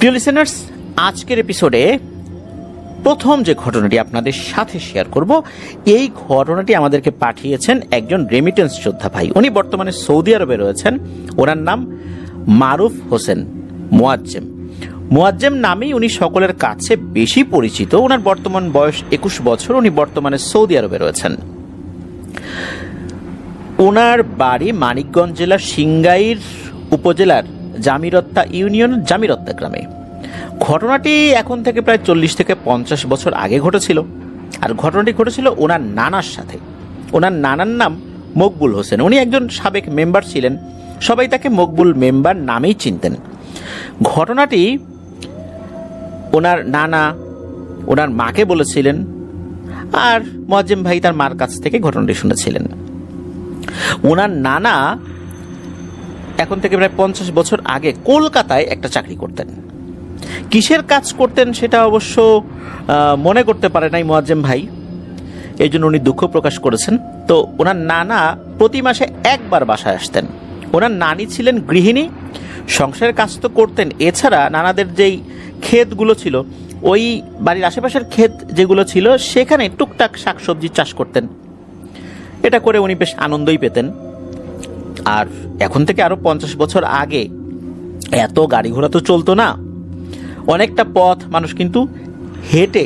প্রিয় লিসেনার্স, আজকের এপিসোডে প্রথম যে ঘটনাটি আপনাদের সাথে শেয়ার করব, এই ঘটনাটি আমাদেরকে পাঠিয়েছেন একজন রেমিটেন্স যোদ্ধা ভাই। উনি বর্তমানে সৌদি আরবে রয়েছেন। ওনার নাম মারুফ হোসেন মোয়াজ্জেম নামেই উনি সকলের কাছে বেশি পরিচিত। ওনার বর্তমান বয়স 21 বছর। উনি বর্তমানে সৌদি আরবে রয়েছেন। ওনার বাড়ি মানিকগঞ্জ জেলার সিংগাইর উপজেলার জামিরত্তা ইউনিয়ন জামিরত্তা গ্রামে। ঘটনাটি এখন থেকে প্রায় 40 থেকে 50 বছর আগে ঘটেছিল। আর ঘটনাটি ঘটেছিল ওনার নানার সাথে। ওনার নানার নাম মকবুল হোসেন। উনি একজন সাবেক মেম্বার ছিলেন। সবাই তাকে মকবুল মেম্বার নামেই চিনতেন। ঘটনাটি ওনার নানা ওনার মাকে বলেছিলেন, আর মোয়াজ্জেম ভাই তার মার কাছ থেকে ঘটনাটি শুনেছিলেন। ওনার নানা এখন থেকে প্রায় 50 বছর আগে কলকাতায় একটা চাকরি করতেন। কিসের কাজ করতেন সেটা অবশ্য মনে করতে পারে নাই মোয়াজ্জেম ভাই, এই জন্য উনি দুঃখ প্রকাশ করেছেন। তো ওনার নানা প্রতি মাসে একবার বাসায় আসতেন। ওনার নানি ছিলেন গৃহিণী, সংসারের কাজ তো করতেন। এছাড়া নানাদের যেই ক্ষেতগুলো ছিল, ওই বাড়ির আশেপাশের ক্ষেত যেগুলো ছিল, সেখানে টুকটাক শাকসবজি চাষ করতেন। এটা করে উনি বেশ আনন্দই পেতেন। আর এখন থেকে আরো 50 বছর আগে এত গাড়ি ঘোড়া তো চলতো না। অনেকটা পথ মানুষ কিন্তু হেঁটে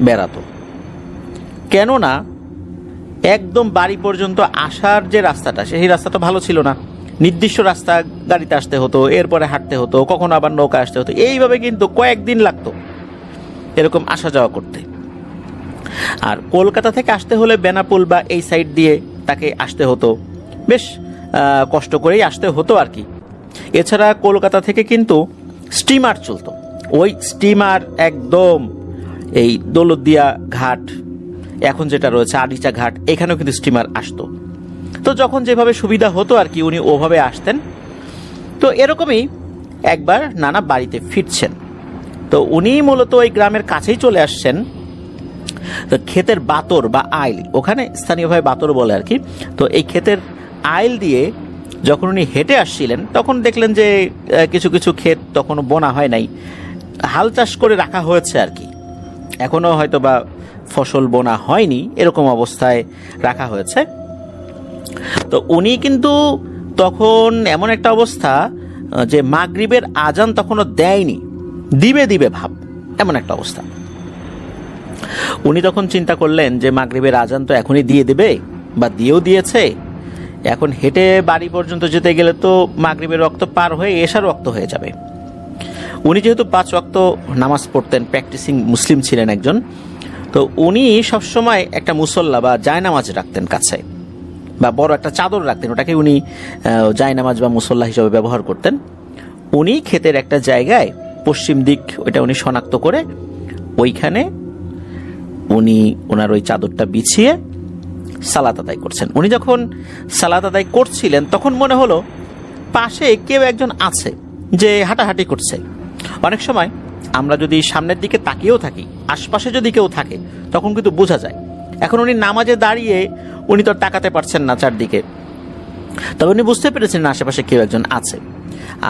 বেড়াতো। কেননা একদম বাড়ি পর্যন্ত আসার যে রাস্তাটা, সেই রাস্তাটা ভালো ছিল না। নির্দিষ্ট রাস্তা, গাড়িতে আসতে হতো, এরপরে হাঁটতে হতো, কখনো আবার নৌকা আসতে হতো। এইভাবে কিন্তু কয়েকদিন লাগতো এরকম আসা যাওয়া করতে। আর কলকাতা থেকে আসতে হলে বেনাপোল বা এই সাইড দিয়ে তাকে আসতে হতো। বেশ কষ্ট করেই আসতে হতো আর কি। এছাড়া কলকাতা থেকে কিন্তু স্টিমার চলতো। ওই স্টিমার একদম এই দৌলতদিয়া ঘাট, এখন যেটা রয়েছে আরিচা ঘাট, এখানেও কিন্তু স্টিমার আসতো। তো যখন যেভাবে সুবিধা হতো আর কি, উনি ওভাবে আসতেন। তো এরকমই একবার নানা বাড়িতে ফিরছেন। তো উনি মূলত ওই গ্রামের কাছেই চলে আসছেন। তো ক্ষেতের বাতর বা আইল, ওখানে স্থানীয়ভাবে বাতর বলে আর কি। তো এই ক্ষেতের আইল দিয়ে যখন উনি হেঁটে আসছিলেন, তখন দেখলেন যে কিছু কিছু ক্ষেত তখনও বোনা হয় নাই, হাল চাষ করে রাখা হয়েছে আর কি। এখনো হয়তো বা ফসল বোনা হয়নি, এরকম অবস্থায় রাখা হয়েছে। তো উনি কিন্তু তখন এমন একটা অবস্থা যে মাগরিবের আজান তখনও দেয়নি, দিবে দিবে ভাব, এমন একটা অবস্থা। উনি তখন চিন্তা করলেন যে মাগরিবের আজান তো এখনই দিয়ে দেবে বা দিয়েও দিয়েছে। এখন হেঁটে বাড়ি পর্যন্ত যেতে গেলে তো মাগরিবের ওয়াক্ত পার হয়ে এশার ওয়াক্ত হয়ে যাবে। উনি যেহেতু 5 ওয়াক্ত নামাজ পড়তেন, প্র্যাকটিসিং মুসলিম ছিলেন একজন, তো উনি সবসময় একটা মুসল্লা বা জায়নামাজ রাখতেন কাছে, বা বড় একটা চাদর রাখতেন, ওটাকে উনি জায়নামাজ বা মুসল্লা হিসেবে ব্যবহার করতেন। উনি ক্ষেতের একটা জায়গায় পশ্চিম দিক ওইটা উনি শনাক্ত করে ওইখানে উনি ওনার ওই চাদরটা বিছিয়ে সালাত আদায় করছেন। উনি যখন সালাত আদায় করছিলেন, তখন মনে হলো পাশে কেউ একজন আছে যে হাঁটাহাঁটি করছে। অনেক সময় আমরা যদি সামনের দিকে তাকিয়েও থাকি, আশপাশে যদি কেউ থাকে, তখন কিন্তু বোঝা যায়। এখন উনি নামাজে দাঁড়িয়ে উনি তো তাকাতে পারছেন না চারদিকে, তবে উনি বুঝতে পেরেছেন না আশেপাশে কেউ একজন আছে।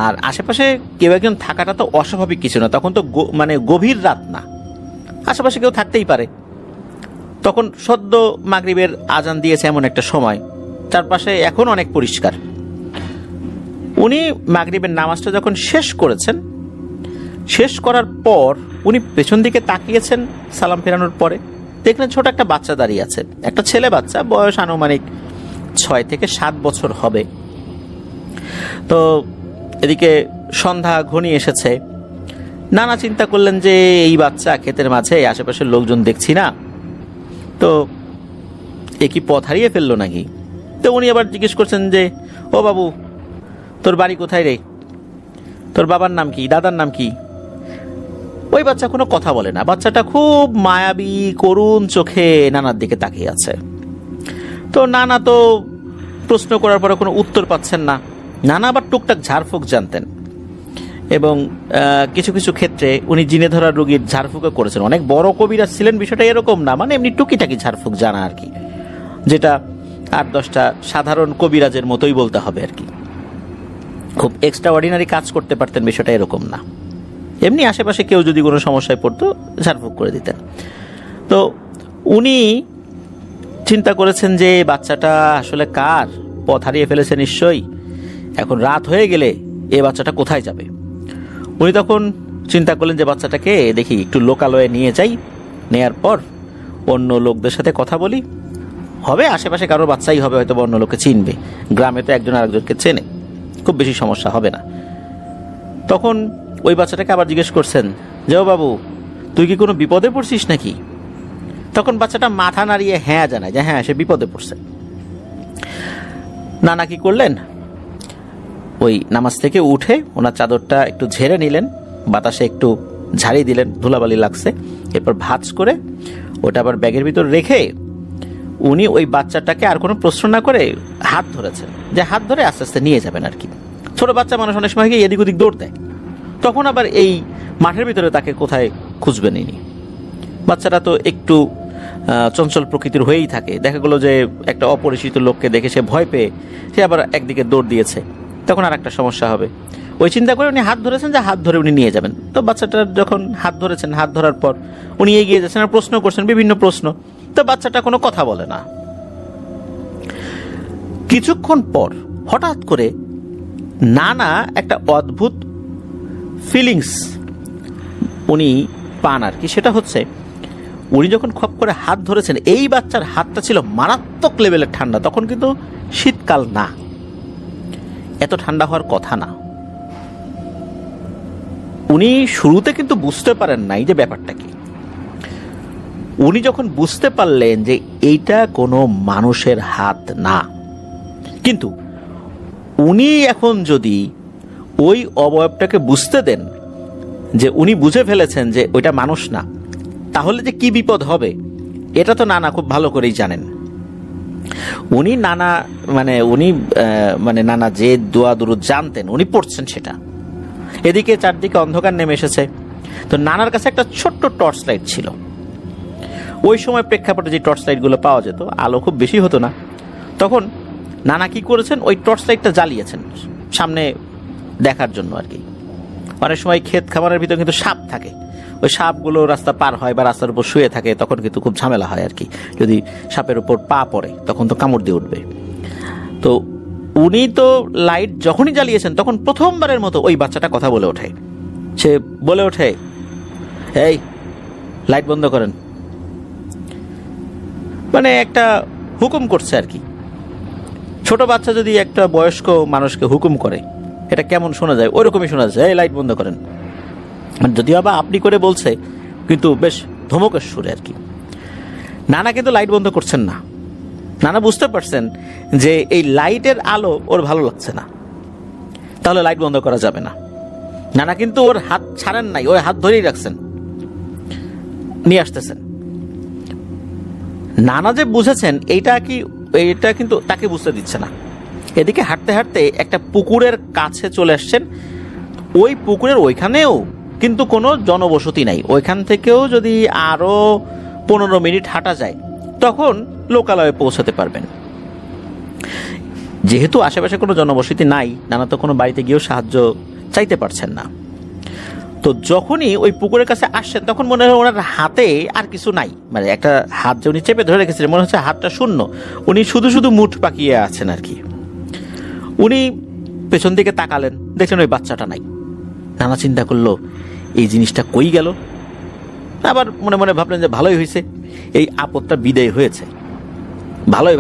আর আশেপাশে কেউ একজন থাকাটা তো অস্বাভাবিক কিছু না, তখন তো মানে গভীর রাত না, আশেপাশে কেউ থাকতেই পারে। তখন সদ্য মাগরিবের আজান দিয়েছে এমন একটা সময়, চারপাশে এখন অনেক পরিষ্কার। উনি মাগরিবের নামাজটা যখন শেষ করেছেন, শেষ করার পর উনি পেছন দিকে তাকিয়েছেন। সালাম ফেরানোর পরে দেখলেন ছোট একটা বাচ্চা দাঁড়িয়ে আছে, একটা ছেলে বাচ্চা, বয়স আনুমানিক 6 থেকে 7 বছর হবে। তো এদিকে সন্ধ্যা ঘনিয়ে এসেছে। নানা চিন্তা করলেন যে এই বাচ্চা ক্ষেতের মাঝে, আশেপাশের লোকজন দেখছি না, তো এ কি পথ হারিয়ে ফেললো নাকি? তো উনি আবার জিজ্ঞেস করছেন যে, ও বাবু, তোর বাড়ি কোথায় রে? তোর বাবার নাম কি, দাদার নাম কি? ওই বাচ্চা কোনো কথা বলে না। বাচ্চাটা খুব মায়াবী করুণ চোখে নানার দিকে তাকিয়ে আছে। তো নানা তো প্রশ্ন করার পরে কোনো উত্তর পাচ্ছেন না। নানা আবার টুকটাক ঝাড়ফুঁক জানতেন, এবং কিছু কিছু ক্ষেত্রে উনি জিনে ধরার রোগীর ঝাড়ফুঁকও করেছেন। অনেক বড় কবিরাজ ছিলেন, বিষয়টা এরকম না, মানে এমনি টুকিটাকি ঝাড়ফুঁক জানা আর কি, যেটা 8-10টা সাধারণ কবিরাজের মতোই বলতে হবে আর কি। খুব এক্সট্রা অর্ডিনারি কাজ করতে পারতেন, বিষয়টা এরকম না। এমনি আশেপাশে কেউ যদি কোনো সমস্যায় পড়তো ঝাড়ফুঁক করে দিতেন। তো উনি চিন্তা করেছেন যে বাচ্চাটা আসলে কার, পথ হারিয়ে ফেলেছে নিশ্চয়ই, এখন রাত হয়ে গেলে এ বাচ্চাটা কোথায় যাবে। উনি তখন চিন্তা করলেন যে বাচ্চাটাকে দেখি একটু লোকালয়ে নিয়ে যাই, নেয়ার পর অন্য লোকদের সাথে কথা বলি, হবে আশেপাশে কারোর বাচ্চাই হবে, হয়তো অন্য লোকে চিনবে, গ্রামে তো একজন আরেকজনকে চেনে, খুব বেশি সমস্যা হবে না। তখন ওই বাচ্চাটাকে আবার জিজ্ঞেস করছেন যে ও বাবু, তুই কি কোনো বিপদে পড়ছিস নাকি? তখন বাচ্চাটা মাথা নাড়িয়ে হ্যাঁ জানায় যে হ্যাঁ, সে বিপদে পড়ছে। নানা কি করলেন, ওই নামাজ থেকে উঠে ওনার চাদরটা একটু ঝেড়ে নিলেন, বাতাসে একটু ঝাড়িয়ে দিলেন, ধুলাবালি লাগছে, এরপর ভাঁজ করে ওটা আবার ব্যাগের ভিতর রেখে উনি ওই বাচ্চাটাকে আর কোনো প্রশ্ন না করে হাত ধরেছেন, যে হাত ধরে আস্তে আস্তে নিয়ে যাবেন আর কি। ছোট বাচ্চা মানুষ অনেক সময় গিয়ে এদিক ওদিক দৌড় দেয়, তখন আবার এই মাঠের ভিতরে তাকে কোথায় খুঁজবেন ইনি। বাচ্চাটা তো একটু চঞ্চল প্রকৃতির হয়েই থাকে, দেখা গেলো যে একটা অপরিচিত লোককে দেখে সে ভয় পেয়ে সে আবার একদিকে দৌড় দিয়েছে, তখন আর একটা সমস্যা হবে। ওই চিন্তা করে উনি হাত ধরেছেন যে হাত ধরে উনি নিয়ে যাবেন। তো বাচ্চাটার যখন হাত ধরেছেন, হাত ধরার পর উনি এগিয়ে যাচ্ছেন আর প্রশ্ন করছেন বিভিন্ন প্রশ্ন, তো বাচ্চাটা কোনো কথা বলে না। কিছুক্ষণ পর হঠাৎ করে নানা একটা অদ্ভুত ফিলিংস উনি পান আর কি। সেটা হচ্ছে উনি যখন খপ করে হাত ধরেছেন, এই বাচ্চার হাতটা ছিল মারাত্মক লেভেলের ঠান্ডা। তখন কিন্তু শীতকাল না, এত ঠান্ডা হওয়ার কথা না। উনি শুরুতে কিন্তু বুঝতে পারেন নাই যে ব্যাপারটা কি। উনি যখন বুঝতে পারলেন যে এইটা কোনো মানুষের হাত না, কিন্তু উনি এখন যদি ওই অবয়বটাকে বুঝতে দেন যে উনি বুঝে ফেলেছেন যে ওইটা মানুষ না, তাহলে যে কি বিপদ হবে এটা তো নানা খুব ভালো করেই জানেন। উনি নানা যে দোয়া দুরুদ জানতেন উনি পড়ছেন সেটা। এদিকে চারদিকে অন্ধকার নেমে এসেছে। তো নানার কাছে একটা ছোট্ট টর্চ লাইট ছিল। ওই সময় প্রেক্ষাপটে যে টর্চ লাইটগুলো পাওয়া যেত, আলো খুব বেশি হতো না। তখন নানা কি করেছেন, ওই টর্চ লাইটটা জ্বালিয়েছেন সামনে দেখার জন্য আর কি। অনেক সময় ক্ষেত খামারের ভিতরে কিন্তু সাপ থাকে, ওই সাপগুলো রাস্তা পার হয় বা রাস্তার উপর শুয়ে থাকে, তখন কিন্তু খুব ঝামেলা হয় আর কি। যদি সাপের উপর পা পড়ে তখন তো কামড় দিয়ে উঠবে। তো উনি তো লাইট যখনই জ্বালিয়েছেন তখন প্রথমবারের মতো ওই বাচ্চাটা কথা বলে ওঠে। সে বলে ওঠে, এই লাইট বন্ধ করেন, মানে একটা হুকুম করছে আর কি। ছোট বাচ্চা যদি একটা বয়স্ক মানুষকে হুকুম করে এটা কেমন শোনা যায়, ওইরকমই শোনা যায়, এই লাইট বন্ধ করেন। যদিও আবার আপনি করে বলছে, কিন্তু বেশ ধমকের সুরে আর কি। নানা কিন্তু লাইট বন্ধ করছেন না। নানা বুঝতে পারছেন যে এই লাইটের আলো ওর ভালো লাগছে না, তাহলে লাইট বন্ধ করা যাবে না। নানা কিন্তু ওর হাত ছাড়েন নাই, ওই হাত ধরেই রাখছেন, নিয়ে আসতেছেন। নানা যে বুঝেছেন এইটা কিন্তু তাকে বুঝতে দিচ্ছে না। এদিকে হাঁটতে হাঁটতে একটা পুকুরের কাছে চলে আসছেন। ওই পুকুরের ওইখানেও কিন্তু কোনো জনবসতি নাই। ওইখান থেকেও যদি আরো 15 মিনিট হাঁটা যায় তখন লোকালয়ে পৌঁছাতে পারবেন। যেহেতু আশেপাশে কোনো জনবসতি নাই, নানা তো কোনো বাড়িতে গিয়েও সাহায্য চাইতে পারছেন না। তো যখনই ওই পুকুরের কাছে আসছেন তখন মনে হয় ওনার হাতে আর কিছু নাই, মানে একটা হাত যে উনি চেপে ধরে রেখেছিলেন মনে হচ্ছে হাতটা শূন্য, উনি শুধু শুধু মুঠ পাকিয়ে আছেন আর কি। উনি পেছন দিকে তাকালেন, দেখলেন ওই বাচ্চাটা নাই। নানা চিন্তা করলো এই জিনিসটা কই গেল। আবার মনে মনে ভাবলেন যে ভালোই হয়েছে, এই আপদটা বিদায় হয়েছে, ভালোই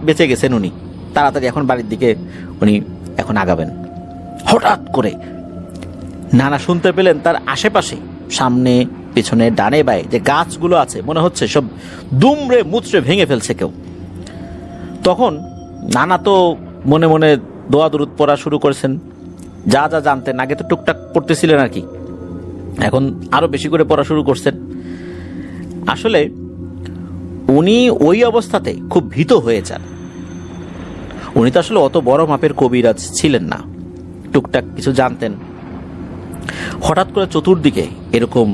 বেঁচে গেছেন উনি। তাড়াতাড়ি এখন বাড়ির দিকে উনি এখন আগাবেন। হঠাৎ করে নানা শুনতে পেলেন তার আশেপাশে, সামনে পেছনে ডানে বায়ে যে গাছগুলো আছে মনে হচ্ছে সব দুমড়ে মুচড়ে ভেঙে ফেলছে কেউ। তখন নানা তো মনে মনে দোয়া দুরুদ পড়া শুরু করেছেন, যা যা জানতেন। আগে তো টুকটাক পড়তেছিলেন আর কি, এখন আরো বেশি করে পড়া শুরু করছেন। আসলে উনি ওই অবস্থাতে খুব ভীত হয়ে যান। উনি তো আসলে অত বড় মাপের কবিরাজ ছিলেন না, টুকটাক কিছু জানতেন। হঠাৎ করে চতুর্দিকে এরকম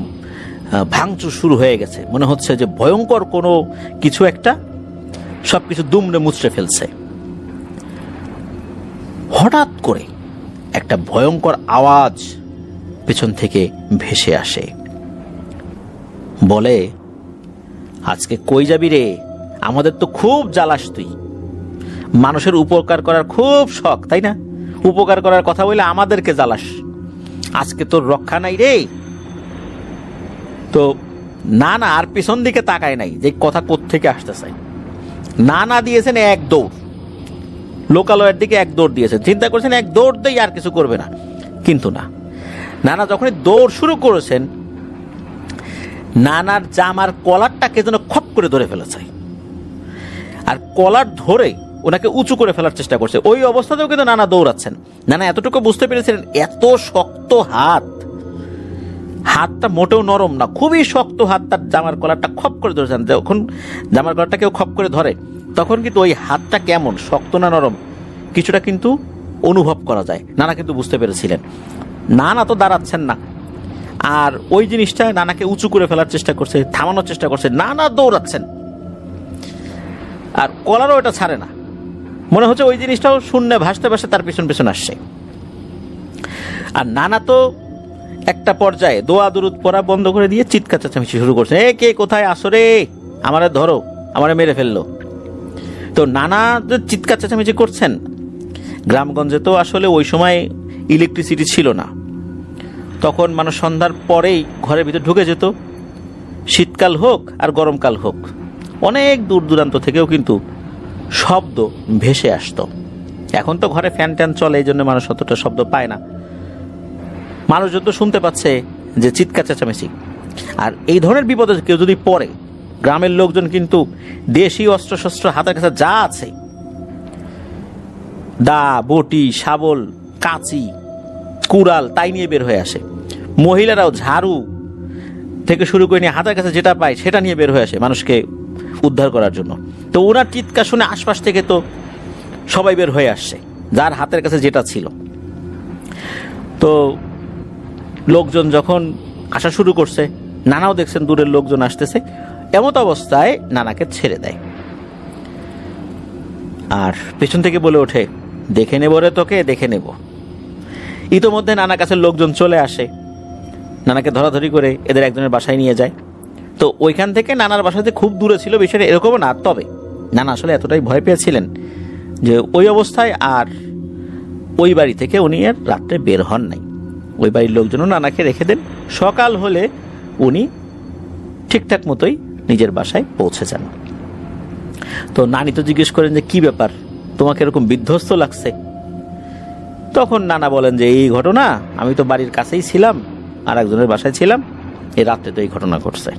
ভাঙচুর শুরু হয়ে গেছে, মনে হচ্ছে যে ভয়ঙ্কর কোনো কিছু একটা সবকিছু দুমড়ে মুচড়ে ফেলছে। হঠাৎ করে একটা ভয়ঙ্কর আওয়াজ পেছন থেকে ভেসে আসে, বলে, আজকে কই যাবি রে? আমাদের তো খুব জ্বালাস তুই। মানুষের উপকার করার খুব শখ, তাই না? উপকার করার কথা বলে আমাদেরকে জ্বালাস। আজকে তোর রক্ষা নাই রে। তো নানা আর পিছন দিকে তাকায় নাই যে কথা কোত্থেকে আসতেছে। নানা দিয়েছেন এক দৌড়, লোকালয়ের দিকে এক দৌড় দিয়েছেন। চিন্তা করছেন এক দৌড় দেই আর কিছু করবে না, কিন্তু না। নানা যখনই দৌড় শুরু করেছেন, নানার জামার কলারটাকে যেন খপ করে ধরে ফেলেছে, আর কলার ধরে ওনাকে উঁচু করে ফেলার চেষ্টা করছে। ওই অবস্থাতেও কিন্তু নানা দৌড়াচ্ছেন। নানা এতটুকু বুঝতে পেরেছিলেন এত শক্ত হাত, হাতটা মোটেও নরম না, খুবই শক্ত হাত। তার জামার কলারটা খপ করে ধরেছেন। যখন জামার কলারটা কেউ খপ করে ধরে, তখন কিন্তু ওই হাতটা কেমন শক্ত না নরম কিছুটা কিন্তু অনুভব করা যায়। নানা কিন্তু বুঝতে পেরেছিলেন। নানা তো দাঁড়াচ্ছেন না, আর ওই জিনিসটা নানাকে উঁচু করে ফেলার চেষ্টা করছে, থামানোর চেষ্টা করছে। নানা দৌড়াচ্ছেন, আর কলারও এটা ছাড়ে না। মনে হচ্ছে ওই জিনিসটাও শূন্যে ভাসতে ভাসতে তার পিছন পিছন আসছে। আর নানা তো একটা পর্যায়ে দোয়া দুরুদ পড়া বন্ধ করে দিয়ে চিৎকার চেঁচামেচি শুরু করছে, এ কে কোথায় আসো রে, আমারে ধরো, আমারে মেরে ফেললো। তো নানা যে চিৎকার চেঁচামেচি করছেন, গ্রামগঞ্জে তো আসলে ওই সময় ইলেকট্রিসিটি ছিল না। তখন মানুষ সন্ধ্যার পরেই ঘরের ভিতরে ঢুকে যেত। শীতকাল হোক আর গরমকাল হোক, অনেক দূর দূরান্ত থেকেও কিন্তু শব্দ ভেসে আসতো। এখন তো ঘরে ফ্যান ট্যান চলে, এই জন্য মানুষ অতটা শব্দ পায় না। মানুষজন তো শুনতে পাচ্ছে যে চিৎকার চেঁচামেচি। আর এই ধরনের বিপদে কেউ যদি পড়ে, গ্রামের লোকজন কিন্তু দেশি অস্ত্র শস্ত্র হাতের কাছে যা আছে, দা, বটি, শাবল, কাঁচি, কুড়াল, তাই নিয়ে বের হয়ে আসে। মহিলারাও ঝাড়ু থেকে শুরু করে নিয়ে হাতের কাছে যেটা পায় সেটা নিয়ে বের হয়ে আসে মানুষকে উদ্ধার করার জন্য। তো ওনার চিৎকার শুনে আশপাশ থেকে তো সবাই বের হয়ে আসছে, যার হাতের কাছে যেটা ছিল। তো লোকজন যখন আসা শুরু করছে, নানাও দেখছেন দূরের লোকজন আসতেছে, এমত অবস্থায় নানাকে ছেড়ে দেয়। আর পেছন থেকে বলে ওঠে, দেখে নেব রে তোকে, দেখে নেব। ইতোমধ্যে নানা কাছে লোকজন চলে আসে, নানাকে ধরাধরি করে এদের একজনের বাসায় নিয়ে যায়। তো ওইখান থেকে নানার বাসাতে খুব দূরে ছিল বিষয়টা এরকমও না, তবে নানা আসলে এতটাই ভয় পেয়েছিলেন যে ওই অবস্থায় আর ওই বাড়ি থেকে উনি আর রাত্রে বের হন নাই। ওই বাড়ির লোকজনও নানাকে রেখে দেন। সকাল হলে উনি ঠিকঠাক মতোই নিজের বাসায় পৌঁছে যান। তো নানি তো জিজ্ঞেস করেন যে কি ব্যাপার, তোমাকে এরকম বিধ্বস্ত লাগছে? তখন নানা বলেন যে এই ঘটনা, আমি তো বাড়ির কাছেই ছিলাম, আর একজনের বাসায় ছিলাম, এই রাত্রে তো এই ঘটনা ঘটছে।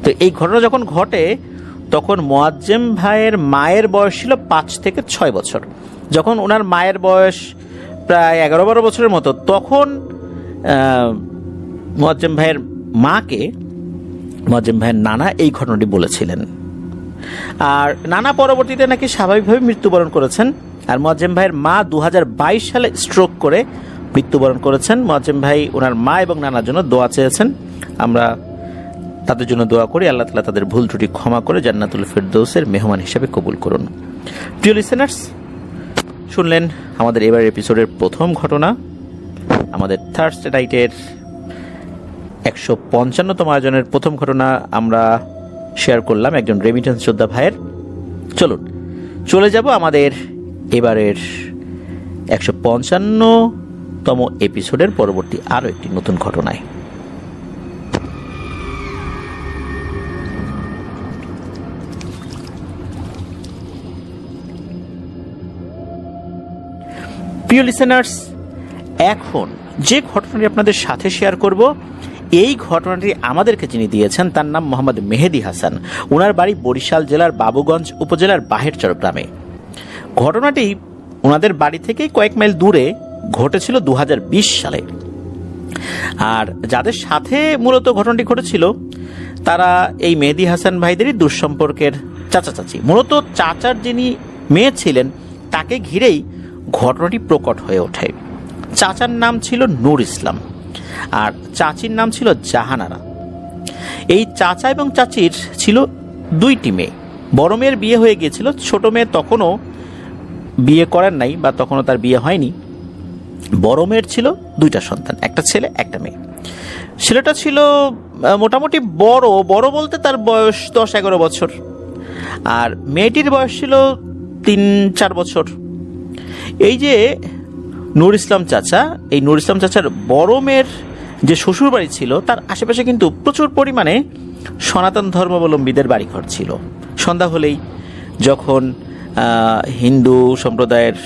তো এই ঘটনা যখন ঘটে, তখন মোয়াজ্জেম ভাইয়ের মায়ের বয়স ছিল 5 থেকে 6 বছর। যখন ওনার মায়ের বয়স প্রায় 11-12 বছরের মতো, তখন মোয়াজ্জেম ভাইয়ের মাকে মোয়াজ্জেম ভাইয়ের নানা এই ঘটনাটি বলেছিলেন। আর নানা পরবর্তীতে নাকি স্বাভাবিকভাবে মৃত্যুবরণ করেছেন। আর মোয়াজ্জেম ভাইয়ের মা 2022 সালে স্ট্রোক করে মৃত্যুবরণ করেছেন। মোয়াজ্জেম ভাই ওনার মা এবং নানার জন্য দোয়া চেয়েছেন। আমরা তাদের জন্য দোয়া করি, আল্লাহ তাআলা তাদের ভুল ত্রুটি ক্ষমা করে জান্নাতুল ফেরদৌসের মেহমান হিসেবে কবুল করুন। প্রিয় লিসেনার্স, শুনলেন আমাদের এবার এপিসোডের প্রথম ঘটনা, আমাদের থার্সডে নাইটের 155তম আয়োজনের প্রথম ঘটনা আমরা শেয়ার করলাম একজন রেমিটেন্স যোদ্ধা ভাইয়ের। চলুন চলে যাব আমাদের এবারের 155তম এপিসোডের পরবর্তী আরও একটি নতুন ঘটনায়। প্রিয় লিসেনার্স, এখন যে ঘটনাটি আপনাদের সাথে শেয়ার করব, এই ঘটনাটি আমাদেরকে যিনি দিয়েছেন তার নাম মোহাম্মদ মেহেদি হাসান। ওনার বাড়ি বরিশাল জেলার বাবুগঞ্জ উপজেলার বাহেরচর গ্রামে। ঘটনাটি ওনাদের বাড়ি থেকেই কয়েক মাইল দূরে ঘটেছিল 2020 সালে। আর যাদের সাথে মূলত ঘটনাটি ঘটেছিল তারা এই মেহেদি হাসান ভাইদেরই দুঃসম্পর্কের চাচা চাচি। মূলত চাচার যিনি মেয়ে ছিলেন তাকে ঘিরেই ঘটনাটি প্রকট হয়ে ওঠে। চাচার নাম ছিল নূর ইসলাম আর চাচির নাম ছিল জাহানারা। এই চাচা এবং চাচির ছিল 2টি মেয়ে। বড় মেয়ের বিয়ে হয়ে গিয়েছিল, ছোট মেয়ে তখনও বিয়ে করেন নাই বা তখনও তার বিয়ে হয়নি। বড় মেয়ের ছিল 2টা সন্তান, একটা ছেলে একটা মেয়ে। ছেলেটা ছিল মোটামুটি বড় বড় বলতে তার বয়স 10-11 বছর, আর মেয়েটির বয়স ছিল 3-4 বছর। এই যে নূর ইসলাম চাচা, এই নূর ইসলাম চাচার বড় মেয়ের যে শ্বশুর বাড়ি ছিল তার আশেপাশে কিন্তু প্রচুর পরিমাণে সনাতন ধর্মাবলম্বীদের বাড়িঘর ছিল। সন্ধ্যা হলেই যখন হিন্দু সম্প্রদায়ের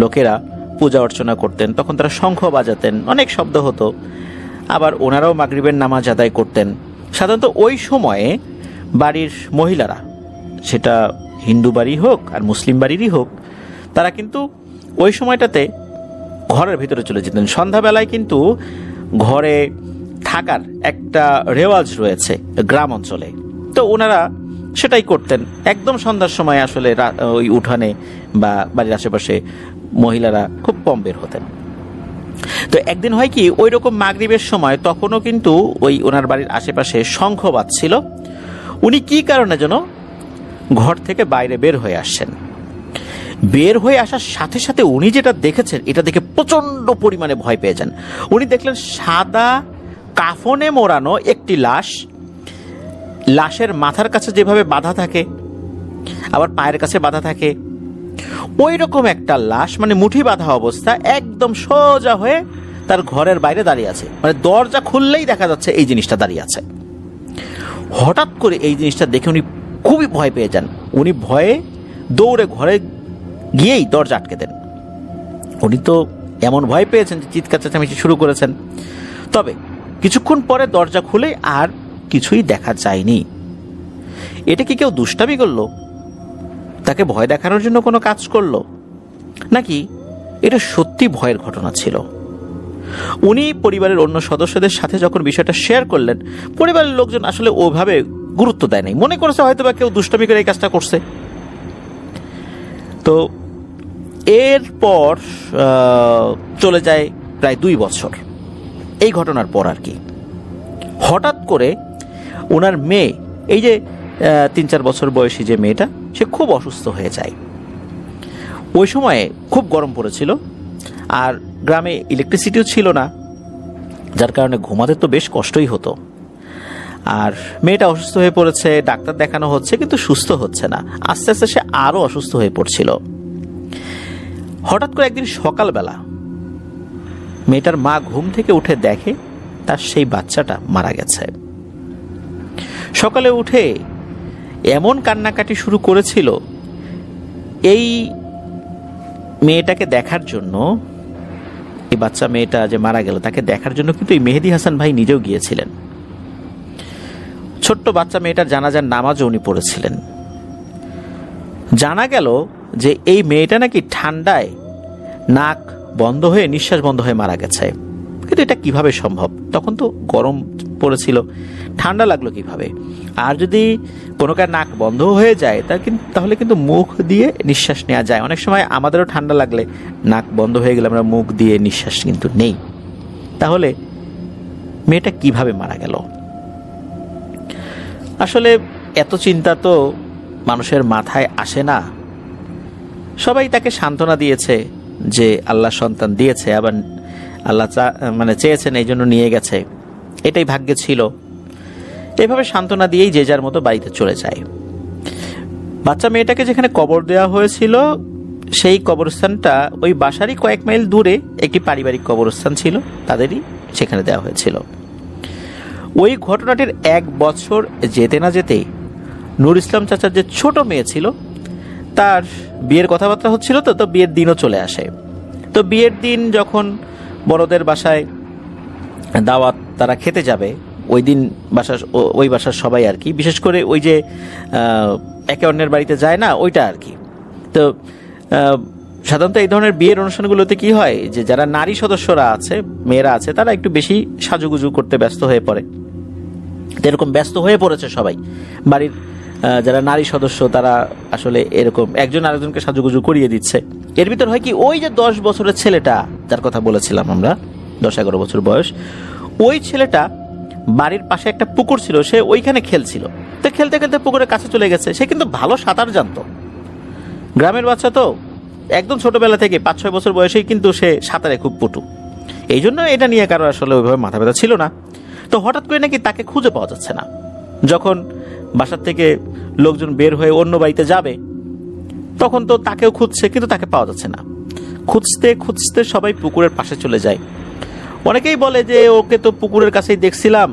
লোকেরা পূজা অর্চনা করতেন তখন তারা শঙ্খ বাজাতেন, অনেক শব্দ হতো। আবার ওনারাও মাগরিবের নামাজ আদায় করতেন। সাধারণত ওই সময়ে বাড়ির মহিলারা, সেটা হিন্দু বাড়ি হোক আর মুসলিম বাড়িরই হোক, তারা কিন্তু ওই সময়টাতে ঘরের ভিতরে চলে যেতেন। সন্ধ্যাবেলায় কিন্তু ঘরে থাকার একটা রেওয়াজ রয়েছে গ্রাম অঞ্চলে, তো ওনারা সেটাই করতেন। একদম সন্ধ্যার সময় আসলে ওই উঠানে বা বাড়ির আশেপাশে মহিলারা খুব কম বের হতেন। তো একদিন হয় কি, ওই রকম মাগরিবের সময় তখনও কিন্তু ওই ওনার বাড়ির আশেপাশে শঙ্খ বাজছিল। উনি কি কারণে যেন ঘর থেকে বাইরে বের হয়ে আসছেন। বের হয়ে আসার সাথে সাথে উনি যেটা দেখেছেন এটা দেখে প্রচন্ড পরিমাণে ভয় পেয়ে যান। উনি দেখলেন সাদা কাফনে মোড়ানো একটি লাশ, লাশের মাথার কাছে যেভাবে বাঁধা থাকে আবার পায়ের কাছে বাঁধা থাকে, ওই রকম একটা লাশ, মানে মুঠি বাঁধা অবস্থা, একদম সোজা হয়ে তার ঘরের বাইরে দাঁড়িয়ে আছে। মানে দরজা খুললেই দেখা যাচ্ছে এই জিনিসটা দাঁড়িয়ে আছে। হঠাৎ করে এই জিনিসটা দেখে উনি খুবই ভয় পেয়ে যান। উনি ভয়ে দৌড়ে ঘরে গিয়েই দরজা আটকে দেন। উনি তো এমন ভয় পেয়েছেন যে চিৎকার চেঁচামেচি শুরু করেছেন। তবে কিছুক্ষণ পরে দরজা খুলে আর কিছুই দেখা যায়নি। এটা কি কেউ দুষ্টামি করলো, তাকে ভয় দেখানোর জন্য কোনো কাজ করলো, নাকি এটা সত্যি ভয়ের ঘটনা ছিল? উনি পরিবারের অন্য সদস্যদের সাথে যখন বিষয়টা শেয়ার করলেন, পরিবারের লোকজন আসলে ওভাবে গুরুত্ব দেয় নাই, মনে করেছে হয়তো বা কেউ দুষ্টামি করে এই কাজটা করছে। তো এরপর চলে যায় প্রায় 2 বছর এই ঘটনার পর আর কি। হঠাৎ করে ওনার মেয়ে, এই যে 3-4 বছর বয়সী যে মেয়েটা, সে খুব অসুস্থ হয়ে যায়। ওই সময়ে খুব গরম পড়েছিল আর গ্রামে ইলেকট্রিসিটিও ছিল না, যার কারণে ঘুমাতে তো বেশ কষ্টই হতো। আর মেয়েটা অসুস্থ হয়ে পড়েছে, ডাক্তার দেখানো হচ্ছে কিন্তু সুস্থ হচ্ছে না। আস্তে আস্তে সে আরো অসুস্থ হয়ে পড়ছিল। হঠাৎ করে একদিন সকালবেলা মেয়েটার মা ঘুম থেকে উঠে দেখে তার সেই বাচ্চাটা মারা গেছে। সকালে উঠে এমন কান্নাকাটি শুরু করেছিল, এই মেয়েটাকে দেখার জন্য, এই বাচ্চা মেয়েটা যে মারা গেল তাকে দেখার জন্য কিন্তু এই মেহেদী হাসান ভাই নিজেও গিয়েছিলেন। ছোট্ট বাচ্চা মেয়েটার জানাজার নামাজও উনি পড়েছিলেন। জানা গেল যে এই মেয়েটা নাকি ঠান্ডায় নাক বন্ধ হয়ে, নিঃশ্বাস বন্ধ হয়ে মারা গেছে। কিন্তু এটা কিভাবে সম্ভব? তখন তো গরম পড়েছিল, ঠান্ডা লাগলো কিভাবে? আর যদি কোনো কার নাক বন্ধ হয়ে যায় তাহলে কিন্তু মুখ দিয়ে নিঃশ্বাস নেওয়া যায়। অনেক সময় আমাদেরও ঠান্ডা লাগলে নাক বন্ধ হয়ে গেলে আমরা মুখ দিয়ে নিঃশ্বাস কিন্তু নেই। তাহলে মেয়েটা কিভাবে মারা গেল? আসলে এত চিন্তা তো মানুষের মাথায় আসে না। সবাই তাকে সান্ত্বনা দিয়েছে যে আল্লাহ সন্তান দিয়েছে, আবার আল্লাহ চেয়েছেন এই জন্য নিয়ে গেছে, এটাই ভাগ্যে ছিল। এভাবে সান্ত্বনা দিয়েই যে যার মতো বাড়িতে চলে যায়। বাচ্চা মেয়েটাকে যেখানে কবর দেওয়া হয়েছিল সেই কবরস্থানটা ওই বাসারই কয়েক মাইল দূরে একটি পারিবারিক কবরস্থান ছিল, তাদেরই সেখানে দেওয়া হয়েছিল। ওই ঘটনাটির 1 বছর যেতে না যেতেই নূর ইসলাম চাচার যে ছোট মেয়ে ছিল তার বিয়ের কথাবার্তা হচ্ছিল, তো বিয়ের দিনও চলে আসে। তো বিয়ের দিন যখন বড়দের বাসায় দাওয়াত তারা খেতে যাবে, ওই দিন ওই বাসার সবাই আর কি, বিশেষ করে ওই যে একে অন্যের বাড়িতে যায় না ওইটা আর কি। তো সাধারণত এই ধরনের বিয়ের অনুষ্ঠানগুলোতে কি হয় যে যারা নারী সদস্যরা আছে, মেয়েরা আছে, তারা একটু বেশি সাজুগুজু করতে ব্যস্ত হয়ে পড়ে। এরকম ব্যস্ত হয়ে পড়েছে সবাই। বাড়ির যারা নারী সদস্য তারা আসলে এরকম একজন আরেকজনকে সাজুগুজু করিয়ে দিচ্ছে। এর ভিতর হয় কি, ওই যে 10 বছরের ছেলেটা যার কথা বলেছিলাম আমরা, 10-11 বছর বয়স, ওই ছেলেটা বাড়ির পাশে একটা পুকুর ছিল, সে ওইখানে খেলছিল। তো খেলতে খেলতে পুকুরের কাছে চলে গেছে। সে কিন্তু ভালো সাঁতার জানতো, গ্রামের বাচ্চা তো একদম ছোটবেলা থেকে 5-6 বছর বয়সেই কিন্তু সে সাঁতারে খুব পটু। এই জন্য এটা নিয়ে কারো আসলে ওইভাবে মাথা ব্যথা ছিল না। তো হঠাৎ করে নাকি তাকে খুঁজে পাওয়া যাচ্ছে না। যখন বাসার থেকে লোকজন বের হয়ে অন্য বাড়িতে যাবে তখন তো তাকেও খুঁজছে, কিন্তু তাকে পাওয়া যাচ্ছে না। খুঁজতে খুঁজতে সবাই পুকুরের পাশে চলে যায়। অনেকেই বলে যে ওকে তো পুকুরের কাছেই দেখছিলাম,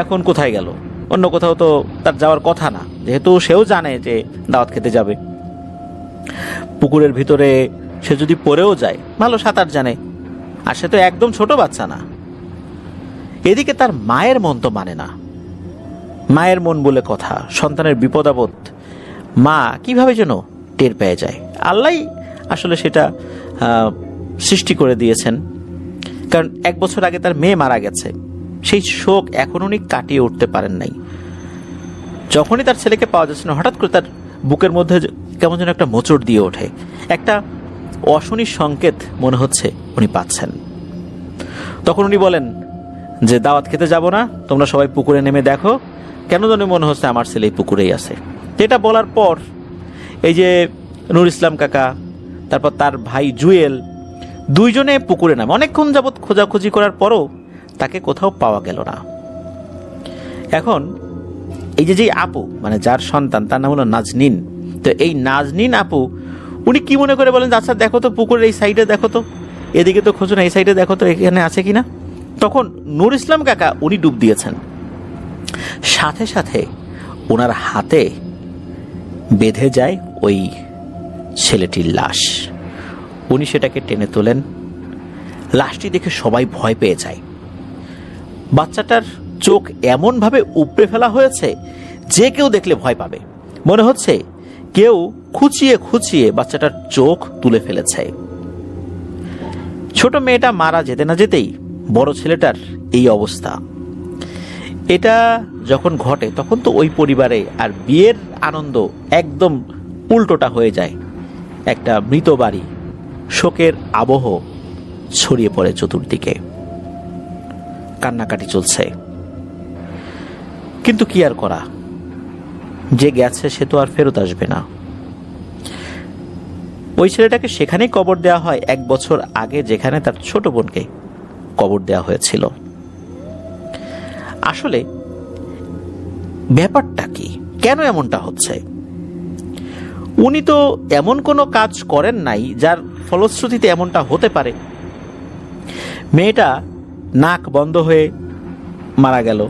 এখন কোথায় গেল? অন্য কোথাও তো তার যাওয়ার কথা না, যেহেতু সেও জানে যে দাওয়াত খেতে যাবে। পুকুরের ভিতরে সে যদি পড়েও যায়, ভালো সাঁতার জানে, আর সে তো একদম ছোট বাচ্চা না। এদিকে তার মায়ের মন তো মানে না। মায়ের মন বলে কথা, সন্তানের বিপদ আপদ মা কিভাবে যেন টের পেয়ে যায়। আল্লাহই আসলে সেটা সৃষ্টি করে দিয়েছেন। কারণ 1 বছর আগে তার মেয়ে মারা গেছে, সেই শোক এখন উনি কাটিয়ে উঠতে পারেন নাই। যখনই তার ছেলেকে পাওয়া যাচ্ছে না, হঠাৎ করে তার বুকের মধ্যে কেমন যেন একটা মোচড় দিয়ে ওঠে, একটা অশনির সংকেত মনে হচ্ছে উনি পাচ্ছেন। তখন উনি বলেন যে দাওয়াত খেতে যাব না, তোমরা সবাই পুকুরে নেমে দেখো, কেন যেন মনে হচ্ছে আমার ছেলে এই পুকুরেই আছে। এটা বলার পর এই যে নুর ইসলাম কাকা, তারপর তার ভাই জুয়েল, দুইজনে পুকুরে নামে। অনেকক্ষণ যাবৎ খোঁজাখুঁজি করার পরও তাকে কোথাও পাওয়া গেল না। এখন এই যে আপু, মানে যার সন্তান, তার নাম হলো নাজনীন। তো এই নাজনীন আপু উনি কি মনে করে বলেন, আচ্ছা দেখো তো পুকুরের এই সাইডে দেখো তো, এদিকে তো খোঁজো না, এই সাইডে দেখো তো এখানে আছে কিনা। তখন নূর ইসলাম কাকা উনি ডুব দিয়েছেন। সাথে সাথে ওনার হাতে বেঁধে যায় ওই ছেলেটির লাশ। উনি সেটাকে টেনে তোলেন। লাশটি দেখে সবাই ভয় পেয়ে যায়। বাচ্চাটার চোখ এমনভাবে উপড়ে ফেলা হয়েছে যে কেউ দেখলে ভয় পাবে। মনে হচ্ছে কেউ খুঁচিয়ে খুঁচিয়ে বাচ্চাটার চোখ তুলে ফেলেছে। ছোট মেয়েটা মারা যেতে না যেতেই বড় ছেলেটার এই অবস্থা। এটা যখন ঘটে তখন তো ওই পরিবারে আর বিয়ের আনন্দ একদম উল্টোটা হয়ে যায়। একটা মৃত বাড়ি, শোকের আবহ ছড়িয়ে পড়ে চতুর্দিকে, কান্নাকাটি চলছে। কিন্তু কি আর করা, যে গেছে সে তো আর ফেরত আসবে না। ওই ছেলেটাকে সেখানেই কবর দেওয়া হয় 1 বছর আগে, যেখানে তার ছোট বোনকে কবর দেওয়া হয়েছিল। আসলে ব্যাপারটা কি, কেন এমনটা হচ্ছে? উনি তো এমন কোনো কাজ করেন নাই যার ফলশ্রুতিতে এমনটা হতে পারে। মেয়েটা নাক বন্ধ হয়ে মারা গেল,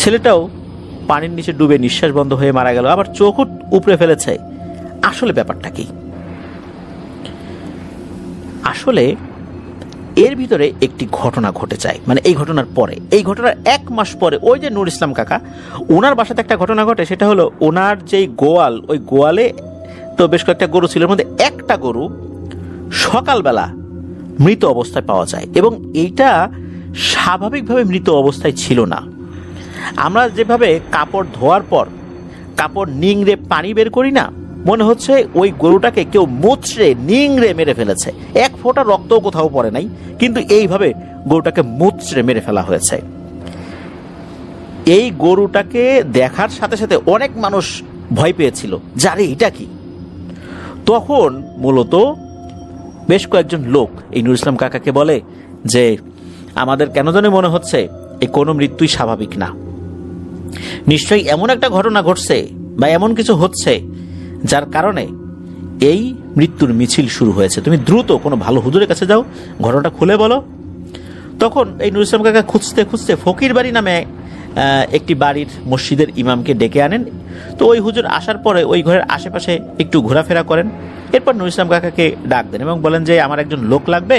ছেলেটাও পানির নিচে ডুবে নিঃশ্বাস বন্ধ হয়ে মারা গেল, আবার চোখও উপড়ে ফেলেছে। আসলে ব্যাপারটা কি? আসলে এর ভিতরে একটি ঘটনা ঘটে যায়। মানে এই ঘটনার পরে, এই ঘটনার 1 মাস পরে ওই যে নূর ইসলাম কাকা, ওনার বাসাতে একটা ঘটনা ঘটে। সেটা হলো ওনার যেই গোয়াল, ওই গোয়ালে তো বেশ কয়েকটা গরু ছিল, এর মধ্যে একটা গরু সকালবেলা মৃত অবস্থায় পাওয়া যায়। এবং এইটা স্বাভাবিকভাবে মৃত অবস্থায় ছিল না। আমরা যেভাবে কাপড় ধোয়ার পর কাপড় নিংড়ে পানি বের করি না, মনে হচ্ছে ওই গরুটাকে কেউ মুচড়ে নিংড়ে মেরে ফেলেছে। 1 ফোঁটা রক্তও কোথাও পড়ে নাই, কিন্তু এইভাবে গরুটাকে মুচড়ে মেরে ফেলা হয়েছে। এই গরুটাকে দেখার সাথে সাথে অনেক মানুষ ভয় পেয়েছিল, জারে এটা কি। তখন মূলত বেশ কয়েকজন লোক এই নূর ইসলাম কাকাকে বলে যে আমাদের কেন জানি মনে হচ্ছে এই কোনো মৃত্যুই স্বাভাবিক না, নিশ্চয়ই এমন একটা ঘটনা ঘটছে বা এমন কিছু হচ্ছে যার কারণে এই মৃত্যুর মিছিল শুরু হয়েছে। তুমি দ্রুত কোনো ভালো হুজুরের কাছে যাও, ঘটনাটা খুলে বলো। তখন এই নূর ইসলাম কাকা খুঁজতে খুঁজতে ফকির বাড়ি নামে একটি বাড়ির মসজিদের ইমামকে ডেকে আনেন। তো ওই হুজুর আসার পরে ওই ঘরের আশেপাশে একটু ঘোরাফেরা করেন। এরপর নূর ইসলাম কাকাকে ডাক দেন এবং বলেন যে আমার একজন লোক লাগবে,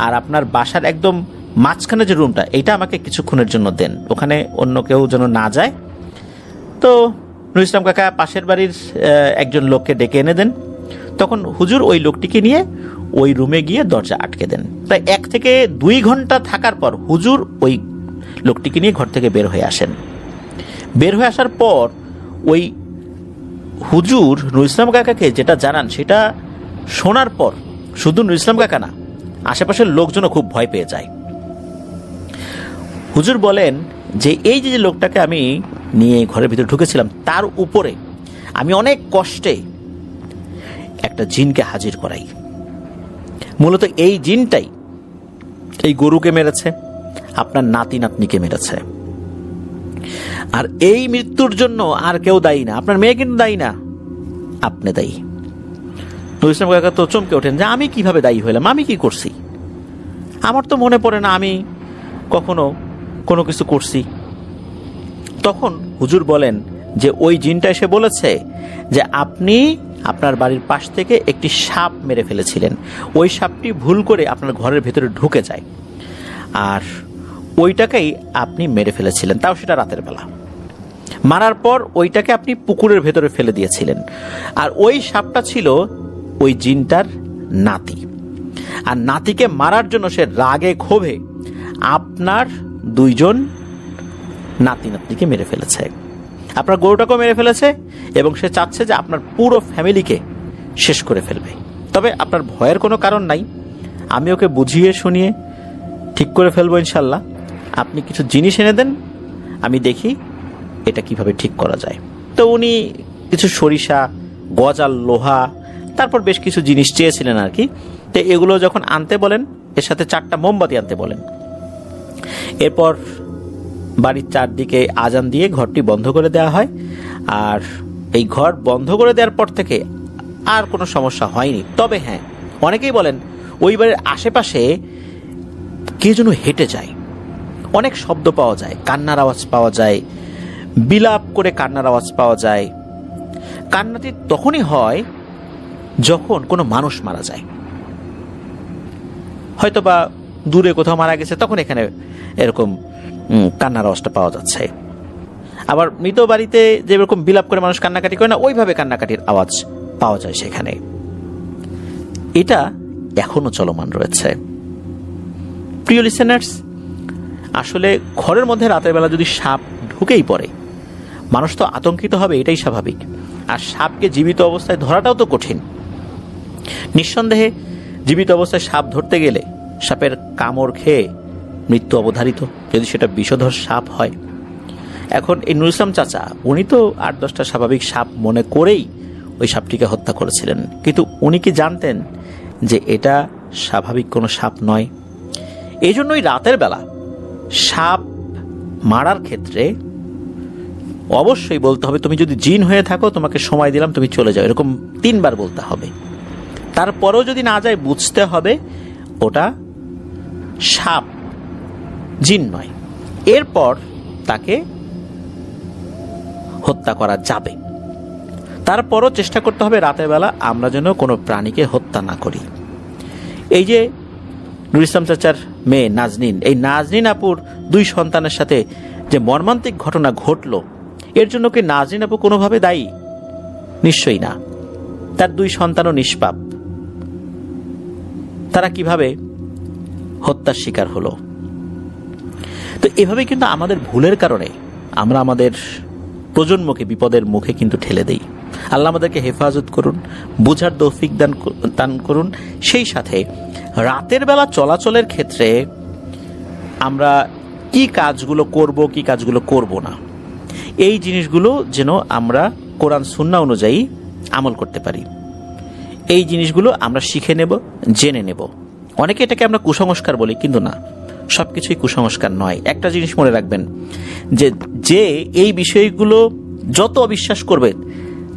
আর আপনার বাসার একদম মাঝখানে যে রুমটা, এইটা আমাকে কিছুক্ষণের জন্য দেন, ওখানে অন্য কেউ যেন না যায়। তো নূর ইসলাম কাকা পাশের বাড়ির একজন লোককে ডেকে এনে দেন। তখন হুজুর ওই লোকটিকে নিয়ে ওই রুমে গিয়ে দরজা আটকে দেন। প্রায় 1 থেকে 2 ঘন্টা থাকার পর হুজুর ওই লোকটিকে নিয়ে ঘর থেকে বের হয়ে আসেন। বের হয়ে আসার পর ওই হুজুর নূর ইসলাম কাকাকে যেটা জানান, সেটা শোনার পর শুধু নূর ইসলাম কাকা না, আশেপাশের লোকজনও খুব ভয় পেয়ে যায়। হুজুর বলেন যে এই যে লোকটাকে আমি নিয়ে ঘরের ভিতরে ঢুকেছিলাম, তার উপরে আমি অনেক কষ্টে একটা জিনকে হাজির করাই। মূলত এই জিনটাই এই গরুকে মেরেছে, আপনার নাতি নাতনিকে মেরেছে। আর এই মৃত্যুর জন্য আর কেউ দায়ী না, আপনার মেয়ে কিন্তু দায়ী না, আপনি দায়ী। নবী ইসলাম কাকা তো চমকে ওঠেন যে আমি কিভাবে দায়ী হইলাম, আমি কি করছি? আমার তো মনে পড়ে না আমি কখনো কোনো কিছু করছি। তখন হুজুর বলেন যে ওই জিনটা এসে বলেছে যে আপনি আপনার বাড়ির পাশ থেকে একটি সাপ মেরে ফেলেছিলেন, ওই সাপটি ভুল করে আপনার ঘরের ভেতরে ঢুকে যায়, আর ওইটাকেই আপনি মেরে ফেলেছিলেন, তাও সেটা রাতের বেলা। মারার পর ওইটাকে আপনি পুকুরের ভেতরে ফেলে দিয়েছিলেন, আর ওই সাপটা ছিল ওই জিনটার নাতি। আর নাতিকে মারার জন্য সে রাগে ক্ষোভে আপনার দুইজন নাতি নাতনিকে মেরে ফেলেছে, আপনার গরুটাকেও মেরে ফেলেছে, এবং সে চাচ্ছে যে আপনার পুরো ফ্যামিলিকে শেষ করে ফেলবে। তবে আপনার ভয়ের কোনো কারণ নাই, আমি ওকে বুঝিয়ে শুনিয়ে ঠিক করে ফেলবো ইনশাল্লাহ। আপনি কিছু জিনিস এনে দেন, আমি দেখি এটা কিভাবে ঠিক করা যায়। তো উনি কিছু সরিষা, গজাল, লোহা, তারপর বেশ কিছু জিনিস চেয়েছিলেন আর কি। তো এগুলো যখন আনতে বলেন, এর সাথে 4টা মোমবাতি আনতে বলেন। এরপর বাড়ির চারদিকে আজান দিয়ে ঘরটি বন্ধ করে দেওয়া হয়। আর এই ঘর বন্ধ করে দেওয়ার পর থেকে আর কোনো সমস্যা হয়নি। তবে হ্যাঁ, অনেকেই বলেন ওই বাড়ির আশেপাশে কে যেন হেঁটে যায়, অনেক শব্দ পাওয়া যায়, কান্নার আওয়াজ পাওয়া যায়, বিলাপ করে কান্নার আওয়াজ পাওয়া যায়। কান্নাটি তখনই হয় যখন কোনো মানুষ মারা যায়, হয়তো বা দূরে কোথাও মারা গেছে, তখন এখানে এরকম কান্নার আওয়াজটা পাওয়া যাচ্ছে। আবার মৃত বাড়িতে যেরকম বিলাপ করে মানুষ কান্নাকাটি করে না, ওইভাবে কান্নাকাটির আওয়াজ পাওয়া যায় সেখানে। এটা এখনো চলমান রয়েছে। প্রিয় লিসেনার্স, আসলে ঘরের মধ্যে রাতের বেলা যদি সাপ ঢুকেই পড়ে, মানুষ তো আতঙ্কিত হবে, এটাই স্বাভাবিক। আর সাপকে জীবিত অবস্থায় ধরাটাও তো কঠিন। নিঃসন্দেহে জীবিত অবস্থায় সাপ ধরতে গেলে সাপের কামড় খেয়ে মৃত্যু অবধারিত, যদি সেটা বিষধর সাপ হয়। এখন এই নুরুল ইসলাম চাচা, উনি তো 8-10টা স্বাভাবিক সাপ মনে করেই ওই সাপটিকে হত্যা করেছিলেন, কিন্তু উনি কি জানতেন যে এটা স্বাভাবিক কোনো সাপ নয়? এই জন্যই রাতের বেলা সাপ মারার ক্ষেত্রে অবশ্যই বলতে হবে, তুমি যদি জিন হয়ে থাকো তোমাকে সময় দিলাম, তুমি চলে যাও, এরকম 3 বার বলতে হবে। তারপরেও যদি না যায়, বুঝতে হবে ওটা সাপ, জিন নয়। এরপর তাকে হত্যা করা যাবে। তারপরও চেষ্টা করতে হবে রাতের বেলা আমরা যেন কোনো প্রাণীকে হত্যা না করি। এই যে নুরুল ইসলাম চাচার মেয়ে নাজনীন, এই নাজনীন আপুর 2 সন্তানের সাথে যে মর্মান্তিক ঘটনা ঘটলো, এর জন্য কি নাজনীন আপু কোনোভাবে দায়ী? নিশ্চয়ই না। তার 2 সন্তানও নিষ্পাপ, তারা কিভাবে হত্যার শিকার হলো? তো এভাবে কিন্তু আমাদের ভুলের কারণে আমরা আমাদের প্রজন্মকে বিপদের মুখে কিন্তু ঠেলে দেই। আল্লাহ আমাদেরকে হেফাজত করুন, বুঝার তৌফিক দান করুন। সেই সাথে রাতের বেলা চলাচলের ক্ষেত্রে আমরা কি কাজগুলো করব, কি কাজগুলো করব না, এই জিনিসগুলো যেন আমরা কোরআন সুন্নাহ অনুযায়ী আমল করতে পারি। এই জিনিসগুলো আমরা শিখে নেব, জেনে নেব। অনেকে এটাকে আমরা কুসংস্কার বলি, কিন্তু না, সবকিছুই কুসংস্কার নয়। একটা জিনিস মনে রাখবেন, যে এই বিষয়গুলো যত অবিশ্বাস করবে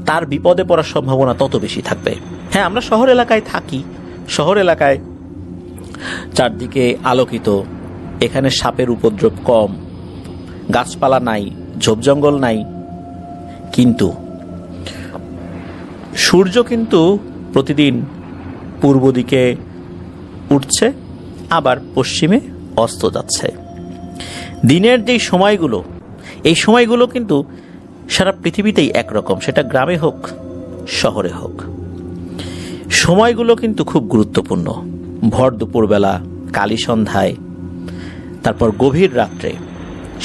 তার বিপদে পড়ার সম্ভাবনা তত বেশি থাকবে। হ্যাঁ, আমরা শহর এলাকায় থাকি, শহর এলাকায় চারদিকে আলোকিত, এখানে সাপের উপদ্রব কম, গাছপালা নাই, ঝোপ জঙ্গল নাই, কিন্তু সূর্য কিন্তু প্রতিদিন পূর্ব দিকে উঠছে, আবার পশ্চিমে অস্ত যাচ্ছে। দিনের যে সময়গুলো, এই সময়গুলো কিন্তু সারা পৃথিবীতেই একরকম, সেটা গ্রামে হোক শহরে হোক। সময়গুলো কিন্তু খুব গুরুত্বপূর্ণ। ভর দুপুরবেলা, কালী সন্ধ্যায়, তারপর গভীর রাত্রে।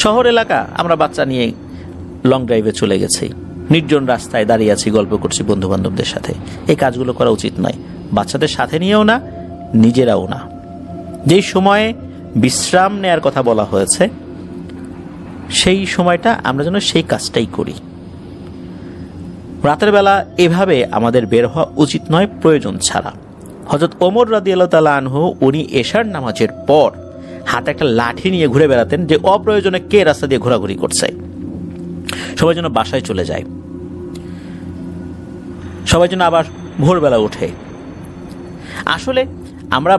শহর এলাকা আমরা বাচ্চা নিয়ে লং ড্রাইভে চলে গেছি, নির্জন রাস্তায় দাঁড়িয়ে আছি, গল্প করছি বন্ধু বান্ধবদের সাথে। এই কাজগুলো করা উচিত নয়, বাচ্চাদের সাথে নিয়েও না, নিজেরাও না। যেই সময়ে বিশ্রাম নেয়ার কথা বলা হয়েছে, সেই সময়টা আমরা যেন সেই কাজটাই করি। রাতের বেলা এভাবে আমাদের বের হওয়া উচিত নয় প্রয়োজন ছাড়া। হযরত ওমর রাদিয়াল্লাহু তাআলা আনহু উনি এশার নামাজের পর হাতে একটা লাঠি নিয়ে ঘুরে বেড়াতেন যে অপ্রয়োজনে কে রাস্তা দিয়ে ঘোরাঘুরি করছে, সবাই যেন বাসায় চলে যায়, সবাই যেন আবার ভোরবেলা ওঠে। আসলে আমরা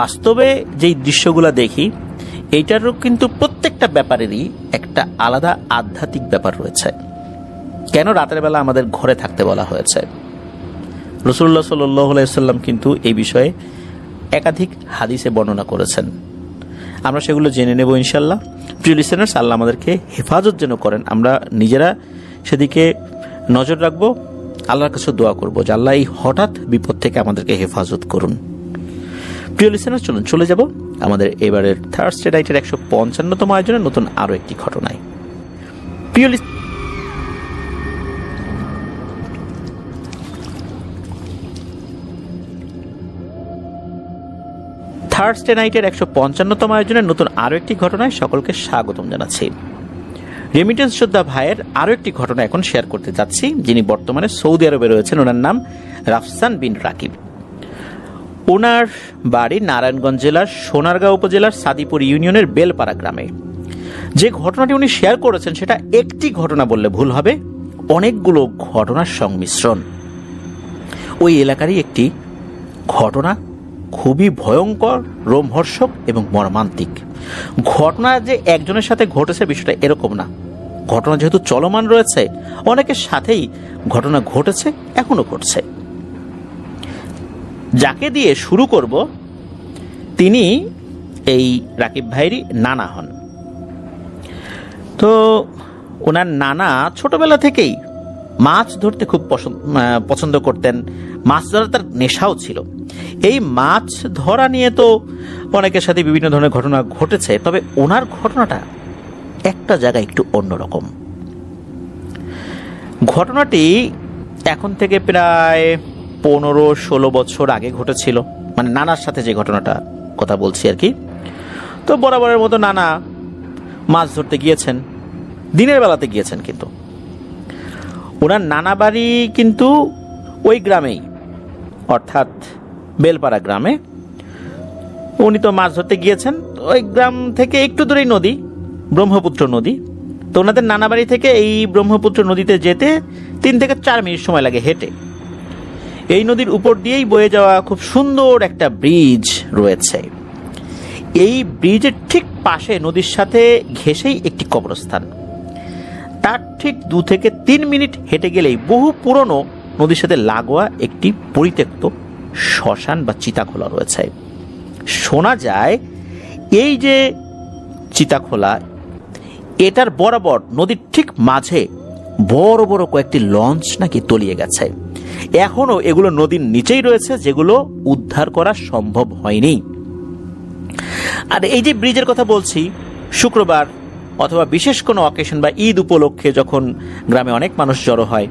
বাস্তবে যেই দৃশ্যগুলো দেখি এইটারও কিন্তু প্রত্যেকটা ব্যাপারেরই একটা আলাদা আধ্যাত্মিক ব্যাপার রয়েছে। কেন রাতের বেলা আমাদের ঘরে থাকতে বলা হয়েছে? রাসূলুল্লাহ সাল্লাল্লাহু আলাইহি ওয়াসাল্লাম কিন্তু এই বিষয়ে একাধিক হাদিসে বর্ণনা করেছেন। আমরা সেগুলো জেনে নেব ইনশাআল্লাহ। প্রিয় লিসেনার্স, আল্লাহ আমাদেরকে হেফাজত যেন করেন, আমরা নিজেরা সেদিকে নজর রাখবো, আল্লাহর কাছে দোয়া করব যে আল্লাহ এই হঠাৎ বিপদ থেকে আমাদেরকে হেফাজত করুন। প্রিয় লিসেনার্স, চলুন চলে যাব আমাদের এবারের থার্সডে নাইটের 155তম আয়োজনের নতুন আরো একটি ঘটনায়। প্রিয় থার্সডে নাইটের 155তম আয়োজনের নতুন আরো একটি ঘটনায় সকলকে স্বাগতম জানাচ্ছি। রেমিটেন্স যোদ্ধা ভাইয়ের আরো একটি ঘটনা এখন শেয়ার করতে যাচ্ছি, যিনি বর্তমানে সৌদি আরবে রয়েছেন। ওনার নাম রাফসান বিন রাকিব। ওনার বাড়ি নারায়ণগঞ্জ জেলার সোনারগাঁও উপজেলার সাদিপুর ইউনিয়নের বেলপাড়া গ্রামে। যে ঘটনাটি উনি শেয়ার করেছেন সেটা একটি ঘটনা বললে ভুল হবে, অনেকগুলো ঘটনার সংমিশ্রণ। ওই এলাকারই একটি ঘটনা, খুবই ভয়ঙ্কর, রোমহর্ষক এবং মর্মান্তিক। ঘটনা যে একজনের সাথে ঘটেছে বিষয়টা এরকম না, ঘটনা যেহেতু চলমান রয়েছে, অনেকের সাথেই ঘটনা ঘটেছে, এখনো ঘটছে। যাকে দিয়ে শুরু করব তিনি এই রাকিব ভাইয়েরই নানা হন। তো ওনার নানা ছোটবেলা থেকেই মাছ ধরতে খুব পছন্দ করতেন, মাছ ধরা তার নেশাও ছিল। এই মাছ ধরা নিয়ে তো অনেকের সাথে বিভিন্ন ধরনের ঘটনা ঘটেছে, তবে ওনার ঘটনাটা একটা জায়গায় একটু অন্যরকম। ঘটনাটি এখন থেকে প্রায় 15-16 বছর আগে ঘটেছিল, মানে নানার সাথে যে ঘটনাটা কথা বলছি আর কি। তো বরাবরের মতো নানা মাছ ধরতে গিয়েছেন, দিনের বেলাতে গিয়েছেন, কিন্তু ওনার নানা বাড়ি কিন্তু ওই গ্রামেই, অর্থাৎ বেলপাড়া গ্রামে। উনি তো মাছ ধরতে গিয়েছেন, ওই গ্রাম থেকে একটু দূরেই নদী, ব্রহ্মপুত্র নদী। তো ওনাদের নানা বাড়ি থেকে এই ব্রহ্মপুত্র নদীতে যেতে 3 থেকে 4 মিনিট সময় লাগে হেঁটে। এই নদীর উপর দিয়েই বয়ে যাওয়া খুব সুন্দর একটা ব্রিজ রয়েছে। এই ব্রিজের ঠিক পাশে নদীর সাথে ঘেঁষেই একটি কবরস্থান। তার ঠিক 2 থেকে 3 মিনিট হেঁটে গেলেই বহু পুরনো নদীর সাথে লাগোয়া একটি পরিত্যক্ত শ্মশান বা চিতাখোলা রয়েছে। শোনা যায় এই যে চিতাখোলা, এটার বরাবর নদীর ঠিক মাঝে বড় বড় কয়েকটি লঞ্চ নাকি তলিয়ে গেছে। এখনো এগুলো নদীর নিচেই রয়েছে, যেগুলো উদ্ধার করা সম্ভব হয়নি। আর এই যে ব্রিজের কথা বলছি, শুক্রবার অথবা বিশেষ কোনো অকেশন বা ঈদ উপলক্ষে যখন গ্রামে অনেক মানুষ জড়ো হয়,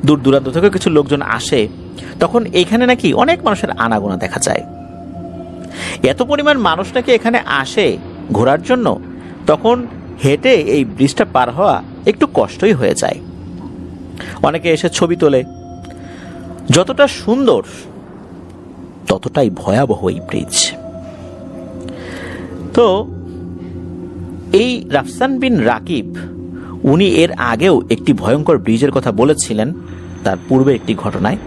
দূর দূরান্ত থেকে কিছু লোকজন আসে, তখন এখানে নাকি অনেক মানুষের আনাগোনা দেখা যায়। এত পরিমাণ মানুষ নাকি এখানে আসে ঘোরার জন্য, তখন হেঁটে এই ব্রিজটা পার হওয়া একটু কষ্টই হয়ে যায়। অনেকে এসে ছবি তোলে। যতটা সুন্দর ততটাই ভয়াবহ এই ব্রিজ। তো এই রাফসান বিন রাকিব উনি এর আগেও একটি ভয়ঙ্কর ব্রিজের কথা বলেছিলেন তার পূর্বে একটি ঘটনায়।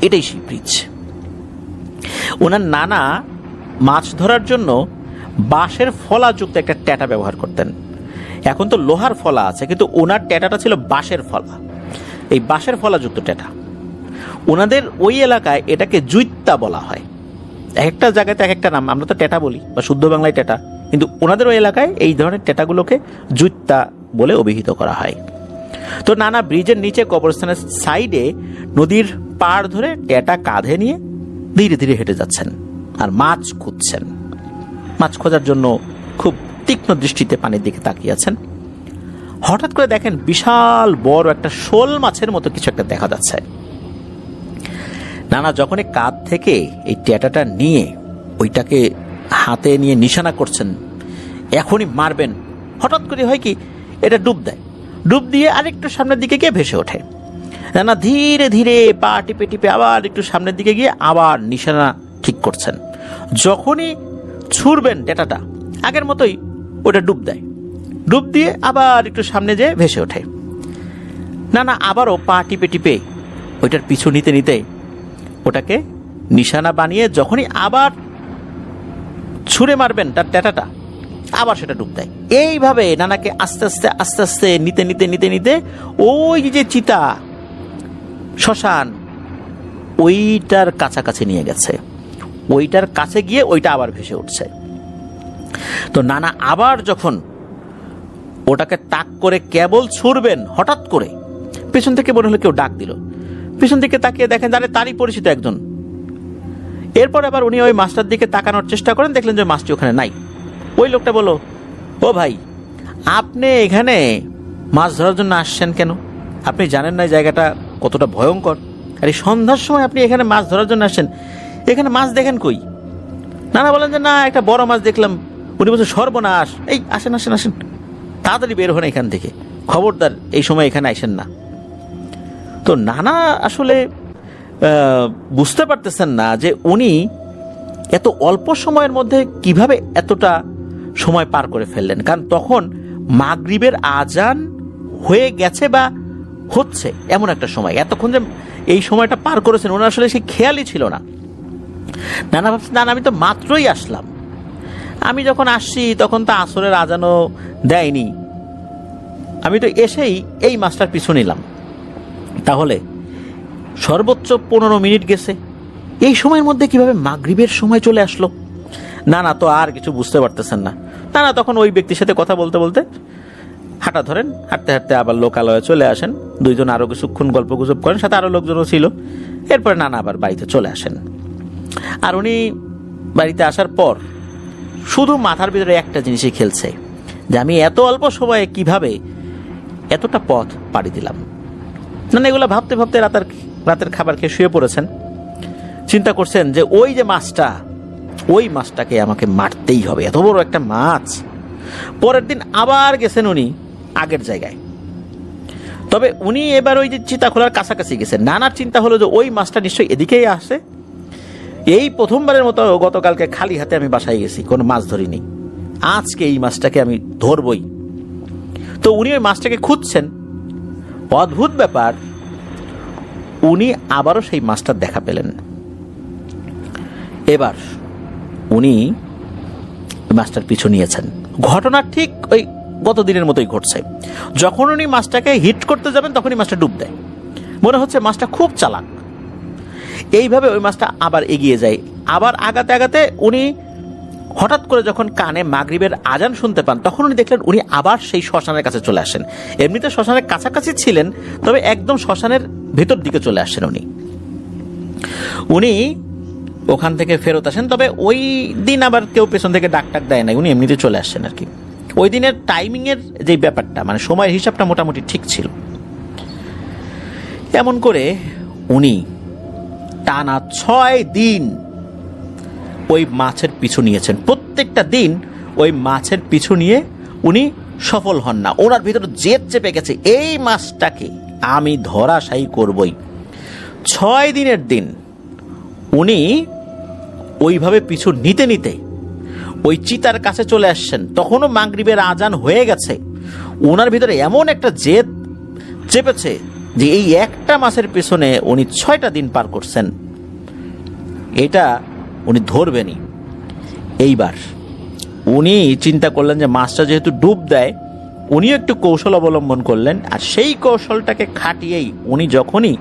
এটাই সেই ব্রিজ। ওনার নানা মাছ ধরার জন্য বাঁশের ফলাযুক্ত একটা ট্যাটা ব্যবহার করতেন। এখন তো লোহার ফলা আছে, কিন্তু ওনার ট্যাটাটা ছিল বাঁশের ফলা। এই বাঁশের ফলাযুক্ত ট্যাটা, ওনাদের ওই এলাকায় এটাকে জুইত্তা বলা হয়। এক একটা জায়গাতে এক একটা নাম, আমরা তো ট্যাটা বলি বা শুদ্ধ বাংলায় ট্যাটা, কিন্তু ওনাদের ওই এলাকায় এই ধরনের ট্যাটাগুলোকে জুইত্তা বলে অভিহিত করা হয়। তো নানা ব্রিজের নিচে কবরস্থানের সাইডে নদীর পাড় ধরে ট্যাটা কাঁধে নিয়ে ধীরে ধীরে হেঁটে যাচ্ছেন আর মাছ খুঁজছেন। মাছ খোঁজার জন্য খুব তীক্ষ্ণ দৃষ্টিতে পানির দিকে তাকিয়ে আছেন। হঠাৎ করে দেখেন বিশাল বড় একটা শোল মাছের মতো কিছু একটা দেখা যাচ্ছে। নানা যখনই কাঁধ থেকে এই ট্যাটাটা নিয়ে ওইটাকে হাতে নিয়ে নিশানা করছেন, এখনই মারবেন, হঠাৎ করে হয় কি এটা ডুব দেয়। ডুব দিয়ে আরেকটু সামনের দিকে গিয়ে ভেসে ওঠে। নানা ধীরে ধীরে পা টিপে টিপে আবার একটু সামনের দিকে গিয়ে আবার নিশানা ঠিক করছেন। যখনই ছুড়বেন টেটাটা, আগের মতোই ওটা ডুব দেয়, ডুব দিয়ে আবার একটু সামনে যেয়ে ভেসে ওঠে। নানা আবারও পা টিপে টিপে ওইটার পিছু নিতে নিতে ওটাকে নিশানা বানিয়ে যখনই আবার ছুঁড়ে মারবেন তার টেটাটা, আবার সেটা ডুব দেয়। এইভাবে নানাকে আস্তে আস্তে আস্তে আস্তে নিতে নিতে নিতে নিতে ওই যে চিতা শ্মশান ওইটার কাছাকাছি নিয়ে গেছে। ওইটার কাছে গিয়ে ওইটা আবার ভেসে উঠছে। তো নানা আবার যখন ওটাকে তাক করে কেবল ছুড়বেন, হঠাৎ করে পেছন থেকে মনে হলো কেউ ডাক দিল। পেছন দিকে তাকিয়ে দেখেন জানে তারই পরিচিত একজন। এরপর আবার উনি ওই মাছটার দিকে তাকানোর চেষ্টা করেন, দেখলেন যে মাছটি ওখানে নাই। ওই লোকটা বলল, ও ভাই, আপনি এখানে মাছ ধরার জন্য আসছেন কেন? আপনি জানেন না জায়গাটা কতটা ভয়ঙ্কর? আর এই সন্ধ্যার সময় আপনি এখানে মাছ ধরার জন্য আসছেন, এখানে মাছ দেখেন কই? নানা বলেন যে না, একটা বড় মাছ দেখলাম। উনি বলছেন, সর্বনাশ, এই আসেন আসেন আসেন, তাড়াতাড়ি বের হন এখান থেকে, খবরদার এই সময় এখানে আসেন না। তো নানা আসলে বুঝতে পারতেছেন না যে উনি এত অল্প সময়ের মধ্যে কিভাবে এতটা সময় পার করে ফেললেন। কারণ তখন মাগরিবের আজান হয়ে গেছে বা হচ্ছে এমন একটা সময়। এতক্ষণ যে এই সময়টা পার করেছেন ওনার আসলে সেই খেয়ালই ছিল না। নানা ভাবছেন, না আমি তো মাত্রই আসলাম, আমি যখন আসছি তখন তো আসরের আজানও দেয়নি, আমি তো এসেই এই মাছটার পিছু নিলাম। তাহলে সর্বোচ্চ 15 মিনিট গেছে, এই সময়ের মধ্যে কিভাবে মাগরিবের সময় চলে আসলো? নানা তো আর কিছু বুঝতে পারতেছেন না। নানা তখন ওই ব্যক্তির সাথে কথা বলতে বলতে হাঁটা ধরেন, হাঁটতে হাঁটতে আবার লোকালয়ে চলে আসেন। দুইজন আরো কিছুক্ষণ গল্প গুজব করেন, সাথে আরো লোকজনও ছিল। এরপরে নানা আবার বাড়িতে চলে আসেন। আর উনি বাড়িতে আসার পর শুধু মাথার ভিতরে একটা জিনিসই খেলছে, যে আমি এত অল্প সময়ে কিভাবে এতটা পথ পাড়ি দিলাম। না এগুলো ভাবতে ভাবতে রাতের খাবার খেয়ে শুয়ে পড়েছেন। চিন্তা করছেন যে ওই যে মাছটা, ওই মাছটাকে আমাকে মারতেই হবে, এত বড় একটা মাছ। পরের দিন আবার গেছেন উনি আগের জায়গায়। তবে উনি এবার ওই যে চিতাখোলার কাছাকাছি গেছেন। নানার চিন্তা হলো যে ওই মাছটা নিশ্চয়ই এদিকেই আসে। এই প্রথমবারের মতো গতকালকে খালি হাতে আমি বাসায় গেছি, কোনো মাছ ধরিনি, আজকে এই মাছটাকে আমি ধরবই। তো উনি ওই মাছটাকে খুঁজছেন। অদ্ভুত ব্যাপার, উনি আবারও সেই মাছটার দেখা পেলেন। এবার উনি মাছটার পিছু নিয়েছেন। ঘটনা ঠিক ওই গত দিনের মতোই ঘটছে। যখন উনি মাছটাকে হিট করতে যাবেন তখনই মাছটা ডুব দেয়। মনে হচ্ছে মাছটা খুব চালাক। এইভাবে ওই মাছটা আবার এগিয়ে যায়। আবার আগাতে আগাতে উনি হঠাৎ করে যখন কানে মাগরিবের আজান শুনতে পান, তখন উনি দেখলেন উনি আবার সেই শ্মশানের কাছে চলে আসেন। এমনিতে শ্মশানের কাছাকাছি ছিলেন, তবে একদম শ্মশানের ভেতর দিকে চলে আসেন উনি ওখান থেকে ফেরত আসেন। তবে ওই দিন আবার কেউ পেছন থেকে ডাক দেয় না, উনি এমনিতে চলে আসছেন আর কি। ওই দিনের টাইমিং এর যে ব্যাপারটা, মানে সময়ের হিসাবটা মোটামুটি ঠিক ছিল। এমন করে উনি টানা 6 দিন ওই মাছের পিছু নিয়েছেন। প্রত্যেকটা দিন ওই মাছের পিছু নিয়ে উনি সফল হন না। ওনার ভিতরে জেদ চেপে গেছে, এই মাছটাকে আমি ধরাশায়ী করবই। 6 দিনের দিন উনি ওইভাবে পিছু নিতে নিতে ওই চিতার কাছে চলে আসছেন। তখনও মাগরিবের আজান হয়ে গেছে। ওনার ভিতরে এমন একটা জেদ চেপেছে যে এই একটা মাছের পিছনে উনি 6টা দিন পার করছেন, এটা উনি ধরবেনই। এইবার উনি চিন্তা করলেন যে মাছটা যেহেতু ডুব দেয়, উনিও একটু কৌশল অবলম্বন করলেন। আর সেই কৌশলটাকে খাটিয়েই উনি যখনই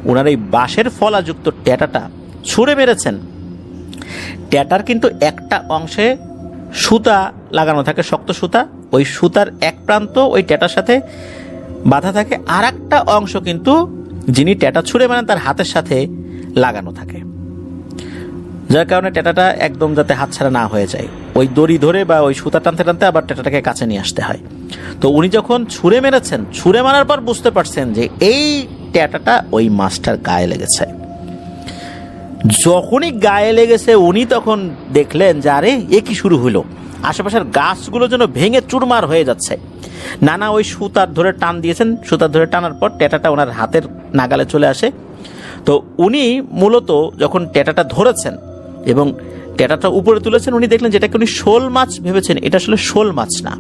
ওনার এই বাঁশের ফলাযুক্ত ট্যাটাটা ছুঁড়ে মেরেছেন, ট্যাটার কিন্তু একটা অংশে সুতা লাগানো থাকে, শক্ত সুতা। ওই সুতার এক প্রান্ত ওই ট্যাটার সাথে বাঁধা থাকে, আর একটা অংশ কিন্তু যিনি ট্যাটা ছুঁড়ে মারেন তার হাতের সাথে লাগানো থাকে, যার কারণে ট্যাটাটা একদম যাতে হাতছাড়া না হয়ে যায়, ওই দড়ি ধরে বা ওই সুতা টানতে টানতে আবার ট্যাটাটাকে কাছে নিয়ে আসতে হয়। তো উনি যখন ছুঁড়ে মেরেছেন, ছুঁড়ে মারার পর বুঝতে পারছেন যে এই ট্যাটাটা ওই মাছটার গায়ে লেগেছে। যখনই গায়ে লেগেছে উনি তখন দেখলেন যে আরে এ কি শুরু হলো, আশেপাশের গাছগুলো যেন ভেঙে চুরমার হয়ে যাচ্ছে। নানা ওই সুতার ধরে টান দিয়েছেন, সুতার ধরে টানার পর ট্যাটাটা ওনার হাতের নাগালে চলে আসে। তো উনি মূলত যখন ট্যাটাটা ধরেছেন এবং ট্যাটাটা উপরে তুলেছেন, উনি দেখলেন যেটাকে উনি শোল মাছ ভেবেছেন, এটা আসলে শোল মাছ না,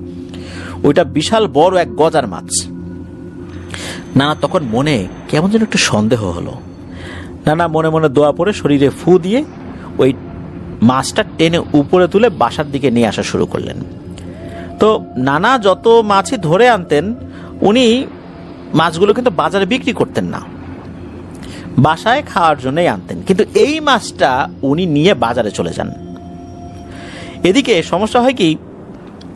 ওইটা বিশাল বড় এক গজার মাছ। নানা তখন মনে কেমন যেন একটু সন্দেহ হলো। নানা মনে মনে দোয়া পড়ে শরীরে ফু দিয়ে ওই মাছটা টেনে উপরে তুলে বাসার দিকে নিয়ে আসা শুরু করলেন। তো নানা যত মাছই ধরে আনতেন, উনি মাছগুলো কিন্তু বাজারে বিক্রি করতেন না, বাসায় খাওয়ার জন্যই আনতেন। কিন্তু এই মাছটা উনি নিয়ে বাজারে চলে যান। এদিকে সমস্যা হয় কি,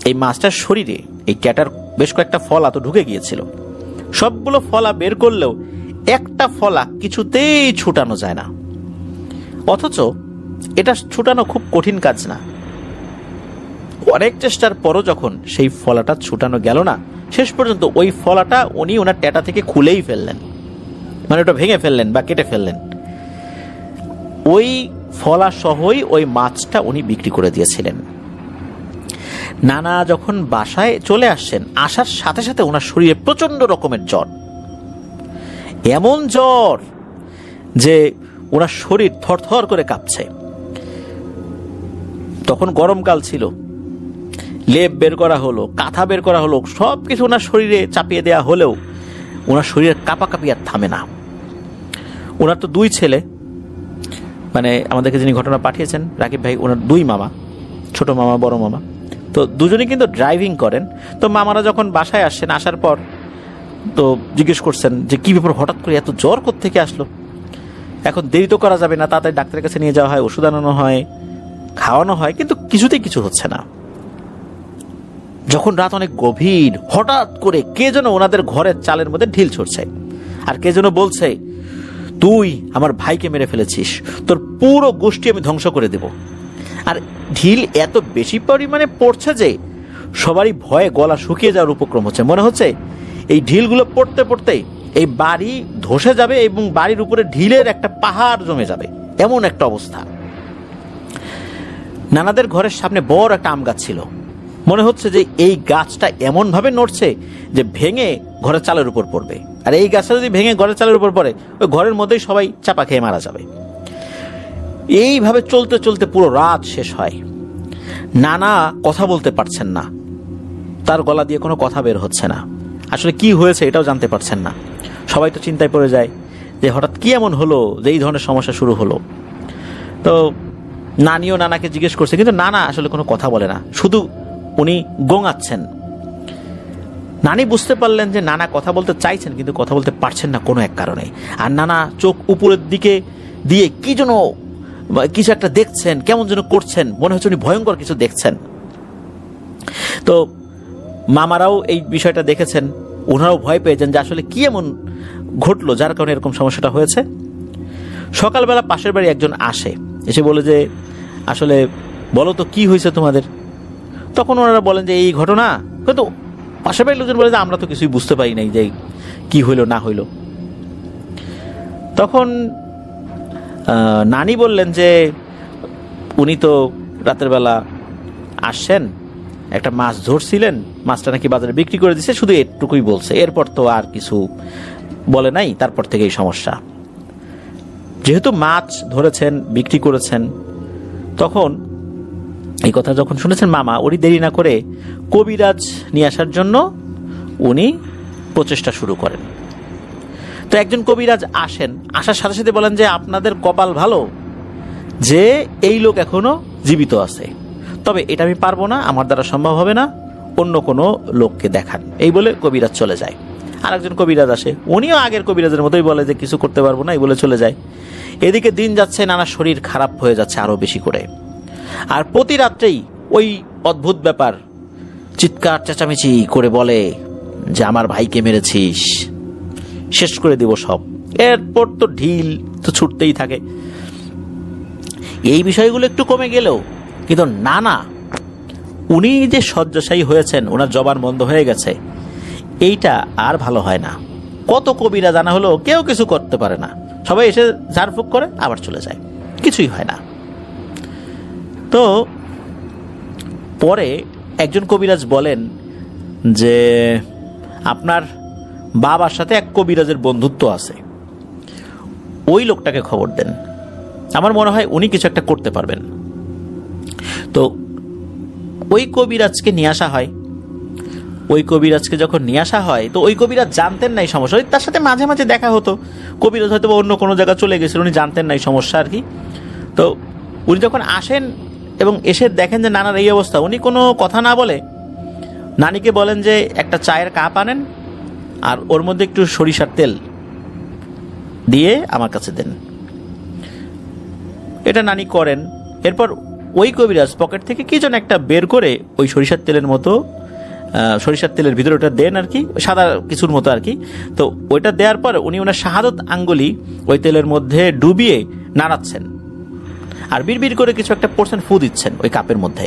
এই মাছটার শরীরে এই ট্যাটার বেশ কয়েকটা ফলা তো ঢুকে গিয়েছিল। সবগুলো ফলা বের করলেও একটা ফলা কিছুতেই ছুটানো যায় না। অথচ এটা ছুটানো খুব কঠিন কাজ না। অনেক চেষ্টার পরও যখন সেই ফলাটা ছুটানো গেল না, শেষ পর্যন্ত ওই ফলাটা উনি ওনার ট্যাটা থেকে খুলেই ফেললেন, মানে ওটা ভেঙে ফেললেন বা কেটে ফেললেন। ওই ফলা সহই ওই মাছটা উনি বিক্রি করে দিয়েছিলেন। নানা যখন বাসায় চলে আসছেন, আসার সাথে সাথে ওনার শরীরে প্রচন্ড রকমের জ্বর, এমন জ্বর যে ওনার শরীর থরথর করে কাঁপছে। তখন গরমকাল ছিল, লেপ বের করা হলো, কাঁথা বের করা হলো, সবকিছু ওনার শরীরে চাপিয়ে দেওয়া হলেও ওনার শরীরের কাঁপাকাঁপি আর থামে না। ওনার তো দুই ছেলে, মানে আমাদেরকে যিনি ঘটনা পাঠিয়েছেন রাকিব ভাই, ওনার দুই মামা, ছোট মামা বড় মামা, তো দুজনেই কিন্তু ড্রাইভিং করেন। তো মামারা যখন বাসায় আসছেন, আসার পর তো জিজ্ঞেস করছেন যে কি ব্যাপার, হঠাৎ করে এত জ্বর কোত্থেকে আসলো। এখন দেরি তো করা যাবে না, তাড়াতাড়ি ডাক্তারের কাছে নিয়ে যাওয়া হয়, ওষুধ আনানো হয়, খাওয়ানো হয়, কিন্তু কিছুতেই কিছু হচ্ছে না। যখন রাত অনেক গভীর, হঠাৎ করে কে যেন ওনাদের ঘরের চালের মধ্যে ঢিল ছড়ছে, আর কে যেন বলছে, তুই আমার ভাইকে মেরে ফেলেছিস, তোর পুরো গোষ্ঠী আমি ধ্বংস করে দেব। আর ঢিল এত বেশি পরিমাণে পড়ছে যে সবারই ভয়ে গলা শুকিয়ে যাওয়ার উপক্রম হচ্ছে। মনে হচ্ছে এই ঢিলগুলো পড়তে পড়তে এই বাড়ি ধসে যাবে এবং বাড়ির উপরে ঢিলের একটা পাহাড় জমে যাবে, এমন একটা অবস্থা। নানাদের ঘরের সামনে বড় একটা আম গাছ ছিল, মনে হচ্ছে যে এই গাছটা এমন ভাবে নড়ছে যে ভেঙে ঘরের চালের উপর পড়বে। আর এই গাছটা যদি ভেঙে ঘরের চালের উপর পড়ে, ওই ঘরের মধ্যেই সবাই চাপা খেয়ে মারা যাবে। এইভাবে চলতে চলতে পুরো রাত শেষ হয়। নানা কথা বলতে পারছেন না, তার গলা দিয়ে কোনো কথা বের হচ্ছে না, আসলে কি হয়েছে এটাও জানতে পারছেন না। সবাই তো চিন্তায় পড়ে যায় যে হঠাৎ কি এমন হলো যে এই ধরনের সমস্যা শুরু হলো। তো নানিও নানাকে জিজ্ঞেস করছে, কিন্তু নানা আসলে কোনো কথা বলে না, শুধু উনি গোঙাচ্ছেন। নানি বুঝতে পারলেন যে নানা কথা বলতে চাইছেন কিন্তু কথা বলতে পারছেন না কোনো এক কারণে। আর নানা চোখ উপরের দিকে দিয়ে কি যেন কিছু একটা দেখছেন, কেমন যেন করছেন, মনে হচ্ছে উনি ভয়ঙ্কর কিছু দেখছেন। তো মামারাও এই বিষয়টা দেখেছেন, ওনারাও ভয় পেয়েছেন যে আসলে কি এমন ঘটলো যার কারণে এরকম সমস্যাটা হয়েছে। সকালবেলা পাশের বাড়ি একজন আসে, এসে বলে যে আসলে বলো তো কি হয়েছে তোমাদের। তখন ওনারা বলেন যে এই ঘটনা, কিন্তু পাশের বাড়ির লোকজন বলে যে আমরা তো কিছুই বুঝতে পারি নাই যে কি হইলো না হইলো। তখন নানি বললেন যে উনি তো রাতের বেলা আসছেন, একটা মাছ ধরছিলেন, মাছটা নাকি বাজারে বিক্রি করে দিছে, শুধু এটুকুই বলছে, এরপর তো আর কিছু বলে নাই। তারপর থেকে এই সমস্যা, যেহেতু মাছ ধরেছেন বিক্রি করেছেন, তখন এই কথা যখন শুনেছেন মামা, উনি দেরি না করে কবিরাজ নিয়ে আসার জন্য উনি প্রচেষ্টা শুরু করেন। তো একজন কবিরাজ আসেন, আসার সাথে সাথে বলেন যে আপনাদের কপাল ভালো যে এই লোক এখনো জীবিত আছে, তবে এটা আমি পারবো না, আমার দ্বারা সম্ভব হবে না, অন্য কোনো লোককে দেখান। এই বলে কবিরাজ চলে যায়। আর একজন কবিরাজ আসে, উনিও আগের কবিরাজের মতোই বলে যে কিছু করতে পারবো না, এই বলে চলে যায়। এদিকে দিন যাচ্ছে, নানা শরীর খারাপ হয়ে যাচ্ছে আরো বেশি করে। আর প্রতি রাত্রেই ওই অদ্ভুত ব্যাপার, চিৎকার চেঁচামেচি করে বলে যে আমার ভাইকে মেরেছিস, শেষ করে দিব সব। এরপর তো ঢিল তো ছুটতেই থাকে। এই বিষয়গুলো একটু কমে গেলেও কিন্তু নানা, উনি যে শয্যাশায়ী হয়েছেন, ওনার জবান বন্ধ হয়ে গেছে, এইটা আর ভালো হয় না। কত কবিরা জানা হলো কেউ কিছু করতে পারে না, সবাই এসে ঝাড়ফুঁক করে আবার চলে যায়, কিছুই হয় না। তো পরে একজন কবিরাজ বলেন যে আপনার বাবার সাথে এক কবিরাজের বন্ধুত্ব আছে, ওই লোকটাকে খবর দেন, আমার মনে হয় উনি কিছু একটা করতে পারবেন। তো ওই কবিরাজকে নিয়ে আসা হয়। ওই কবিরাজকে যখন নিয়ে আসা হয়, তো ওই কবিরাজ জানতেন না এই সমস্যা, তার সাথে মাঝে মাঝে দেখা হতো। কবিরাজ হয়তো অন্য কোনো জায়গায় চলে গেছিল, উনি জানতেন না এই সমস্যা আর কি। তো উনি যখন আসেন এবং এসে দেখেন যে নানার এই অবস্থা, উনি কোনো কথা না বলে নানিকে বলেন যে একটা চায়ের কাপ আনেন আর ওর মধ্যে একটু সরিষার তেল দিয়ে আমার কাছে দেন। এটা নানি করেন। এরপর ওই কবিরাজ পকেট থেকে কি যেন একটা বের করে ওই সরিষার তেলের মতো, সরিষার তেলের ভিতরে ওটা দেন আর কি, সাদা কিছুর মতো আর কি। তো ওইটা দেওয়ার পর উনি ওনার শাহাদত আঙ্গুলি ওই তেলের মধ্যে ডুবিয়ে নাড়াচ্ছেন আর বিড়বিড় করে কিছু একটা পড়ছেন, ফু দিচ্ছেন ওই কাপের মধ্যে।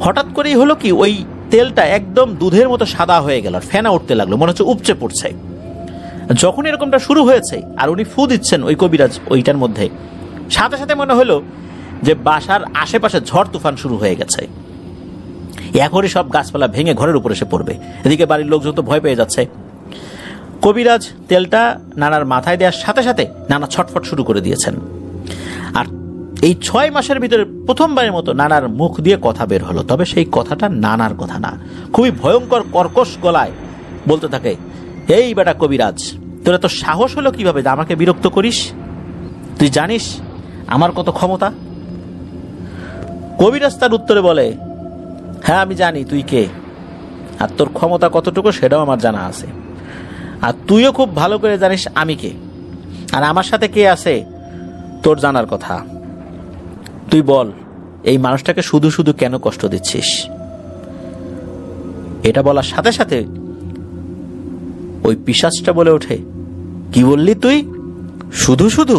হঠাৎ করেই হলো কি, ওই তেলটা একদম দুধের মতো সাদা হয়ে গেল, ফেনা উঠতে লাগলো, মনে হচ্ছে উপচে পড়ছে। যখন এরকমটা শুরু হয়েছে আর উনি ফু দিচ্ছেন ওই কবিরাজ ওইটার মধ্যে, সাথে সাথে মনে হলো যে বাসার আশেপাশে ঝড় তুফান শুরু হয়ে গেছে। এখনই সব গাছপালা ভেঙে ঘরের উপর এসে পড়বে। এদিকে বাড়ির লোকজন তো ভয় পেয়ে যাচ্ছে। কবিরাজ তেলটা নানার মাথায় দেওয়ার সাথে সাথে নানা ছটফট শুরু করে দিয়েছেন। আর এই 6 মাসের ভিতরে প্রথমবারের মতো নানার মুখ দিয়ে কথা বের হলো, তবে সেই কথাটা নানার কথা না, খুবই ভয়ঙ্কর কর্কশ গলায় বলতে থাকে, এই বেটা কবিরাজ, তোরা তো সাহস হলো কিভাবে যে আমাকে বিরক্ত করিস? তুই জানিস আমার কত ক্ষমতা? কবিরাজ তার উত্তরে বলে, হ্যাঁ আমি জানি তুই কে, আর তোর ক্ষমতা কতটুকু সেটাও আমার জানা আছে, আর তুইও খুব ভালো করে জানিস আমি কে, আর আমার সাথে কে আছে তোর জানার কথা। তুই বল, এই মানুষটাকে শুধু শুধু কেন কষ্ট দিচ্ছিস? এটা বলার সাথে সাথে ওই পিশাচটা বলে ওঠে, কি বললি তুই? শুধু শুধু?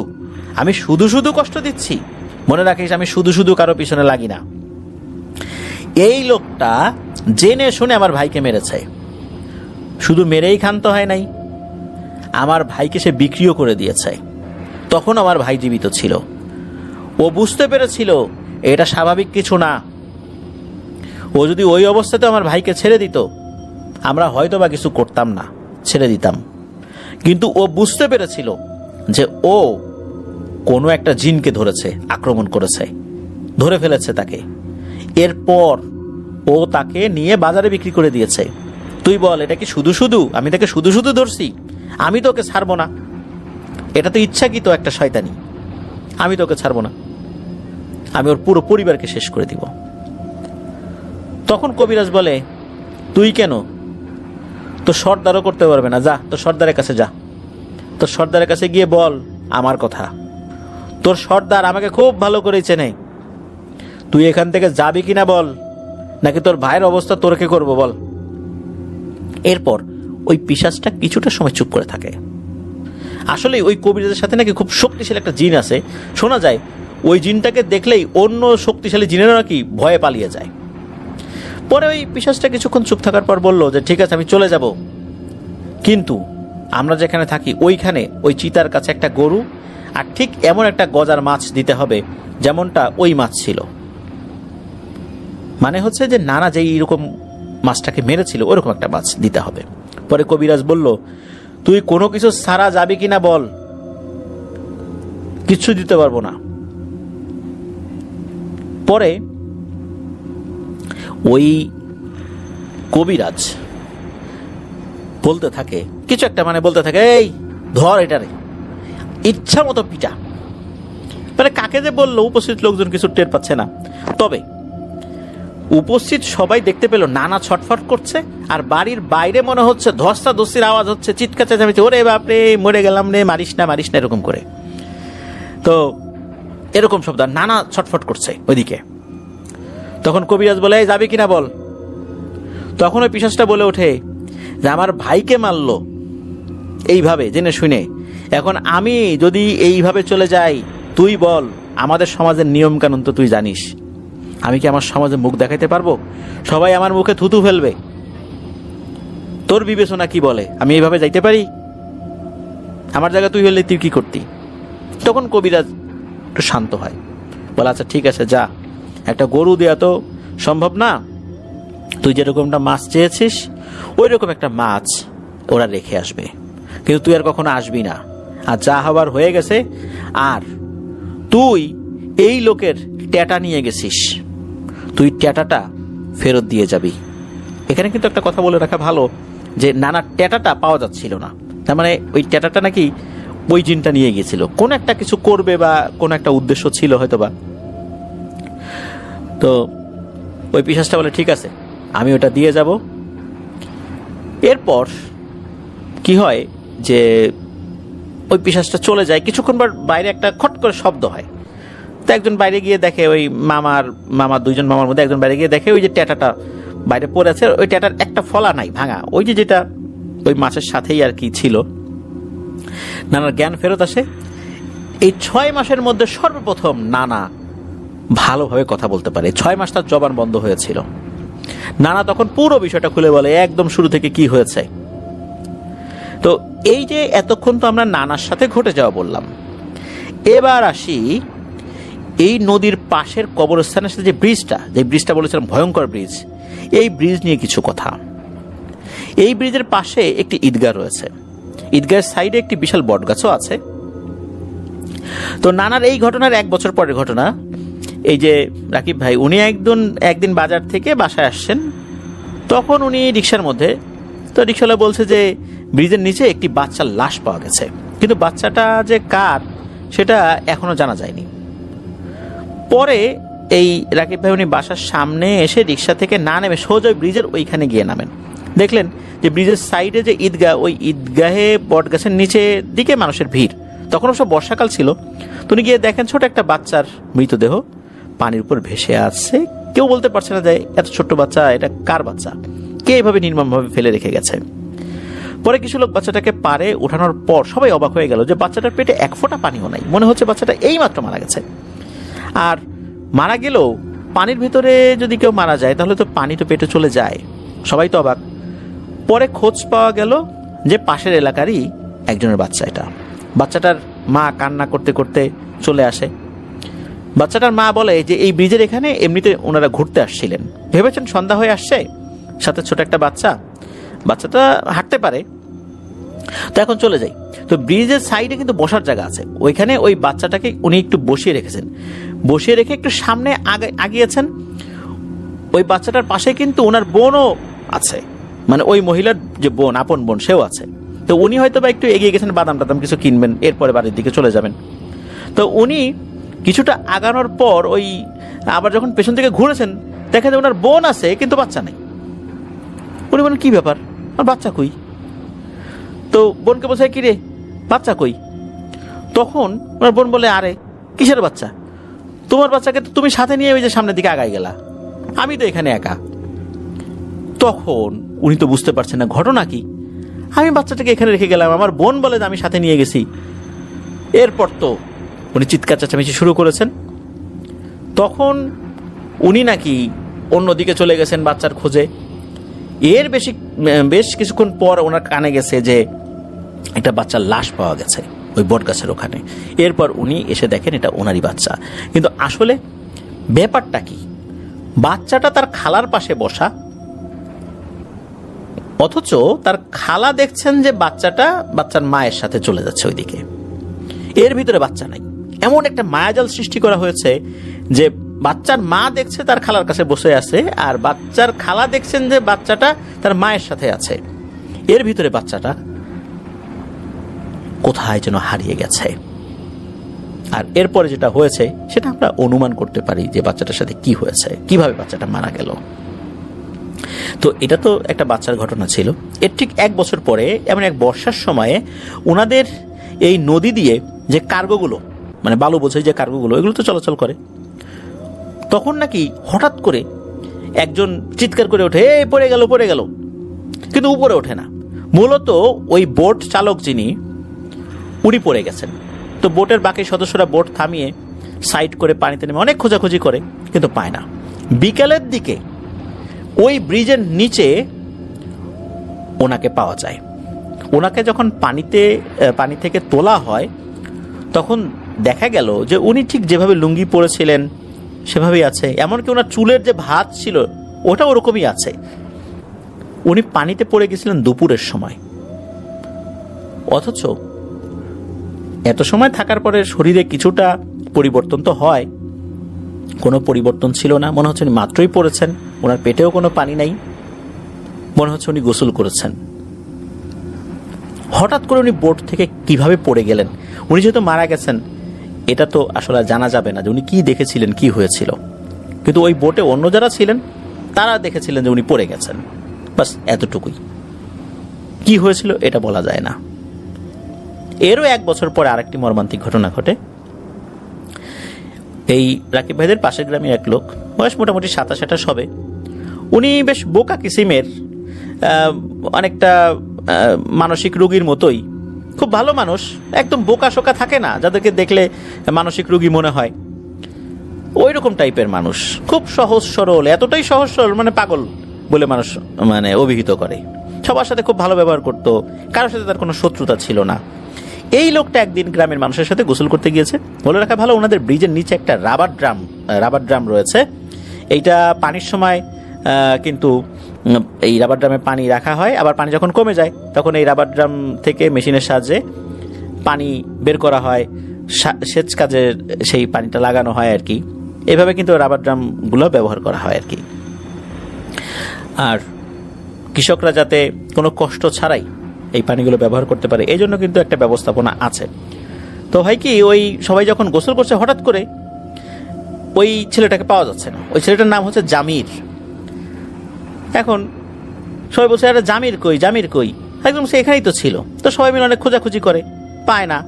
আমি শুধু শুধু কষ্ট দিচ্ছি? মনে রাখিস, আমি শুধু শুধু কারো পিছনে লাগি না। এই লোকটা জেনে শুনে আমার ভাইকে মেরেছে। শুধু মেরেই ক্ষান্ত হয় নাই, আমার ভাইকে সে বিক্রিও করে দিয়েছে। তখন আমার ভাই জীবিত ছিল। ও বুঝতে পেরেছিল এটা স্বাভাবিক কিছু না। ও যদি ওই অবস্থাতে আমার ভাইকে ছেড়ে দিত, আমরা হয়তো বা কিছু করতাম না, ছেড়ে দিতাম। কিন্তু ও বুঝতে পেরেছিল যে ও কোনো একটা জিনকে ধরেছে, আক্রমণ করেছে, ধরে ফেলেছে তাকে। এরপর ও তাকে নিয়ে বাজারে বিক্রি করে দিয়েছে। তুই বল, এটা কি শুধু শুধু? আমি তাকে শুধু শুধু ধরছি? আমি তো ওকে ছাড়বো না। এটা তো ইচ্ছাকৃত একটা শয়তানি। আমি তো ওকে ছাড়বো না, আমি ওর পুরো পরিবারকে শেষ করে দিব। তখন কবিরাজ বলে, তুই কেন? তো সর্দারও করতে পারবে না, যা তোর সর্দারের কাছে যা, তোর সর্দারের কাছে গিয়ে বল আমার কথা। তোর সর্দার আমাকে খুব ভালো করে চেনে। তুই এখান থেকে যাবি কিনা বল, নাকি তোর ভাইয়ের অবস্থা তোরকে করবো বল। এরপর ওই পিশাচটা কিছুটা সময় চুপ করে থাকে। আসলে ওই কবিরাজের সাথে নাকি খুব শক্তিশালী একটা জিন আছে। শোনা যায় ওই জিনটাকে দেখলেই অন্য শক্তিশালী জিনেরও নাকি ভয়ে পালিয়ে যায়। পরে ওই পিশাচটা কিছুক্ষণ চুপ থাকার পর বলল যে ঠিক আছে, আমি চলে যাব, কিন্তু আমরা যেখানে থাকি ওইখানে ওই চিতার কাছে একটা গরু আর ঠিক এমন একটা গজার মাছ দিতে হবে যেমনটা ওই মাছ ছিল। মানে হচ্ছে যে নানা যেই এরকম মাছটাকে মেরেছিল ওরকম একটা মাছ দিতে হবে। পরে কবিরাজ বলল, তুই কোনো কিছু ছাড়া যাবি কিনা বল। কিচ্ছু দিতে পারবো না। পরে ওই কবিরাজ বলতে থাকে কিছু একটা, মানে বলতে থাকে, এই ধর এটারে, ইচ্ছা মতো পিটা। মানে কাকে যে বললো উপস্থিত লোকজন কিছু টের পাচ্ছে না। তবে উপস্থিত সবাই দেখতে পেল নানা ছটফট করছে, আর বাড়ির বাইরে মনে হচ্ছে ধস্তাধস্তির আওয়াজ হচ্ছে, চিৎকার চেঁচামেচি, ওরে বাপরে মরে গেলাম রে, মারিস না মারিস না এরকম করে। তো এরকম শব্দ, নানা ছটফট করছে ওইদিকে। তখন কবিরাজ বলে, যাবি কিনা বল। তখন ওই পিশাচটা বলে ওঠে যে আমার ভাইকে মারলো এইভাবে জেনে শুনে, এখন আমি যদি এইভাবে চলে যাই, তুই বল, আমাদের সমাজের নিয়ম কানুন তো তুই জানিস, আমি কি আমার সমাজে মুখ দেখাইতে পারবো? সবাই আমার মুখে থুতু ফেলবে। তোর বিবেচনা কি বলে আমি এইভাবে যাইতে পারি? আমার জায়গায় তুই হলে তুই কি করতি? তখন কবিরাজ একটু শান্ত হয়, বলে আচ্ছা ঠিক আছে যা, একটা গরু দেয়া তো সম্ভব না, তুই যেরকমটা মাছ চেয়েছিস ওই রকম একটা মাছ ওরা রেখে আসবে, কিন্তু তুই আর কখনো আসবি না। আর যা হবার হয়ে গেছে। আর তুই এই লোকের ট্যাটা নিয়ে গেছিস, তুই ট্যাটাটা ফেরত দিয়ে যাবি। এখানে কিন্তু একটা কথা বলে রাখা ভালো যে নানার ট্যাটাটা পাওয়া যাচ্ছিল না, তার মানে ওই ট্যাটাটা নাকি ওই জিনটা নিয়ে গিয়েছিল, কোন একটা কিছু করবে বা কোন একটা উদ্দেশ্য ছিল হয়তো বা। তো ওই পিশাচটা বলে ঠিক আছে, আমি ওটা দিয়ে যাব। এরপর কি হয় যে ওই পিশাচটা চলে যায়, কিছুক্ষণ পর বাইরে একটা খট করে শব্দ হয়। তো একজন বাইরে গিয়ে দেখে, ওই মামার দুইজন মামার মধ্যে একজন বাইরে গিয়ে দেখে ওই যে ট্যাটাটা বাইরে পড়ে আছে, ওই ট্যাটার একটা ফলা নাই, ভাঙা, ওই যে যেটা ওই মাছের সাথেই আর কি ছিল। নানার জ্ঞান ফেরত আসে। এই 6 মাসের মধ্যে সর্বপ্রথম নানা ভালোভাবে কথা বলতে পারে। 6 মাস তার জবান বন্ধ হয়েছিল। নানা তখন পুরো বিষয়টা খুলে বলে একদম শুরু থেকে কি হয়েছে। তো এই যে এতক্ষণ তো আমরা নানার সাথে ঘটে যাওয়া বললাম, এবার আসি এই নদীর পাশের কবরস্থানের সাথে যে ব্রিজটা বলেছিলাম ভয়ঙ্কর ব্রিজ, এই ব্রিজ নিয়ে কিছু কথা। এই ব্রিজের পাশে একটি ঈদগাহ রয়েছে, ঈদগাহের সাইডে একটি বিশাল বটগাছও আছে। তো নানার এই ঘটনার 1 বছর পরের ঘটনা, এই যে রাকিব ভাই উনি একদিন বাজার থেকে বাসায় আসছেন, তখন উনি রিক্সার মধ্যে, তো রিক্সাওয়ালা বলছে যে ব্রিজের নিচে একটি বাচ্চার লাশ পাওয়া গেছে, কিন্তু বাচ্চাটা যে কার সেটা এখনো জানা যায়নি। পরে এই রাকিব ভাই উনি বাসার সামনে এসে রিক্সা থেকে না নেমে সোজা ব্রিজের ওইখানে গিয়ে নামেন। দেখলেন যে ব্রিজের সাইডে যে ঈদগাহ, ওই ঈদগাহে বটগাছের নিচে দিকে মানুষের ভিড়। তখন অবশ্য বর্ষাকাল ছিল। তো উনি গিয়ে দেখেন ছোট একটা বাচ্চার মৃতদেহ পানির উপর ভেসে আছে। কেউ বলতে পারছে না যে এত ছোট্ট বাচ্চা এটা কার বাচ্চা, কে এভাবে নির্মমভাবে ফেলে রেখে গেছে। পরে কিছু লোক বাচ্চাটাকে পারে ওঠানোর পর সবাই অবাক হয়ে গেল যে বাচ্চাটার পেটে 1 ফোঁটা পানিও নাই, মনে হচ্ছে বাচ্চাটা এইমাত্র মারা গেছে। আর মারা গেলেও পানির ভিতরে যদি কেউ মারা যায় তাহলে তো পানি তো পেটে চলে যায়, সবাই তো অবাক। পরে খোঁজ পাওয়া গেল যে পাশের এলাকারই একজনের বাচ্চা এটা। বাচ্চাটার মা কান্না করতে করতে চলে আসে। বাচ্চাটার মা বলে যে এই ব্রিজের এখানে এমনিতে ওনারা ঘুরতে আসছিলেন, ভেবেছেন সন্ধ্যা হয়ে আসছে, সাথে ছোট একটা বাচ্চাটা হাঁটতে পারে, তো এখন চলে যাই। তো ব্রিজের সাইডে কিন্তু বসার জায়গা আছে, ওইখানে ওই বাচ্চাটাকে উনি একটু বসিয়ে রেখেছেন, বসিয়ে রেখে একটু সামনে আগিয়েছেন। ওই বাচ্চাটার পাশে কিন্তু ওনার বোনও আছে, মানে ওই মহিলার যে বোন, আপন বোন, সেও আছে। তো উনি হয়তো বা একটু এগিয়ে গেছেন, বাদাম টাদাম কিছু কিনবেন, এরপরে বাড়ির দিকে চলে যাবেন। তো উনি কিছুটা আগানোর পর ওই আবার যখন পেছন থেকে ঘুরেছেন, দেখা যায় ওনার বোন আছে কিন্তু বাচ্চা নেই। উনি বলেন কি ব্যাপার, আর বাচ্চা কই? তো বোনকে বলছে কি রে বাচ্চা কই? তখন ওনার বোন বলে আরে কিসের বাচ্চা, তোমার বাচ্চাকে তো তুমি সাথে নিয়ে ওই যে সামনের দিকে আগাই গেলা, আমি তো এখানে একা। তখন উনি তো বুঝতে পারছেন না ঘটনা কি, আমি বাচ্চাটাকে এখানে রেখে গেলাম, আমার বোন বলে যে আমি সাথে নিয়ে গেছি। এরপর তো উনি চিৎকার চেঁচামেচি শুরু করেছেন। তখন উনি নাকি অন্যদিকে চলে গেছেন বাচ্চার খোঁজে। বেশ কিছুক্ষণ পর ওনার কানে গেছে যে একটা বাচ্চার লাশ পাওয়া গেছে ওই বটগাছের ওখানে। এরপর উনি এসে দেখেন এটা ওনারই বাচ্চা। কিন্তু আসলে ব্যাপারটা কি, বাচ্চাটা তার খালার পাশে বসা, অথচ তার খালা দেখছেন যে বাচ্চার মায়ের সাথে চলে যাচ্ছে ওইদিকে, এর ভিতরে বাচ্চা নাই। এমন একটা মায়াজাল সৃষ্টি করা হয়েছে যে বাচ্চার মা দেখছে তার খালার কাছে বসে আছে, আর বাচ্চার খালা দেখছেন যে বাচ্চাটা তার মায়ের সাথে আছে, এর ভিতরে বাচ্চাটা কোথায় যেন হারিয়ে গেছে। আর এরপরে যেটা হয়েছে সেটা আমরা অনুমান করতে পারি যে বাচ্চাটার সাথে কি হয়েছে, কিভাবে বাচ্চাটা মারা গেল। তো এটা তো একটা বাচ্চার ঘটনা ছিল। এর ঠিক 1 বছর পরে এমন এক বর্ষার সময়ে ওনাদের এই নদী দিয়ে যে কার্গোগুলো, মানে বালু বোঝাই যে কার্গোগুলো, এগুলো তো চলাচল করে। তখন নাকি হঠাৎ করে একজন চিৎকার করে ওঠে, এই পড়ে গেল, কিন্তু উপরে ওঠে না। মূলত ওই বোট চালক যিনি, উনি পড়ে গেছেন। তো বোটের বাকি সদস্যরা বোট থামিয়ে সাইড করে পানিতে নেমে অনেক খোঁজাখুঁজি করে, কিন্তু পায় না। বিকেলের দিকে ওই ব্রিজের নিচে ওনাকে পাওয়া যায়। ওনাকে যখন পানি থেকে তোলা হয় তখন দেখা গেল যে উনি ঠিক যেভাবে লুঙ্গি পরেছিলেন সেভাবেই আছে। এমনকি ওনার চুলের যে ভাঁজ ছিল ওটা ওরকমই আছে। উনি পানিতে পড়ে গেছিলেন দুপুরের সময়, অথচ এত সময় থাকার পরে শরীরে কিছুটা পরিবর্তন তো হয়, কোনো পরিবর্তন ছিল না। মনে হচ্ছে উনি মাত্রই পড়েছেন, ওনার পেটেও কোনো পানি নাই, মনে হচ্ছে উনি গোসল করেছেন। হঠাৎ করে উনি বোট থেকে কিভাবে পড়ে গেলেন? উনি যেহেতু মারা গেছেন, এটা তো আসলে জানা যাবে না যে উনি কি দেখেছিলেন, কি হয়েছিল। কিন্তু ওই বোটে অন্য যারা ছিলেন তারা দেখেছিলেন যে উনি পড়ে গেছেন, বাস এতটুকুই। কি হয়েছিল এটা বলা যায় না। এরও 1 বছর পরে আরেকটি মর্মান্তিক ঘটনা ঘটে। এই রাকিব ভাইদের পাশের গ্রামে এক লোক, বয়স মোটামুটি 27-28 হবে। উনি বেশ বোকা কিসিমের, অনেকটা মানসিক রোগীর মতোই, খুব ভালো মানুষ, একদম বোকা শোকা থাকে না যাদেরকে দেখলে মানসিক রোগী মনে হয়, ওই রকম টাইপের মানুষ। খুব সহজ সরল, এতটাই সহজ সরল মানে পাগল বলে মানুষ মানে অভিহিত করে। সবার সাথে খুব ভালো ব্যবহার করত, কারোর সাথে তার কোনো শত্রুতা ছিল না। এই লোকটা একদিন গ্রামের মানুষের সাথে গোসল করতে গিয়েছে। বলে রাখা ভালো, ওনাদের ব্রিজের নিচে একটা রাবার ড্রাম রয়েছে। এইটা পানির সময় কিন্তু এই রাবার ড্রামে পানি রাখা হয়, আবার পানি যখন কমে যায় তখন এই রাবার ড্রাম থেকে মেশিনের সাহায্যে পানি বের করা হয়, সেচ কাজে সেই পানিটা লাগানো হয় আর কি। এভাবে কিন্তু রাবার ড্রামগুলো ব্যবহার করা হয় আর কি। আর কৃষকরা যাতে কোনো কষ্ট ছাড়াই এই পানিগুলো ব্যবহার করতে পারে, এই জন্য কিন্তু একটা ব্যবস্থাপনা আছে। তো হয় কি, ওই সবাই যখন গোসল করছে, হঠাৎ করে ওই ছেলেটাকে পাওয়া যাচ্ছে না। ওই ছেলেটার নাম হচ্ছে জামির। এখন সবাই বলছে, আরে জামির কই, জামির কই? একদম সে এখানেই তো ছিল। তো সবাই মিলে অনেক খোঁজাখুঁজি করে, পায় না।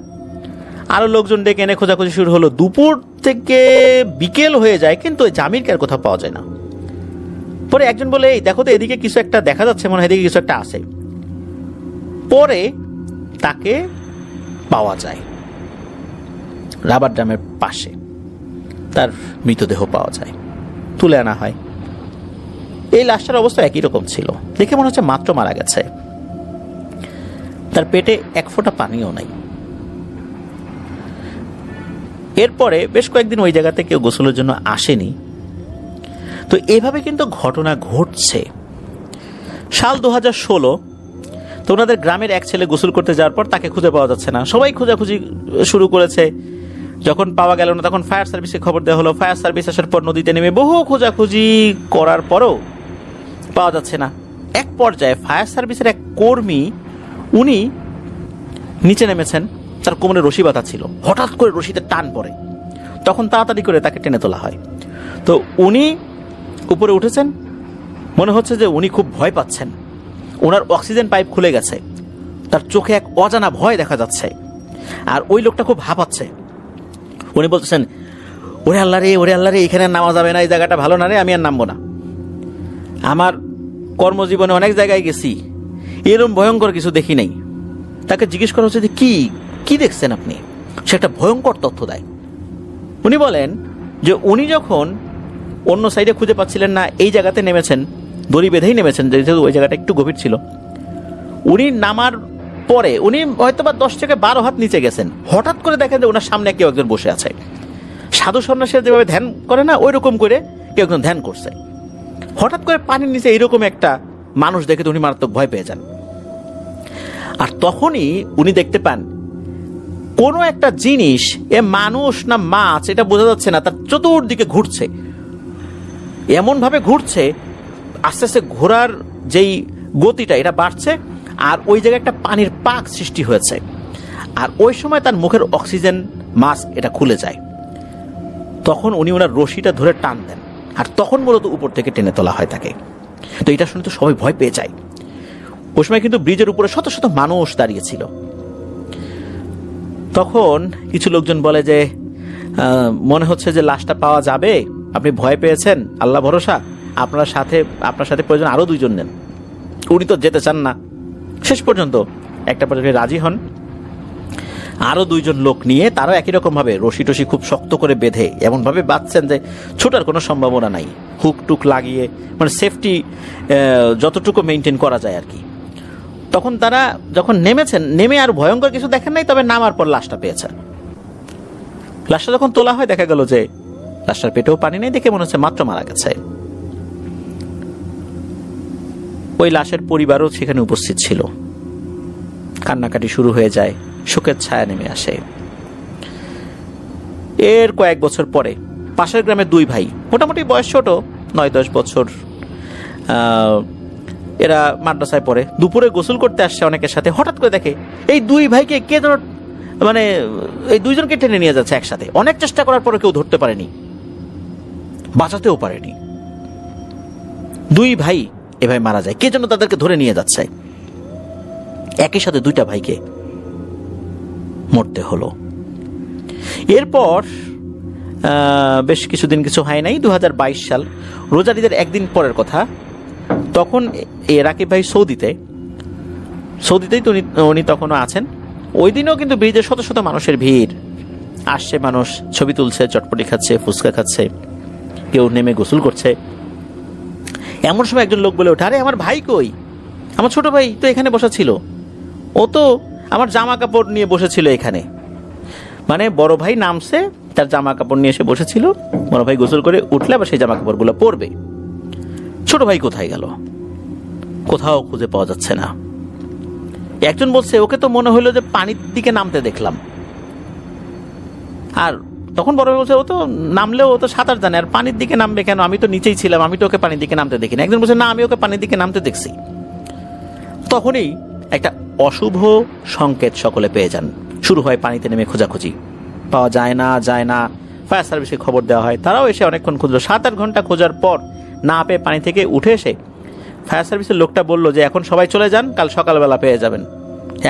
আরো লোকজন ডেকে এনে খোঁজাখুঁজি শুরু হলো। দুপুর থেকে বিকেল হয়ে যায়, কিন্তু ওই জামিরকে আর কোথাও পাওয়া যায় না। পরে একজন বলে, এই দেখো তো, এদিকে কিছু একটা দেখা যাচ্ছে, মনে হয় এদিকে কিছু একটা আছে। পরে তাকে পাওয়া যায় রাবার ড্রামের পাশে, তার মৃতদেহ পাওয়া যায়, তুলে আনা হয়। এই লাশটার অবস্থা একই রকম ছিল, দেখে মনে হচ্ছে মাত্র মারা গেছে। তার পেটে 1 ফোঁটা পানিও নাই। এরপরে বেশ কয়েকদিন ওই জায়গাতে কেউ গোসলের জন্য আসেনি। তো এভাবে কিন্তু ঘটনা ঘটছে। সাল 2016, তো ওনাদের গ্রামের এক ছেলে গোসল করতে যাওয়ার পর তাকে খুঁজে পাওয়া যাচ্ছে না। সবাই খোঁজাখুঁজি শুরু করেছে। যখন পাওয়া গেল না, তখন ফায়ার সার্ভিসে খবর দেওয়া হলো। ফায়ার সার্ভিস আসার পর নদীতে নেমে বহু খোঁজাখুঁজি করার পরও পাওয়া যাচ্ছে না। এক পর্যায়ে ফায়ার সার্ভিসের এক কর্মী, উনি নিচে নেমেছেন, তার কোমরে রশি বাঁধা ছিল। হঠাৎ করে রশিতে টান পড়ে, তখন তাড়াতাড়ি করে তাকে টেনে তোলা হয়। তো উনি উপরে উঠেছেন, মনে হচ্ছে যে উনি খুব ভয় পাচ্ছেন। ওনার অক্সিজেন পাইপ খুলে গেছে, তার চোখে এক অজানা ভয় দেখা যাচ্ছে। আর ওই লোকটা খুব হাঁপাচ্ছে। উনি বলতেছেন, ওরে আল্লাহ রে, ওরে আল্লাহ রে, এখানে নামা যাবে না, এই জায়গাটা ভালো না রে, আমি আর নামবো না। আমার কর্মজীবনে অনেক জায়গায় গেছি, এরকম ভয়ঙ্কর কিছু দেখি নাই। তাকে জিজ্ঞেস করা হচ্ছে যে কি দেখছেন আপনি? সে একটা ভয়ঙ্কর তথ্য দেয়। উনি বলেন যে উনি যখন অন্য সাইডে খুঁজে পাচ্ছিলেন না, এই জায়গাতে নেমেছেন, দড়ি বেঁধেই নেমেছেন, যেহেতু ওই জায়গাটা একটু গভীর ছিল। উনি নামার পরে উনি হয়তো বা 10 থেকে 12 হাত নিচে গেছেন। হঠাৎ করে দেখেন যে ওনার সামনে কেউ একজন বসে আছে। সাধু সন্ন্যাসীরা যেভাবে ধ্যান করে না, ওই রকম করে কেউ একজন ধ্যান করছে। হঠাৎ করে পানির নিচে এইরকম একটা মানুষ দেখে উনি মারাত্মক ভয় পেয়ে যান। আর তখনই উনি দেখতে পান কোনো একটা জিনিস, এ মানুষ না মাছ এটা বোঝা যাচ্ছে না, তার চতুর্দিকে ঘুরছে। এমন ভাবে ঘুরছে, আস্তে আস্তে ঘোরার যেই গতিটা এটা বাড়ছে, আর ওই জায়গায় একটা পানির পাক সৃষ্টি হয়েছে। আর ওই সময় তার মুখের অক্সিজেন মাস্ক এটা খুলে যায়। তখন উনি ওনার রশিটা ধরে টান দেন, আর তখন মূলত উপর থেকে টেনে তোলা হয় তাকে। তো এটা শুনে তো সবাই ভয় পেয়ে যায়। ওই সময় কিন্তু ব্রিজের উপরে শত শত মানুষ দাঁড়িয়েছিল। তখন কিছু লোকজন বলে যে মনে হচ্ছে যে লাশটা পাওয়া যাবে, আপনি ভয় পেয়েছেন, আল্লাহ ভরসা, আপনার সাথে প্রয়োজন আরো 2 জন নেন। উনি তো যেতে চান না। শেষ পর্যন্ত একটা পর্যায়ে রাজি হন। আরো 2 জন লোক নিয়ে তারাও একই রকম ভাবে রশি টসি খুব শক্ত করে বেঁধে এমন ভাবে বাঁধছেন যে ছোটার কোনো সম্ভাবনা নাই, হুক টুক লাগিয়ে, মানে সেফটি যতটুকু মেনটেন করা যায় আর কি। তখন তারা যখন নেমেছেন, নেমে আর ভয়ঙ্কর কিছু দেখেন নাই, তবে নামার পর লাশটা পেয়েছে। লাশটা যখন তোলা হয় দেখা গেল যে লাশটার পেটেও পানি নেই, দেখে মনে হচ্ছে মাত্র মারা গেছে। ওই লাশের পরিবারও সেখানে উপস্থিত ছিল। কান্নাকাটি শুরু হয়ে যায়, শোকের ছায়া নেমে আসে। এর কয়েক বছর পরে পাশের গ্রামের দুই ভাই, মোটামুটি বয়স ছোট, 9-10 বছর, এরা মাদ্রাসায় পড়ে, দুপুরে গোসল করতে আসছে অনেকের সাথে। হঠাৎ করে দেখে এই দুই ভাইকে কে যেন, মানে এই দুইজনকে টেনে নিয়ে যাচ্ছে একসাথে। অনেক চেষ্টা করার পরে কেউ ধরতে পারেনি, বাঁচাতেও পারেনি। দুই ভাই এভাবে মারা যায়। কে যেন তাদেরকে ধরে নিয়ে যাচ্ছে। একই সাথে দুইটা ভাইকে মরতে হলো। এরপর বেশ কিছুদিন কিছু হয় নাই, 2022 সাল, রোজার ঈদের একদিন পরের কথা। তখন রাকিব ভাই সৌদিতেই তো উনি তখনও আছেন। ওই দিনও কিন্তু ব্রিজে শত শত মানুষের ভিড় আসছে। মানুষ ছবি তুলছে, চটপটি খাচ্ছে, ফুচকা খাচ্ছে, কেউ নেমে গোসল করছে। এমন সময় একজন লোক বলে ওঠে, আরে আমার ভাই কই? আমার ছোট ভাই তো এখানে বসা ছিল, ও তো আমার জামা কাপড় নিয়ে বসেছিল এখানে। মানে বড় ভাই নামছে, তার জামা কাপড় নিয়ে এসে বসেছিল, বড় ভাই গোসল করে উঠলে আবার সেই জামা কাপড়গুলো পরবে। ছোট ভাই কোথায় গেল? কোথাও খুঁজে পাওয়া যাচ্ছে না। একজন বলছে, ওকে তো মনে হলো যে পানির দিকে নামতে দেখলাম। আর তখন বড় ভাই বলছে, ও তো নামলেও ও তো সাঁতার জানে, আর পানির দিকে নামবে কেন? আমি তো নিচেই ছিলাম, আমি তো ওকে পানির দিকে নামতে দেখিনি। একজন বলছে, না, আমি ওকে পানির দিকে নামতে দেখছি। তখনই একটা অশুভ সংকেত সকলে পেয়ে যান। শুরু হয় পানিতে নেমে খোঁজাখুঁজি, পাওয়া যায় না। ফায়ার সার্ভিসে খবর দেওয়া হয়, তারাও এসে অনেকক্ষণ খুঁজলো। 7-8 ঘন্টা খোঁজার পর না পেয়ে পানি থেকে উঠে এসে ফায়ার সার্ভিসের লোকটা বলল যে এখন সবাই চলে যান, কাল সকালবেলা পেয়ে যাবেন।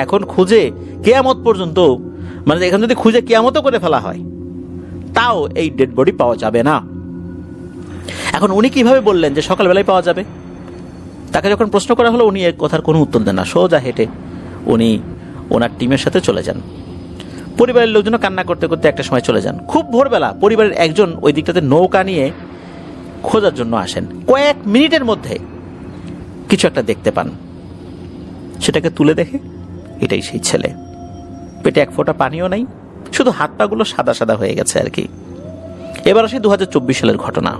এখন খুঁজে কিয়ামত পর্যন্ত, মানে এখন যদি খুঁজে কিয়ামতও করে ফেলা হয়, তাও এই ডেড বডি পাওয়া যাবে না। এখন উনি কিভাবে বললেন যে সকালবেলায় পাওয়া যাবে? তাকে যখন প্রশ্ন করা হলো, উনি এর কথার কোনো উত্তর দেন না। সোজা হেঁটে উনি ওনার টিমের সাথে চলে যান। পরিবারের লোকজন কান্না করতে করতে একটা সময় চলে যান। খুব ভোরবেলা পরিবারের একজন ওই দিকটাতে নৌকা নিয়ে খোঁজার জন্য আসেন। কয়েক মিনিটের মধ্যে কিছু একটা দেখতে পান। সেটাকে তুলে দেখে এটাই সেই ছেলে। পেটে এক ফোঁটা পানিও নাই, শুধু হাত পাগুলো সাদা সাদা হয়ে গেছে আর কি। এবার আসে 2024 সালের ঘটনা।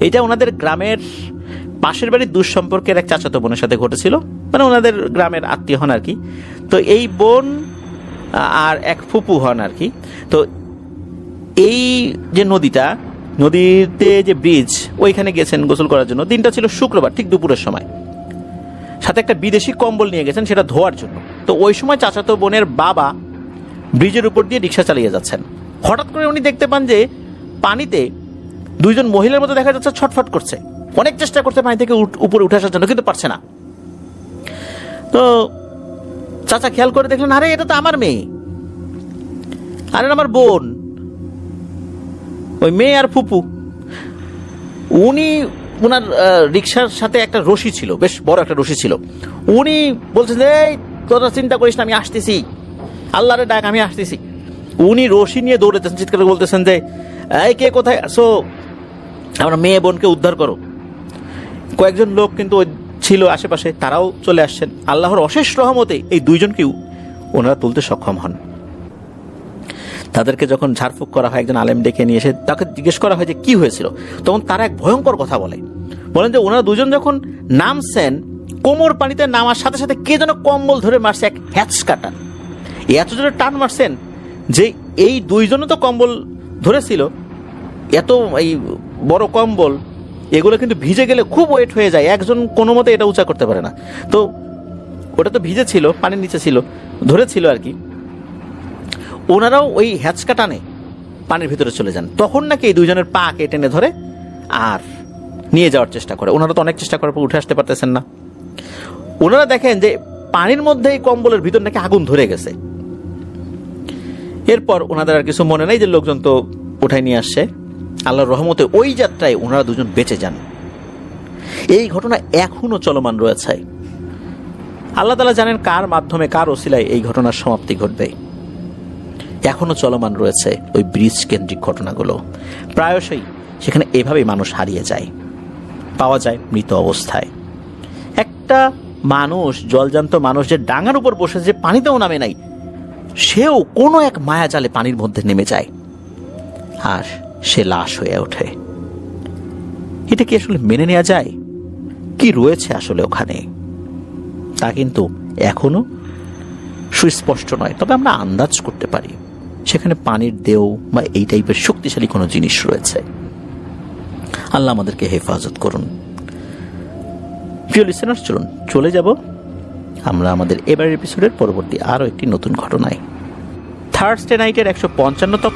এটা ওনাদের গ্রামের পাশের বাড়ির দুঃসম্পর্কের এক চাচাতো বোনের সাথে ঘটেছিল। মানে ওনাদের গ্রামের আত্মীয় হন আর কি। তো এই বোন আর এক ফুপু হন আর কি। তো এই যে নদীতে যে ব্রিজ, ওইখানে গেছেন গোসল করার জন্য। দিনটা ছিল শুক্রবার, ঠিক দুপুরের সময়। সাথে একটা বিদেশি কম্বল নিয়ে গেছেন, সেটা ধোয়ার জন্য। তো ওই সময় চাচাতো বোনের বাবা ব্রিজের উপর দিয়ে রিক্সা চালিয়ে যাচ্ছেন। হঠাৎ করে উনি দেখতে পান যে পানিতে দুইজন মহিলার মতো দেখা যাচ্ছে ছটফট করছে। অনেক চেষ্টা করছে পানি থেকে উপরে উঠে আসার জন্য, কিন্তু পারছে না। তো চাচা খেয়াল করে দেখলেন, আরে এটা তো আমার মেয়ে, আরে আমার বোন। ওই মেয়ে আর ফুপু। উনি ওনার রিক্সার সাথে একটা রশি ছিল, বেশ বড় একটা রশি ছিল। উনি বলছেন, এই তোরা চিন্তা করিস না, আমি আসতেছি, আল্লাহরে ডাক, আমি আসতেছি। উনি রশি নিয়ে দৌড়েতেছেন, চিৎকার বলতেছেন যে, এই কে কোথায় আসো, আমার মেয়ে বোনকে উদ্ধার করো। কয়েকজন লোক কিন্তু ছিল আশেপাশে, তারাও চলে আসছেন। আল্লাহর অশেষ রহমতে এই দুইজনকেও ওনারা তুলতে সক্ষম হন। তাদেরকে যখন ঝাড়ফুঁক করা হয়, একজন আলেম ডেকে নিয়ে এসে তাকে জিজ্ঞেস করা হয় যে কি হয়েছিল, তখন তারা এক ভয়ঙ্কর কথা বলেন যে ওনারা দুজন যখন নামছেন, কোমর পানিতে নামার সাথে সাথে কে যেন কম্বল ধরে মারছে, এক হ্যাচকাটা। এত জোরে টান মারছেন যে এই দুইজনও তো কম্বল ধরেছিল, এত এই বড় কম্বল, এগুলো কিন্তু ভিজে গেলে খুব ওয়েট হয়ে যায়, একজন কোনো মতে এটা উঁচা করতে পারে না। তো ওটা তো ভিজে ছিল, পানির নিচে ছিল, ধরেছিল আর কি। ওনারাও ওই হ্যাচকা টানে পানির ভিতরে চলে যান। তখন নাকি এই দুইজনের পা কে টেনে ধরে আর নিয়ে যাওয়ার চেষ্টা করে। ওনারা তো অনেক চেষ্টা করার পর উঠে আসতে পারতেছেন না। ওনারা দেখেন যে পানির মধ্যে এই কম্বলের ভিতর নাকি আগুন ধরে গেছে। এরপর ওনাদের আর কিছু মনে নেই, যে লোকজন তো উঠাই নিয়ে আসছে। আল্লাহর রহমতে ওই যাত্রায় ওনারা দুজন বেঁচে যান। এই ঘটনা এখনো চলমান রয়েছে। আল্লাহ তাআলা জানেন কার মাধ্যমে, কার ওসিলায় এই ঘটনার সমাপ্তি ঘটবে। এখনো চলমান রয়েছে ওই ব্রিজ কেন্দ্রিক ঘটনাগুলো। প্রায়শই সেখানে এভাবেই মানুষ হারিয়ে যায়, পাওয়া যায় মৃত অবস্থায়। একটা মানুষ, জলজান্ত মানুষ, যে ডাঙার উপর বসে, যে পানিতেও নামে নাই, সেও কোনো এক মায়াজালে পানির মধ্যে নেমে যায় আর সে লাশ হয়ে ওঠে। এটা কি আসলে মেনে নেওয়া যায়? কি রয়েছে আসলে ওখানে? তা কিন্তু এখনো সুস্পষ্ট নয়, তবে আমরা আন্দাজ করতে পারি সেখানে পানির দেও বা এই টাইপের শক্তিশালী কোনো জিনিস রয়েছে। আল্লাহ আমাদেরকে হেফাজত করুন। প্রিয় লিসেনার্স, চলুন চলে যাব আমরা আমাদের এবারের এপিসোডের পরবর্তী আরও একটি নতুন ঘটনায়। থার্সডে নাইটের 155তম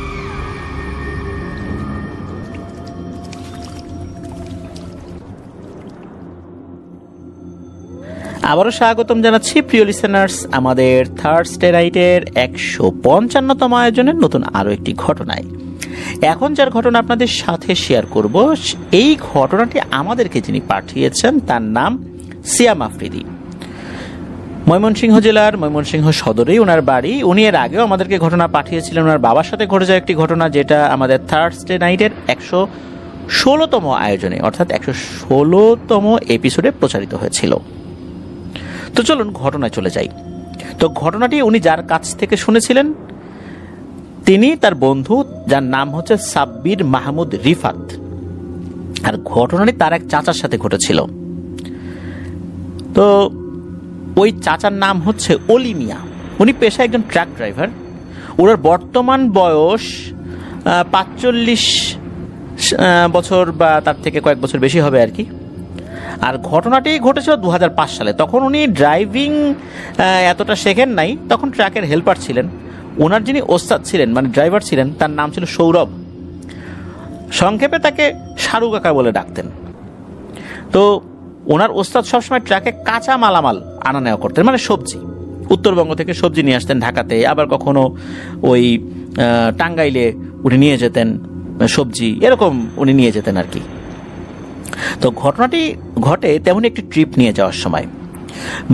আবারও স্বাগতম জানাচ্ছি প্রিয় লিসেনার্স আমাদের থার্সডে নাইটের 155তম আয়োজনের নতুন আরও একটি ঘটনায়। এখন যার ঘটনা আপনাদের সাথে শেয়ার করব, এই ঘটনাটি আমাদেরকে যিনি পাঠিয়েছেন তার নাম সিয়াম আফ্রিদি। ময়মনসিংহ জেলার ময়মনসিংহ সদরেই ওনার বাড়ি। উনি এর আগেও আমাদেরকে ঘটনা পাঠিয়েছিলেন ওনার বাবার সাথে ঘটে যাওয়া একটি ঘটনা, যেটা আমাদের থার্সডে নাইটের 116তম আয়োজনে অর্থাৎ 116তম এপিসোডে প্রচারিত হয়েছিল। তো চলুন ঘটনায় চলে যাই। তো ঘটনাটি উনি যার কাছ থেকে শুনেছিলেন তিনি তার বন্ধু, যার নাম হচ্ছে সাব্বির মাহমুদ রিফাত। আর ঘটনাটি তার এক চাচার সাথে ঘটেছিল। তো ওই চাচার নাম হচ্ছে অলি মিয়া। উনি পেশায় একজন ট্রাক ড্রাইভার। ওনার বর্তমান বয়স 45 বছর বা তার থেকে কয়েক বছর বেশি হবে আর কি। আর ঘটনাটি ঘটেছিল 2005 সালে। তখন উনি ড্রাইভিং এতটা শেখেন নাই, তখন ট্রাকের হেল্পার ছিলেন। ওনার যিনি ওস্তাদ ছিলেন মানে ড্রাইভার ছিলেন তার নাম ছিল সৌরভ। সংক্ষেপে তাকে শাহরুখ কাকা বলে ডাকতেন। তো ওনার ওস্তাদ সবসময় ট্রাকে কাঁচা মালামাল আনা নেওয়া করতেন, মানে সবজি। উত্তরবঙ্গ থেকে সবজি নিয়ে আসতেন ঢাকাতে, আবার কখনো ওই টাঙ্গাইলে উনি নিয়ে যেতেন সবজি, এরকম উনি নিয়ে যেতেন আর কি। তো ঘটনাটি ঘটে তেমন একটি ট্রিপ নিয়ে যাওয়ার সময়।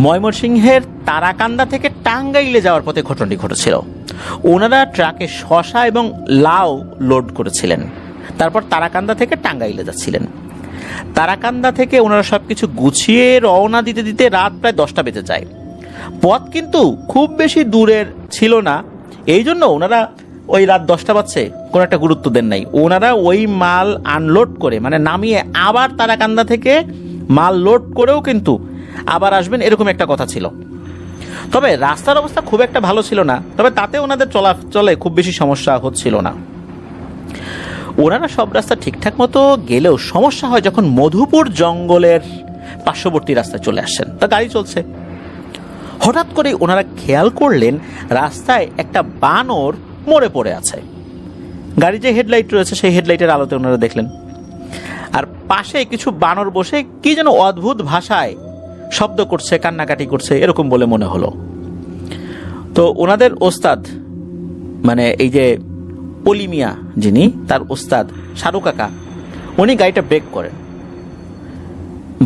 ময়মনসিংহের তারাকান্দা থেকে টাঙ্গাইলে যাওয়ার পথে ঘটনাটি ঘটেছিল। ওনারা ট্রাকে শসা এবং লাউ লোড করেছিলেন, তারপর তারাকান্দা থেকে টাঙ্গাইলে যাচ্ছিলেন। তারাকান্দা থেকে ওনারা সবকিছু গুছিয়ে রওনা দিতে দিতে রাত প্রায় 10টা বেজে যায়। পথ কিন্তু খুব বেশি দূরের ছিল না, এই জন্য ওনারা ওই রাত 10টা বাজছে কোনো একটা গুরুত্ব দেন নাই। ওনারা ওই মাল আনলোড করে মানে নামিয়ে আবার তারাকান্দা থেকে মাল লোড করেও কিন্তু আবার আসবেন, এরকম একটা কথা ছিল। তবে রাস্তার অবস্থা খুব একটা ভালো ছিল না, তবে তাতে ওনাদের চলাচলে খুব বেশি সমস্যা হচ্ছিল না। ওনারা সব রাস্তা ঠিকঠাক মতো গেলেও সমস্যা হয় যখন মধুপুর জঙ্গলের পার্শ্ববর্তী রাস্তায় চলে আসছেন। তা গাড়ি চলছে, হঠাৎ করে ওনারা খেয়াল করলেন রাস্তায় একটা বানর মরে পড়ে আছে। গাড়ি যে হেডলাইট রয়েছে সেই হেডলাইটের আলোতে ওনারা দেখলেন। আর পাশে কিছু বানর বসে কি যেন অদ্ভুত ভাষায় শব্দ করছে, কান্নাকাটি করছে, এরকম বলে মনে হলো। তো ওনাদের ওস্তাদ মানে এই যে অলি মিয়া যিনি, তার ওস্তাদ শাহরুখ কাকা, উনি গাড়িটা ব্রেক করেন।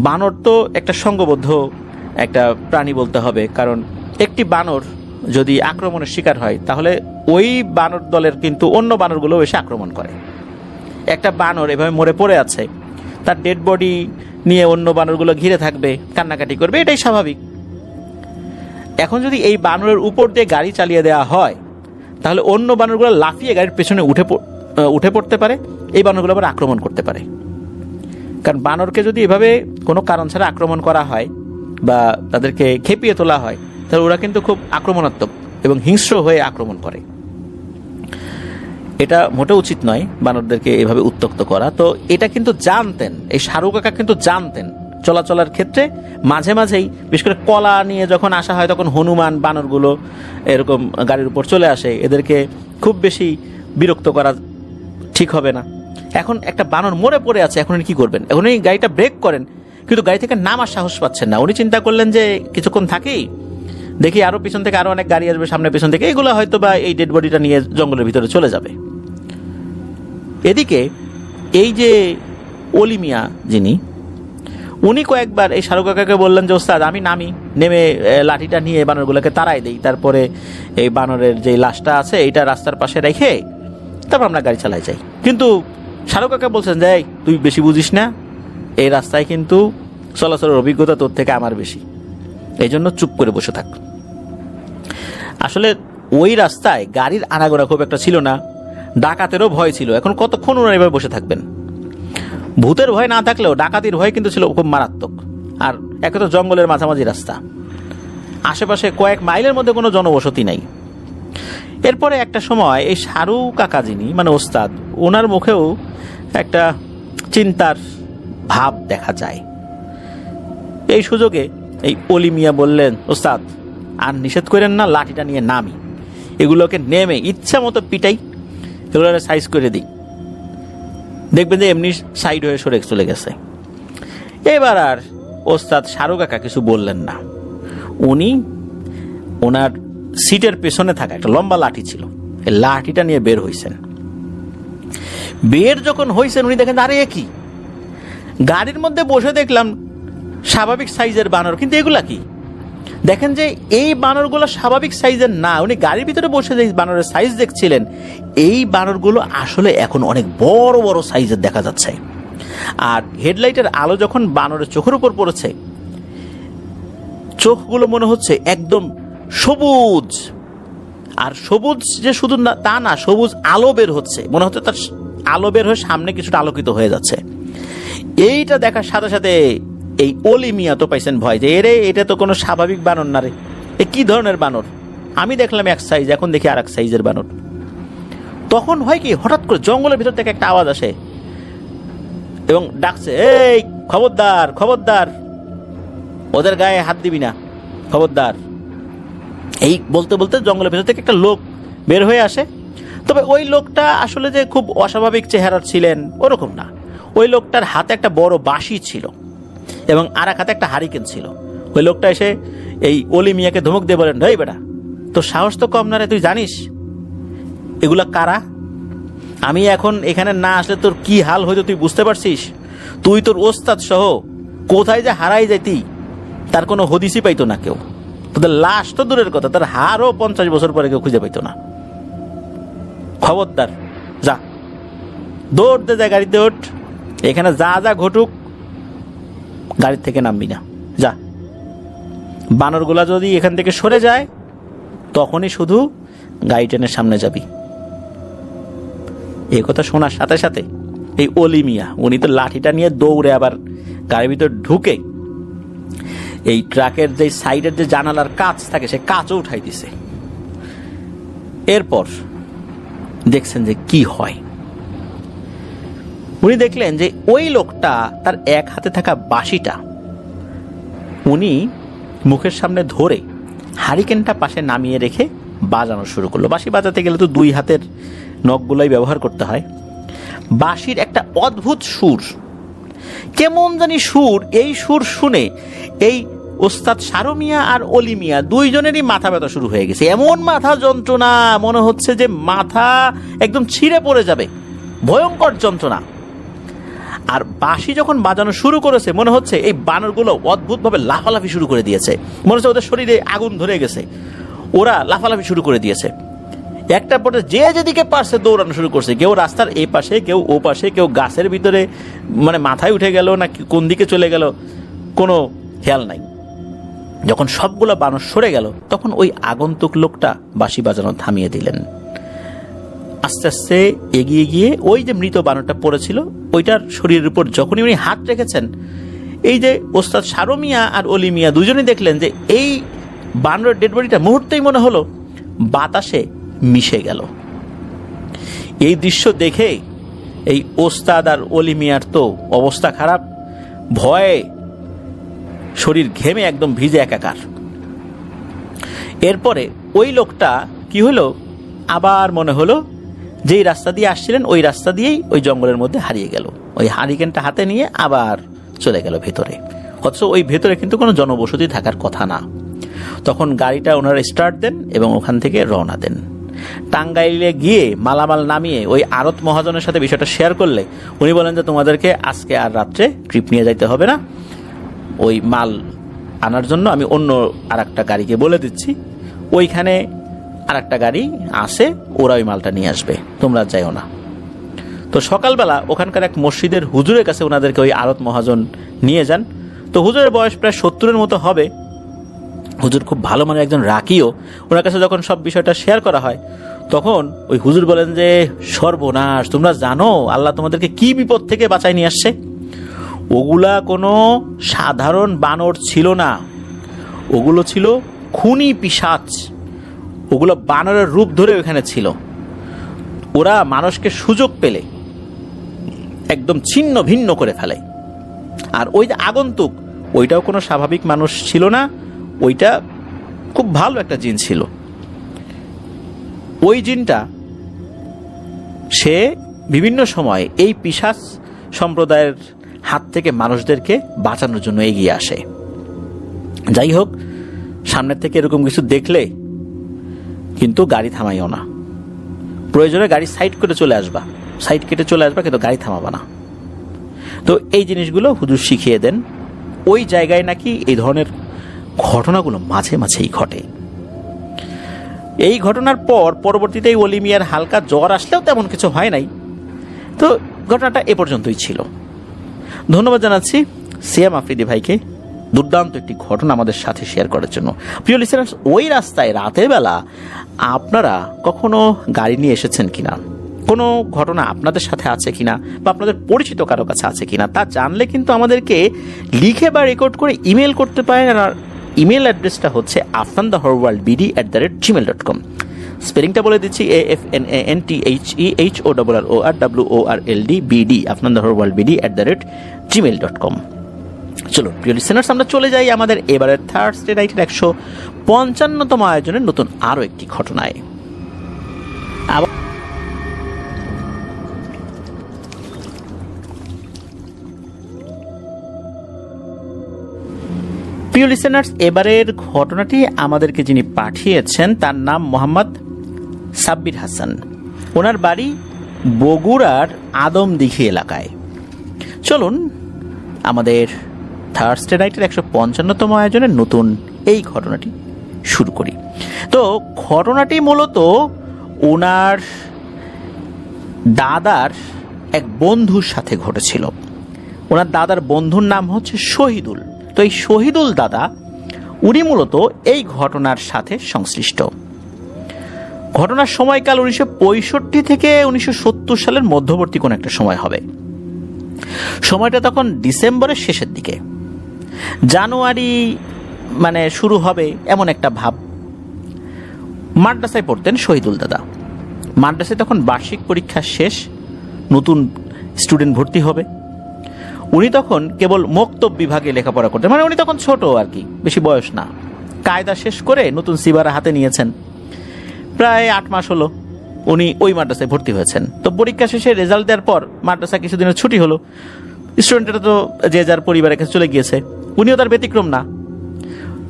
বানর তো একটা সঙ্গবদ্ধ একটা প্রাণী বলতে হবে, কারণ একটি বানর যদি আক্রমণের শিকার হয় তাহলে ওই বানর দলের কিন্তু অন্য বানরগুলো এসে আক্রমণ করে। একটা বানর এভাবে মরে পড়ে আছে, তার ডেড বডি নিয়ে অন্য বানরগুলো ঘিরে থাকবে, কান্নাকাটি করবে, এটাই স্বাভাবিক। এখন যদি এই বানরের উপর দিয়ে গাড়ি চালিয়ে দেওয়া হয় তাহলে অন্য বানরগুলো লাফিয়ে গাড়ির পেছনে উঠে পড়তে পারে, এই বানরগুলো আবার আক্রমণ করতে পারে। কারণ বানরকে যদি এভাবে কোনো কারণ ছাড়া আক্রমণ করা হয় বা তাদেরকে খেপিয়ে তোলা হয় তাহলে ওরা কিন্তু খুব আক্রমণাত্মক এবং হিংস্র হয়ে আক্রমণ করে। এটা মোটেও উচিত নয় বানরদেরকে এভাবে উত্ত্যক্ত করা। তো এটা কিন্তু জানতেন, এই শাহরুখ কাকা কিন্তু জানতেন। চলাচলের ক্ষেত্রে মাঝে মাঝেই বিশেষ করে কলা নিয়ে যখন আসা হয় তখন হনুমান বানরগুলো এরকম গাড়ির উপর চলে আসে, এদেরকে খুব বেশি বিরক্ত করা ঠিক হবে না। এখন একটা বানর মরে পড়ে আছে, এখন উনি কি করবেন? এখন উনি গাড়িটা ব্রেক করেন, কিন্তু গাড়ি থেকে নামার সাহস পাচ্ছেন না। উনি চিন্তা করলেন যে কিছুক্ষণ থাকি, দেখি আরো পিছন থেকে আরো অনেক গাড়ি আসবে, সামনে পিছন থেকে, এগুলো হয়তো বা এই ডেড বডিটা নিয়ে জঙ্গলের ভিতরে চলে যাবে। এদিকে এই যে অলি মিয়া যিনি, উনি কয়েকবার এই শাহরুখ কাকাকে বললেন যে ওস্তাদ আমি নামি, নেমে লাঠিটা নিয়ে বানরগুলোকে তাড়াই দেই, তারপরে এই বানরের যে লাশটা আছে এইটা রাস্তার পাশে রেখে তারপর আমরা গাড়ি চালাই যাই। কিন্তু শাহরুখ কাকা বলছেন যে তুই বেশি বুঝিস না, এই রাস্তায় কিন্তু চলাচলের অভিজ্ঞতা তোর থেকে আমার বেশি, এই জন্য চুপ করে বসে থাক। আসলে ওই রাস্তায় গাড়ির আনাগোনা খুব একটা ছিল না, ডাকাতেরও ভয় ছিল। এখন কতক্ষণ ওরা এভাবে বসে থাকবেন? ভূতের ভয় না থাকলেও ডাকাতির ভয় কিন্তু ছিল খুব মারাত্মক। আর একে তো জঙ্গলের মাঝামাঝি রাস্তা, আশেপাশে কয়েক মাইলের মধ্যে কোনো জনবসতি নাই। এরপরে একটা সময় এই সারু কাকা যিনি মানে ওস্তাদ, ওনার মুখেও একটা চিন্তার ভাব দেখা যায়। এই সুযোগে এই অলি মিয়া বললেন, ওস্তাদ আর নিষেধ করেন না, লাঠিটা নিয়ে নামি, এগুলোকে নেমে ইচ্ছা মতো পিটাই, এগুলো সাইজ করে দিই, দেখবেন যে এমনি সাইড হয়ে সরে চলে গেছে। এবার আর ওস্তাদ সারু কাকা কিছু বললেন না। উনি ওনার সিটের পেছনে থাকা একটা লম্বা লাঠি ছিল, এই লাঠিটা নিয়ে বের হইছেন। বের যখন হইছেন উনি দেখেন আরে কি, গাড়ির মধ্যে বসে দেখলাম স্বাভাবিক সাইজের বানর, কিন্তু এগুলা কি? দেখেন যে এই বানরগুলো স্বাভাবিক সাইজের না। উনি গাড়ির ভিতরে বসে যে বানরের সাইজ দেখছিলেন, এই বানরগুলো আসলে এখন অনেক বড় বড় সাইজের দেখা যাচ্ছে। আর হেডলাইটের আলো যখন বানরের চোখের উপর পড়েছে, চোখগুলো মনে হচ্ছে একদম সবুজ। আর সবুজ যে শুধু না তা না, সবুজ আলো বের হচ্ছে, মনে হচ্ছে তার আলো বের হয়ে সামনে কিছুটা আলোকিত হয়ে যাচ্ছে। এইটা দেখার সাথে সাথে এই অলি মিয়া তো পাইছেন ভয়, যে এরে এটা তো কোনো স্বাভাবিক বানর না রে, এ কি ধরনের বানর? আমি দেখলাম এক সাইজ, এখন দেখি আর এক সাইজের বানর। তখন হয় কি, হঠাৎ করে জঙ্গলের ভিতর থেকে একটা আওয়াজ আসে এবং ডাকছে, এই খবরদার খবরদার, ওদের গায়ে হাত দিবি না, খবরদার। এই বলতে বলতে জঙ্গলের ভিতর থেকে একটা লোক বের হয়ে আসে। তবে ওই লোকটা আসলে যে খুব অস্বাভাবিক চেহারার ছিলেন ওরকম না। ওই লোকটার হাতে একটা বড় বাঁশি ছিল এবং আর এক হাতে একটা হারিকেন ছিল। ওই লোকটা এসে এই অলি মিয়াকে ধমক দিয়ে বলেন, এই বেটা, তোর সাহস তো কম না রে, তুই জানিস এগুলা কারা? আমি এখন এখানে না আসলে তোর কি হাল হইতো তুই বুঝতে পারছিস? তুই তোর ওস্তাদ সহ কোথায় যে হারাই যাইতি তার কোনো হদিসই পাইতো না কেউ। তোদের লাশ তো দূরের কথা, তার হারও 50 বছর পরে কেউ খুঁজে পাইতো না। খবরদার, যা, দৌড় দে, যা, গাড়িতে ওঠ, এখানে যা যা ঘটুক গাড়ির থেকে নামবি না, যা। বানরগুলা যদি এখান থেকে সরে যায় তখনই শুধু গাড়ি ট্রেনের সামনে যাবি। এই কথা শোনার সাথে সাথে এই অলি মিয়া উনি তো লাঠিটা নিয়ে দৌড়ে আবার গাড়ির ভিতর ঢুকে এই ট্রাকের যে সাইডের যে জানালার কাঁচ থাকে সে কাঁচও উঠাই দিছে। এরপর দেখছেন যে কি হয়। উনি দেখলেন যে ওই লোকটা তার এক হাতে থাকা বাঁশিটা উনি মুখের সামনে ধরে হারিকেনটা পাশে নামিয়ে রেখে বাজানো শুরু করলো। বাঁশি বাজাতে গেলে তো দুই হাতের নখগুলোই ব্যবহার করতে হয়। বাঁশির একটা অদ্ভুত সুর, কেমন জানি সুর, এই সুর শুনে এই ওস্তাদ সারু মিয়া আর অলি মিয়া দুইজনেরই মাথা ব্যথা শুরু হয়ে গেছে। এমন মাথা যন্ত্রণা, মনে হচ্ছে যে মাথা একদম ছিঁড়ে পড়ে যাবে, ভয়ঙ্কর যন্ত্রণা। আর বাঁশি যখন বাজানো শুরু করেছে মনে হচ্ছে এই বানরগুলো অদ্ভুতভাবে লাফালাফি শুরু করে দিয়েছে, মনে হচ্ছে ওদের শরীরে আগুন ধরে গেছে, ওরা লাফালাফি শুরু করে দিয়েছে। একটা পরে যে যেদিকে পারছে দৌড়ানো শুরু করছে, কেউ রাস্তার এই পাশে, কেউ ও পাশে, কেউ গাছের ভিতরে, মানে মাথায় উঠে গেল না কোন দিকে চলে গেল কোনো খেয়াল নাই। যখন সবগুলো বানর সরে গেল তখন ওই আগন্তুক লোকটা বাঁশি বাজানো থামিয়ে দিলেন। আস্তে আস্তে এগিয়ে গিয়ে ওই যে মৃত বানরটা পড়েছিল ওইটার শরীরের উপর যখনই উনি হাত রেখেছেন, এই যে ওস্তাদ সারু মিয়া আর অলি মিয়া দুজনেই দেখলেন যে এই বানরের ডেড বডিটা মুহূর্তেই মনে হলো বাতাসে মিশে গেল। এই দৃশ্য দেখে এই ওস্তাদ আর অলি মিয়ার তো অবস্থা খারাপ, ভয়ে শরীর ঘেমে একদম ভিজে একাকার। এরপরে ওই লোকটা কি হলো, আবার মনে হলো যেই রাস্তা দিয়ে আসছিলেন ওই রাস্তা দিয়েই ওই জঙ্গলের মধ্যে হারিয়ে গেল। ওই হারিকেনটা হাতে নিয়ে আবার চলে গেল ভেতরে, অথচ ওই ভেতরে কিন্তু কোনো জনবসতি থাকার কথা না। তখন গাড়িটা ওনারা স্টার্ট দেন এবং ওখান থেকে রওনা দেন। টাঙ্গাইলে গিয়ে মালামাল নামিয়ে ওই আড়ত মহাজনের সাথে বিষয়টা শেয়ার করলে উনি বলেন যে তোমাদেরকে আজকে আর রাত্রে ট্রিপ নিয়ে যাইতে হবে না, ওই মাল আনার জন্য আমি অন্য আর একটা গাড়িকে বলে দিচ্ছি, ওইখানে আর একটা গাড়ি আসে, ওরা ওই মালটা নিয়ে আসবে, তোমরা যাইও না। তো সকালবেলা ওখানকার এক মসজিদের হুজুরের কাছে ওনাদেরকে ওই আড়ত মহাজন নিয়ে যান। তো হুজুরের বয়স প্রায় 70-এর মতো হবে। হুজুর খুব ভালো মানে একজন রাকিও। ওনার কাছে যখন সব বিষয়টা শেয়ার করা হয় তখন ওই হুজুর বলেন যে সর্বনাশ, তোমরা জানো আল্লাহ তোমাদেরকে কি বিপদ থেকে বাঁচায় নিয়ে আসছে? ওগুলা কোনো সাধারণ বানর ছিল না, ওগুলো ছিল খুনি পিশাচ, ওগুলো বানরের রূপ ধরে ওখানে ছিল। ওরা মানুষকে সুযোগ পেলে একদম ছিন্ন ভিন্ন করে ফেলে। আর ওই যে আগন্তুক, ওইটাও কোনো স্বাভাবিক মানুষ ছিল না, ওইটা খুব ভালো একটা জিন ছিল। ওই জিনটা সে বিভিন্ন সময় এই পিশাচ সম্প্রদায়ের হাত থেকে মানুষদেরকে বাঁচানোর জন্য এগিয়ে আসে। যাই হোক, সামনের থেকে এরকম কিছু দেখলে কিন্তু গাড়ি থামাইও না, প্রয়োজনে গাড়ি সাইড করে চলে আসবা, সাইড কেটে চলে আসবা, কিন্তু গাড়ি থামাবা না। তো এই জিনিসগুলো হুজুর শিখিয়ে দেন। ওই জায়গায় নাকি এই ধরনের ঘটনাগুলো মাঝে মাঝেই ঘটে। এই ঘটনার পর পরবর্তীতে ওলি মিয়ার হালকা জ্বর আসলেও তেমন কিছু হয় নাই। তো ঘটনাটা এ পর্যন্তই ছিল। ধন্যবাদ জানাচ্ছি সিয়াম আফ্রিদি ভাইকে দুর্দান্ত একটি ঘটনা আমাদের সাথে শেয়ার করার জন্য। প্রিয় লিসেনার্স, ওই রাস্তায় রাতের বেলা আপনারা কখনো গাড়ি নিয়ে এসেছেন কিনা, কোনো ঘটনা আপনাদের সাথে আছে কিনা, বা আপনাদের পরিচিত কারো কাছে আছে কিনা, তা জানলে কিন্তু আমাদেরকে লিখে বা রেকর্ড করে ইমেল করতে পারেন। আর ইমেল অ্যাড্রেসটা হচ্ছে afnanthehorworldbd@gmail.com। স্পেলিংটা বলে দিচ্ছি, AFNANTHEHORRORWORLDBD, afnanthehorworldbd@gmail.com। চলো প্রিয় লিসেনার্স, আমরা চলে যাই আমাদের এবারের থার্সডে নাইটের 155তম আয়োজনের নতুন আরো একটি ঘটনায়। প্রিয় লিসেনার্স, এবারের ঘটনাটি আমাদেরকে যিনি পাঠিয়েছেন তার নাম মোহাম্মদ সাব্বির হাসান। ওনার বাড়ি বগুড়ার আদমদিঘি এলাকায়। চলুন আমাদের থার্সডে নাইটের 155তম আয়োজনের নতুন এই ঘটনাটি শুরু করি। তো ঘটনাটি মূলত ওনার দাদার এক বন্ধুর সাথে ঘটেছিল। ওনার দাদার বন্ধুর নাম হচ্ছে শহীদুল। তো এই শহীদুল দাদা, উনি মূলত এই ঘটনার সাথে সংশ্লিষ্ট। ঘটনার সময়কাল 1965 থেকে 1970 সালের মধ্যবর্তী কোন একটা সময় হবে। সময়টা তখন ডিসেম্বরের শেষের দিকে, জানুয়ারি মানে শুরু হবে এমন একটা ভাব। মাদ্রাসায় পড়তেন শহীদুল দাদা। মাদ্রাসায় তখন বার্ষিক পরীক্ষা শেষ, নতুন স্টুডেন্ট ভর্তি হবে। উনি তখন কেবল মক্তব বিভাগে লেখাপড়া করতেন, মানে উনি তখন ছোট আর কি, বেশি বয়স না। কায়দা শেষ করে নতুন সিবারা হাতে নিয়েছেন। প্রায় 8 মাস হলো উনি ওই মাদ্রাসায় ভর্তি হয়েছেন। তো পরীক্ষা শেষে রেজাল্ট দেওয়ার পর মাদ্রাসা কিছুদিনের ছুটি হলো। স্টুডেন্টরা তো যে যার পরিবারের কাছে চলে গিয়েছে, উনিও তার ব্যতিক্রম না।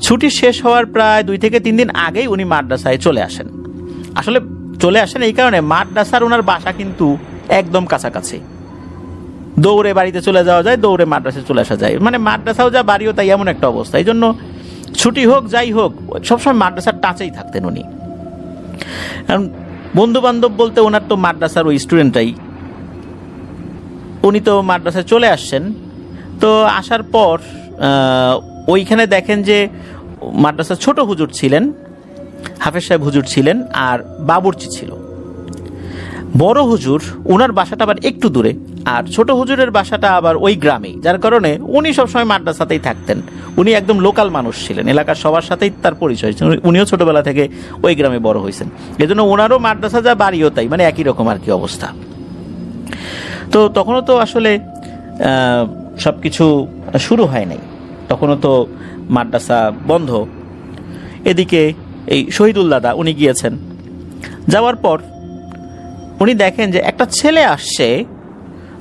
ছুটি শেষ হওয়ার প্রায় 2 থেকে 3 দিন আগেই উনি মাদ্রাসায় চলে আসেন। আসলে চলে আসেন এই কারণে, মাদ্রাসার ওনার বাসা কিন্তু একদম কাছাকাছি, দৌড়ে বাড়িতে চলে যাওয়া যায়, দৌড়ে মাদ্রাসায় চলে আসা যায়, মানে মাদ্রাসাও যা বাড়িও তাই, এমন একটা অবস্থা। এই জন্য ছুটি হোক যাই হোক সবসময় মাদ্রাসার টাচেই থাকতেন উনি। কারণ বন্ধু বান্ধব বলতে ওনার তো মাদ্রাসার ওই স্টুডেন্টরাই। উনি তো মাদ্রাসায় চলে আসছেন। তো আসার পর ওইখানে দেখেন যে মাদ্রাসার ছোট হুজুর ছিলেন, হাফেজ সাহেব হুজুর ছিলেন, আর বাবুর্চি ছিল। বড় হুজুর ওনার বাসাটা আবার একটু দূরে, আর ছোট হুজুরের বাসাটা আবার ওই গ্রামেই, যার কারণে উনি সবসময় মাদ্রাসাতেই থাকতেন। উনি একদম লোকাল মানুষ ছিলেন, এলাকার সবার সাথেই তার পরিচয়। উনিও ছোটবেলা থেকে ওই গ্রামে বড় হয়েছেন, এই জন্য ওনারও মাদ্রাসা যা বাড়িও তাই, মানে একই রকম আর কি অবস্থা। তো তখনও তো আসলে সব কিছু শুরু হয় নাই, তখনও তো মাদ্রাসা বন্ধ। এদিকে এই শহীদুল দাদা উনি গিয়েছেন। যাওয়ার পর উনি দেখেন যে একটা ছেলে আসছে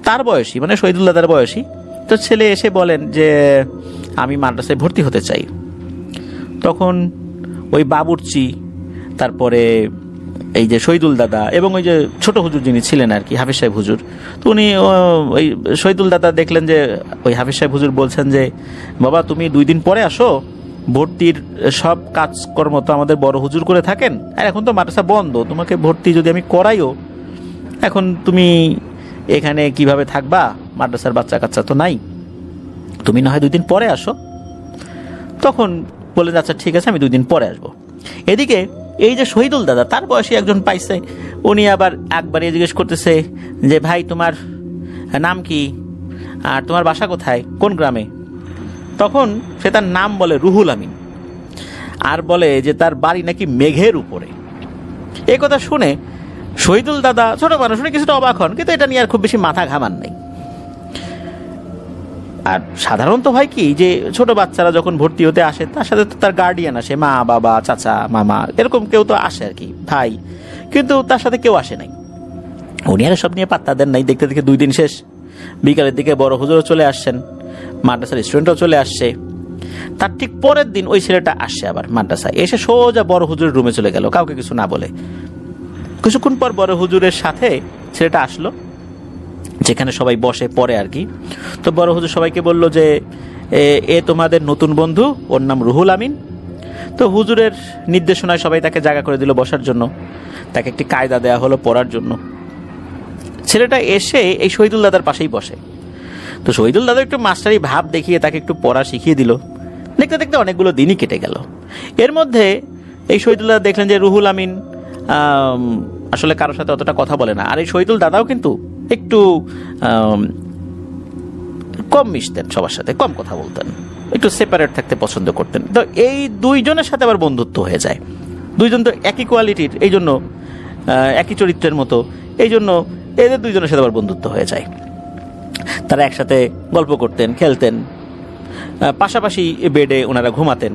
তার বয়সী, মানে শহীদুল দাদার বয়সী। তো ছেলে এসে বলেন যে আমি মাদ্রাসায় ভর্তি হতে চাই। তখন ওই বাবুর্চি, তারপরে এই যে শহীদুল দাদা এবং ওই যে ছোট হুজুর যিনি ছিলেন আর কি, হাফেজ সাহেব হুজুর, তো উনি ওই শহীদুল দাদা দেখলেন যে ওই হাফেজ সাহেব হুজুর বলছেন যে বাবা তুমি 2 দিন পরে আসো, ভর্তির সব কাজকর্ম তো আমাদের বড় হুজুর করে থাকেন, আর এখন তো মাদ্রাসা বন্ধ, তোমাকে ভর্তি যদি আমি করাইও, এখন তুমি এখানে কিভাবে থাকবা, মাদ্রাসার বাচ্চা কাচ্চা তো নাই, তুমি না হয় 2 দিন পরে আসো। তখন বললেন আচ্ছা ঠিক আছে, আমি 2 দিন পরে আসবো। এদিকে এই যে শহীদুল দাদা, তার বয়সী একজন পাইছে, উনি আবার একবার জিজ্ঞেস করতেছে যে ভাই তোমার নাম কি, আর তোমার বাসা কোথায়, কোন গ্রামে। তখন সে তার নাম বলে রুহুল আমিন। আর বলে যে তার বাড়ি নাকি মেঘের উপরে। এই কথা শুনে শহীদুল দাদা, ছোট মানুষ, শুনে কিছুটা অবাক হন, কিন্তু এটা নিয়ে আর খুব বেশি মাথা ঘামান নেই। আর সাধারণত হয় কি যে ছোট বাচ্চারা যখন ভর্তি হতে আসে তার সাথে তো তার গার্ডিয়ান আসে, মা বাবা চাচা মামা এরকম কেউ তো আসে আর কি, ভাই, কিন্তু তার সাথে কেউ আসে নাই। উনি আর সব নিয়ে পাত্তা দেন নাই। দেখতে দেখতে 2 দিন শেষ। বিকালের দিকে বড় হুজুরও চলে আসছেন, মাদ্রাসার স্টুডেন্টও চলে আসছে। তার ঠিক পরের দিন ওই ছেলেটা আসছে আবার মাদ্রাসায়, এসে সোজা বড় হুজুরের রুমে চলে গেল, কাউকে কিছু না বলে। কিছুক্ষণ পর বড় হুজুরের সাথে ছেলেটা আসলো, যেখানে সবাই বসে পড়ে আর কি। তো বড় হুজুর সবাইকে বলল যে এ তোমাদের নতুন বন্ধু, ওর নাম রুহুল আমিন। তো হুজুরের নির্দেশনায় সবাই তাকে জায়গা করে দিল বসার জন্য, তাকে একটি কায়দা দেওয়া হলো পড়ার জন্য। ছেলেটা এসে এই শহীদুল দাদার পাশেই বসে। তো শহীদুল দাদা একটু মাস্টারি ভাব দেখিয়ে তাকে একটু পড়া শিখিয়ে দিল। দেখতে দেখতে অনেকগুলো দিনই কেটে গেল। এর মধ্যে এই শহীদুল দাদা দেখলেন যে রুহুল আমিন আসলে কারোর সাথে অতটা কথা বলে না, আর এই শহীদুল দাদাও কিন্তু একটু কম মিশতেন, সবার সাথে কম কথা বলতেন, একটু সেপারেট থাকতে পছন্দ করতেন। তো এই 2 জনের সাথে আবার বন্ধুত্ব হয়ে যায়। 2 জন তো একই কোয়ালিটির, এই জন্য একই চরিত্রের মতো, এই জন্য এদের 2 জনের সাথে আবার বন্ধুত্ব হয়ে যায়। তারা একসাথে গল্প করতেন, খেলতেন, পাশাপাশি বেডে ওনারা ঘুমাতেন।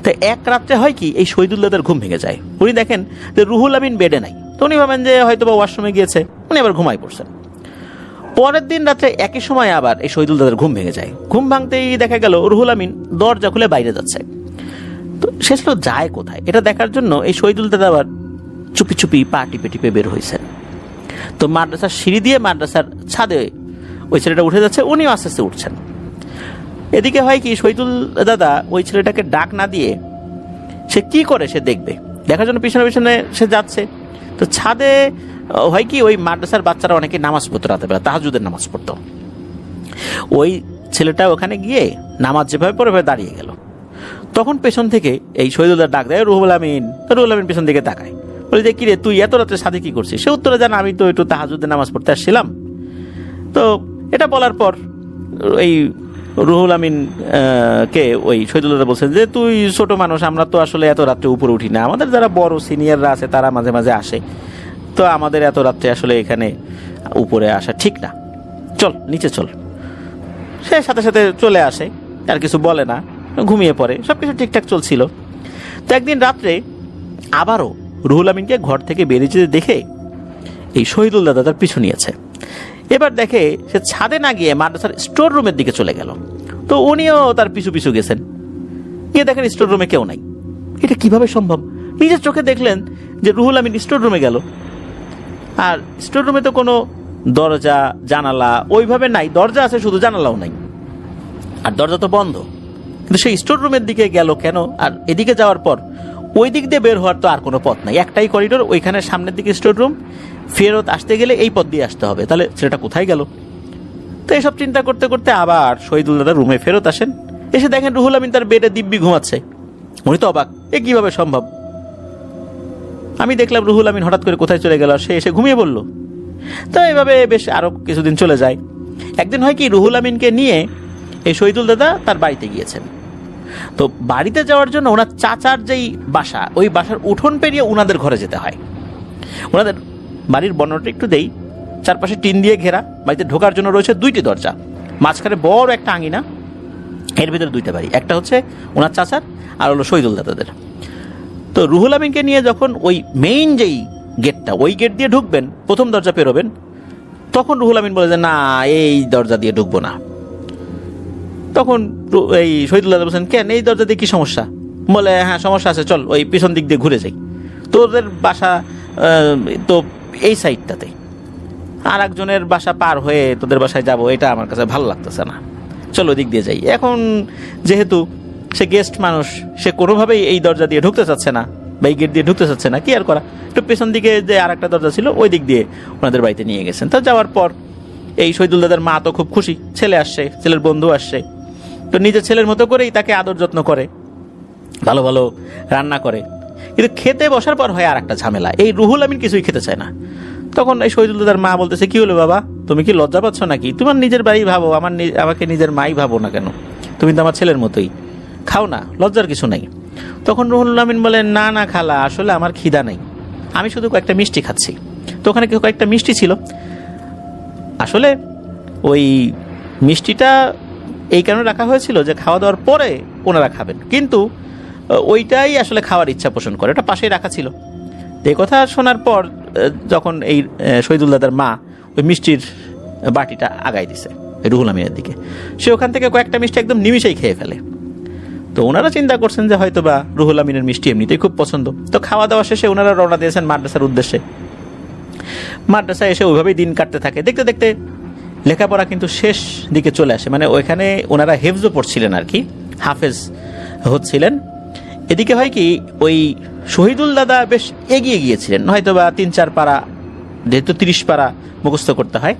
তাই এক রাত্রে হয় কি, এই শহীদুল দাদার ঘুম ভেঙে যায়। উনি দেখেন যে রুহুল আমিন বেডে নাই। তো উনি ভাবেন যে হয়তো বা ওয়াশরুমে গিয়েছে, উনি আবার ঘুমাই পড়ছেন। পরের দিন রাত্রে একই সময় আবার এই শহীদুল দাদার ঘুম ভেঙে যায়। ঘুম ভাঙতেই দেখা গেল রুহুল আমিন দরজা খুলে বাইরে যাচ্ছে। তো শেষ হলো যায় কোথায়, এটা দেখার জন্য এই শহীদুল দাদা আবার চুপি চুপি পা টিপে টিপে বের হয়েছেন। তো মাদ্রাসার সিঁড়ি দিয়ে মাদ্রাসার ছাদে ওই ছেলেটা উঠে যাচ্ছে, উনিও আস্তে আস্তে উঠছেন। এদিকে হয় কি, শহীদুল দাদা ওই ছেলেটাকে ডাক না দিয়ে সে কি করে সে দেখবে, দেখার জন্য পিছনে পিছনে সে যাচ্ছে। তো ছাদে হয় কি, ওই মাদ্রাসার বাচ্চারা অনেকে নামাজ পড়তো, রাতের বেলা তাহাজ্জুদের নামাজ পড়তো। ওই ছেলেটা ওখানে গিয়ে নামাজ যেভাবে পড়ে দাঁড়িয়ে গেল। তখন পেছন থেকে এই শহীদুল দাদা ডাক দেয়, রুহুল আমিন। তো রুহুল আমিন পেছন দিকে তাকায়, বলে যে কিরে তুই এত রাত্রে সাথে কি করছিস? সে উত্তরে জানা, আমি তো একটু তাহাজ্জুদের নামাজ পড়তে আসছিলাম। তো এটা বলার পর এই রুহুল আমিন কে ওই শহীদুল দাদা বলছেন যে তুই ছোট মানুষ, আমরা তো আসলে এত রাত্রে উপরে উঠি না, আমাদের যারা বড় সিনিয়ররা আছে তারা মাঝে মাঝে আসে, তো আমাদের এত রাত্রে আসলে এখানে উপরে আসা ঠিক না, চল নিচে চল। সে সাথে সাথে চলে আসে, আর কিছু বলে না, ঘুমিয়ে পড়ে। সবকিছু ঠিকঠাক চলছিল। তো একদিন রাত্রে আবারও রুহুল আমিনকে ঘর থেকে বেরিয়ে যেতে দেখে এই শহীদুল দাদা তার পিছু নিয়েছে। এবার দেখে সে ছাদে না গিয়ে মাদ্রাসার স্টোর রুমের দিকে চলে গেল। তো উনিও তার পিছু পিছু গেছেন, গিয়ে দেখেন স্টোর রুমে কেউ নাই। এটা কিভাবে সম্ভব? নিজের চোখে দেখলেন যে রুহুল আমিন স্টোর রুমে গেল, আর স্টোর রুমে তো কোনো দরজা জানালা ওইভাবে নাই, দরজা আছে শুধু, জানালাও নাই, আর দরজা তো বন্ধ। কিন্তু সেই স্টোর রুমের দিকে গেল কেন? আর এদিকে যাওয়ার পর ওই দিক দিয়ে বের হওয়ার তো আর কোনো পথ নাই, একটাই করিডোর, ওইখানে সামনের দিকে স্টোর রুম, ফেরত আসতে গেলে এই পথ দিয়ে আসতে হবে, তাহলে ছেলেটা কোথায় গেল? তো এসব চিন্তা করতে করতে আবার শহীদুল দাদা রুমে ফেরত আসেন। এসে দেখেন রুহুল আমিন তার বেডে দিব্যি ঘুমাচ্ছে। উনি তো অবাক, এ কিভাবে সম্ভব? আমি দেখলাম রুহুল আমিন হঠাৎ করে কোথায় চলে গেল, সে এসে ঘুমিয়ে বলল। তো এইভাবে বেশ আরো কিছুদিন চলে যায়। একদিন হয় কি, রুহুল আমিনকে নিয়ে এই শহীদুল দাদা তার বাড়িতে গিয়েছেন। তো বাড়িতে যাওয়ার জন্য ওনার চাচার যেই বাসা, ওই বাসার উঠোন পেরিয়ে ওনাদের ঘরে যেতে হয়। ওনাদের বাড়ির বর্ণনাটা একটু দেই। চারপাশে টিন দিয়ে ঘেরা, বাড়িতে ঢোকার জন্য রয়েছে 2টি দরজা, মাঝখানে বড় একটা আঙিনা, এর ভিতরে 2টা বাড়ি, একটা হচ্ছে ওনার চাচার আর হলো শহীদুল দাদাদের। তো রুহুল আমিনকে নিয়ে যখন ওই মেইন যেই গেটটা, ওই গেট দিয়ে ঢুকবেন, প্রথম দরজা পেরোবেন, তখন রুহুল আমিন বলে যে না, এই দরজা দিয়ে ঢুকবো না। তখন এই শহীদুল দাদা বলছেন, কেন, এই দরজা দিয়ে কি সমস্যা? বলে হ্যাঁ সমস্যা আছে, চল ওই পিছন দিক দিয়ে ঘুরে যাই, তোদের বাসা তো এই সাইডটাতে, আর একজনের বাসা পার হয়ে তোদের বাসায় যাব, এটা আমার কাছে ভালো লাগতেছে না, চলো ওই দিক দিয়ে যাই। এখন যেহেতু সে গেস্ট মানুষ, সে কোনোভাবেই এই দরজা দিয়ে ঢুকতে চাচ্ছে না বা এই গেট দিয়ে ঢুকতে চাচ্ছে না, কি আর করা, একটু পেছন দিকে যে আর একটা দরজা ছিল ওই দিক দিয়ে ওনাদের বাড়িতে নিয়ে গেছেন। তো যাওয়ার পর এই শহীদুল দাদার মা তো খুব খুশি, ছেলে আসছে, ছেলের বন্ধু আসছে, তো নিজের ছেলের মতো করেই তাকে আদর যত্ন করে, ভালো ভালো রান্না করে। কিন্তু খেতে বসার পর হয় আর একটা ঝামেলা, এই রুহুল আমিন কিছুই খেতে চায় না। তখন এই শহীদুল দাদার মা বলতেছে, কি হলো বাবা, তুমি কি লজ্জা পাচ্ছ নাকি? তোমার নিজের বাড়ি ভাবো, আমাকে নিজের মাই ভাবো না কেন? তুমি তো আমার ছেলের মতোই, খাও না, লজ্জার কিছু নাই। তখন রুহুল আমিন বলেন, না না খালা, আসলে আমার খিদা নেই, আমি শুধু কয়েকটা মিষ্টি খাচ্ছি। তো ওখানে কয়েকটা মিষ্টি ছিল, আসলে ওই মিষ্টিটা এই কারণে রাখা হয়েছিল যে খাওয়া দাওয়ার পরে ওনারা খাবেন, কিন্তু ওইটাই আসলে খাওয়ার ইচ্ছা পোষণ করে, ওটা পাশেই রাখা ছিল। এই কথা শোনার পর যখন এই শহীদুল দাদার মা ওই মিষ্টির বাটিটা আগাই দিছে রুহুল আমিনের দিকে, সে ওখান থেকে কয়েকটা মিষ্টি একদম নিমিষেই খেয়ে ফেলে। তো ওনারা চিন্তা করছেন যে হয়তো বা রুহুল আমিনের মিষ্টি এমনিতেই খুব পছন্দ। তো খাওয়া দাওয়া শেষে ওনারা রওনা দিয়েছেন মাদ্রাসার উদ্দেশ্যে। মাদ্রাসায় এসে ওইভাবেই দিন কাটতে থাকে। দেখতে দেখতে লেখাপড়া কিন্তু শেষ দিকে চলে আসে, মানে ওইখানে ওনারা হেফজও পড়ছিলেন আর কি, হাফেজ হচ্ছিলেন। এদিকে হয় কি, ওই শহীদুল দাদা বেশ এগিয়ে গিয়েছিলেন, হয়তো বা 3-4 পারা, যেহেতু 30 পারা মুখস্থ করতে হয়,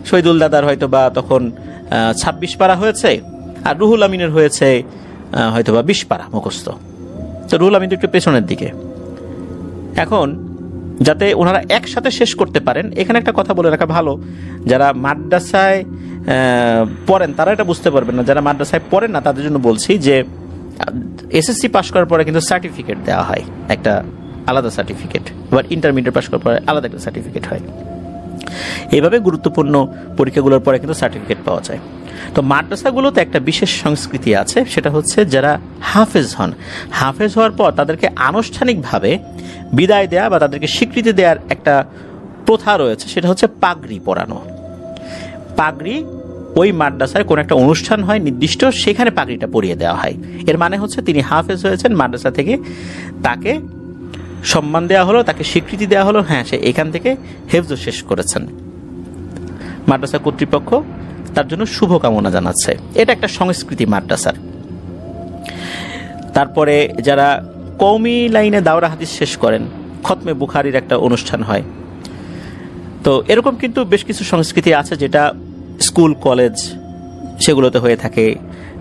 শহীদুল দাদার হয়তো বা তখন 26 পারা হয়েছে, আর রুহুল আমিনের হয়েছে হয়তো বা 20 পারা মুখস্থ। তো রুহুল আমিন তো একটু পেছনের দিকে। এখন যাতে ওনারা একসাথে শেষ করতে পারেন, এখানে একটা কথা বলে রাখা ভালো, যারা মাদ্রাসায় পড়েন তারা এটা বুঝতে পারবেন না, যারা মাদ্রাসায় পড়েন না তাদের জন্য বলছি যে এসএসসি পাস করার পরে কিন্তু সার্টিফিকেট দেওয়া হয়, একটা আলাদা সার্টিফিকেট, আবার ইন্টারমিডিয়েট পাস করার পরে আলাদা একটা সার্টিফিকেট হয়। এইভাবে গুরুত্বপূর্ণ পরীক্ষাগুলোর পরে কিন্তু সার্টিফিকেট পাওয়া যায়। তো মাদ্রাসাগুলোতে একটা বিশেষ সংস্কৃতি আছে, সেটা হচ্ছে যারা হাফেজ হন, হাফেজ হওয়ার পর তাদেরকে আনুষ্ঠানিকভাবে বিদায় দেয়া বা তাদেরকে স্বীকৃতি দেওয়ার একটা প্রথা রয়েছে, সেটা হচ্ছে পাগড়ি পরানো। পাগড়ি ওই মাদ্রাসায় কোনো একটা অনুষ্ঠান হয় নির্দিষ্ট, সেখানে পাগড়িটা পরিয়ে দেওয়া হয়। এর মানে হচ্ছে তিনি হাফেজ হয়েছেন, মাদ্রাসা থেকে তাকে সম্মান দেওয়া হলো, তাকে স্বীকৃতি দেওয়া হলো, হ্যাঁ সে এখান থেকে হেফজ শেষ করেছেন। মাদ্রাসা কর্তৃপক্ষ তার জন্য শুভকামনা জানাচ্ছে। এটা একটা সংস্কৃতি মাদ্রাসার। তারপরে যারা কওমি লাইনে দাওরা হাদিস শেষ করেন, খতমে বুখারীর একটা অনুষ্ঠান হয়। তো এরকম কিন্তু বেশ কিছু সংস্কৃতি আছে যেটা স্কুল কলেজ সেগুলোতে হয়ে থাকে।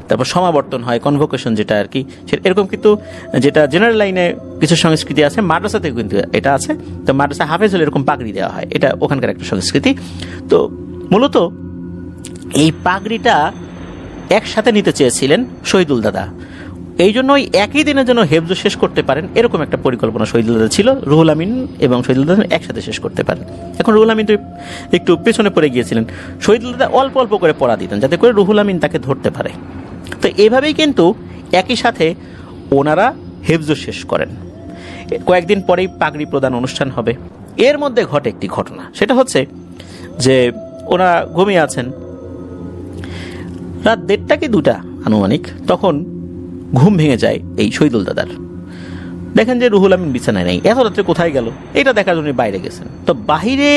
তারপর সমাবর্তন হয়, কনভোকেশন যেটা আর কি, এরকম কিন্তু যেটা জেনারেল লাইনে কিছু সংস্কৃতি আছে, মাদ্রাসাতেও কিন্তু এটা আছে। তো মাদ্রাসা হাফেজ হলে এরকম পাগড়ি দেওয়া হয়, এটা ওখানকার একটা সংস্কৃতি। তো মূলত এই পাগড়িটা একসাথে নিতে চেয়েছিলেন শহীদুল দাদা, এই জন্য ওই একই দিনের জন্য হেফজ শেষ করতে পারেন এরকম একটা পরিকল্পনা শহীদুল দাদা ছিল, রুহুল আমিন এবং শহীদুল দাদা একসাথে শেষ করতে পারেন। এখন রুহুল আমিন তো একটু পেছনে পড়ে গিয়েছিলেন, শহীদুল দাদা অল্প অল্প করে পড়া দিতেন যাতে করে রুহুল আমিন তাকে ধরতে পারে। তো এভাবেই কিন্তু একই সাথে ওনারা হেফজ শেষ করেন। কয়েকদিন পরেই পাগড়ি প্রদান অনুষ্ঠান হবে। এর মধ্যে ঘটে একটি ঘটনা, সেটা হচ্ছে যে ওনারা ঘুমিয়ে আছেন, রাত 1:30 কি 2টা আনুমানিক, তখন ঘুম ভেঙে যায় এই শহীদুল দাদার। দেখেন যে রুহুল আমিন বিছানায় নেই, এত রাত্রে কোথায় গেল, এটা দেখার জন্য বাইরে গেছেন। তো বাহিরে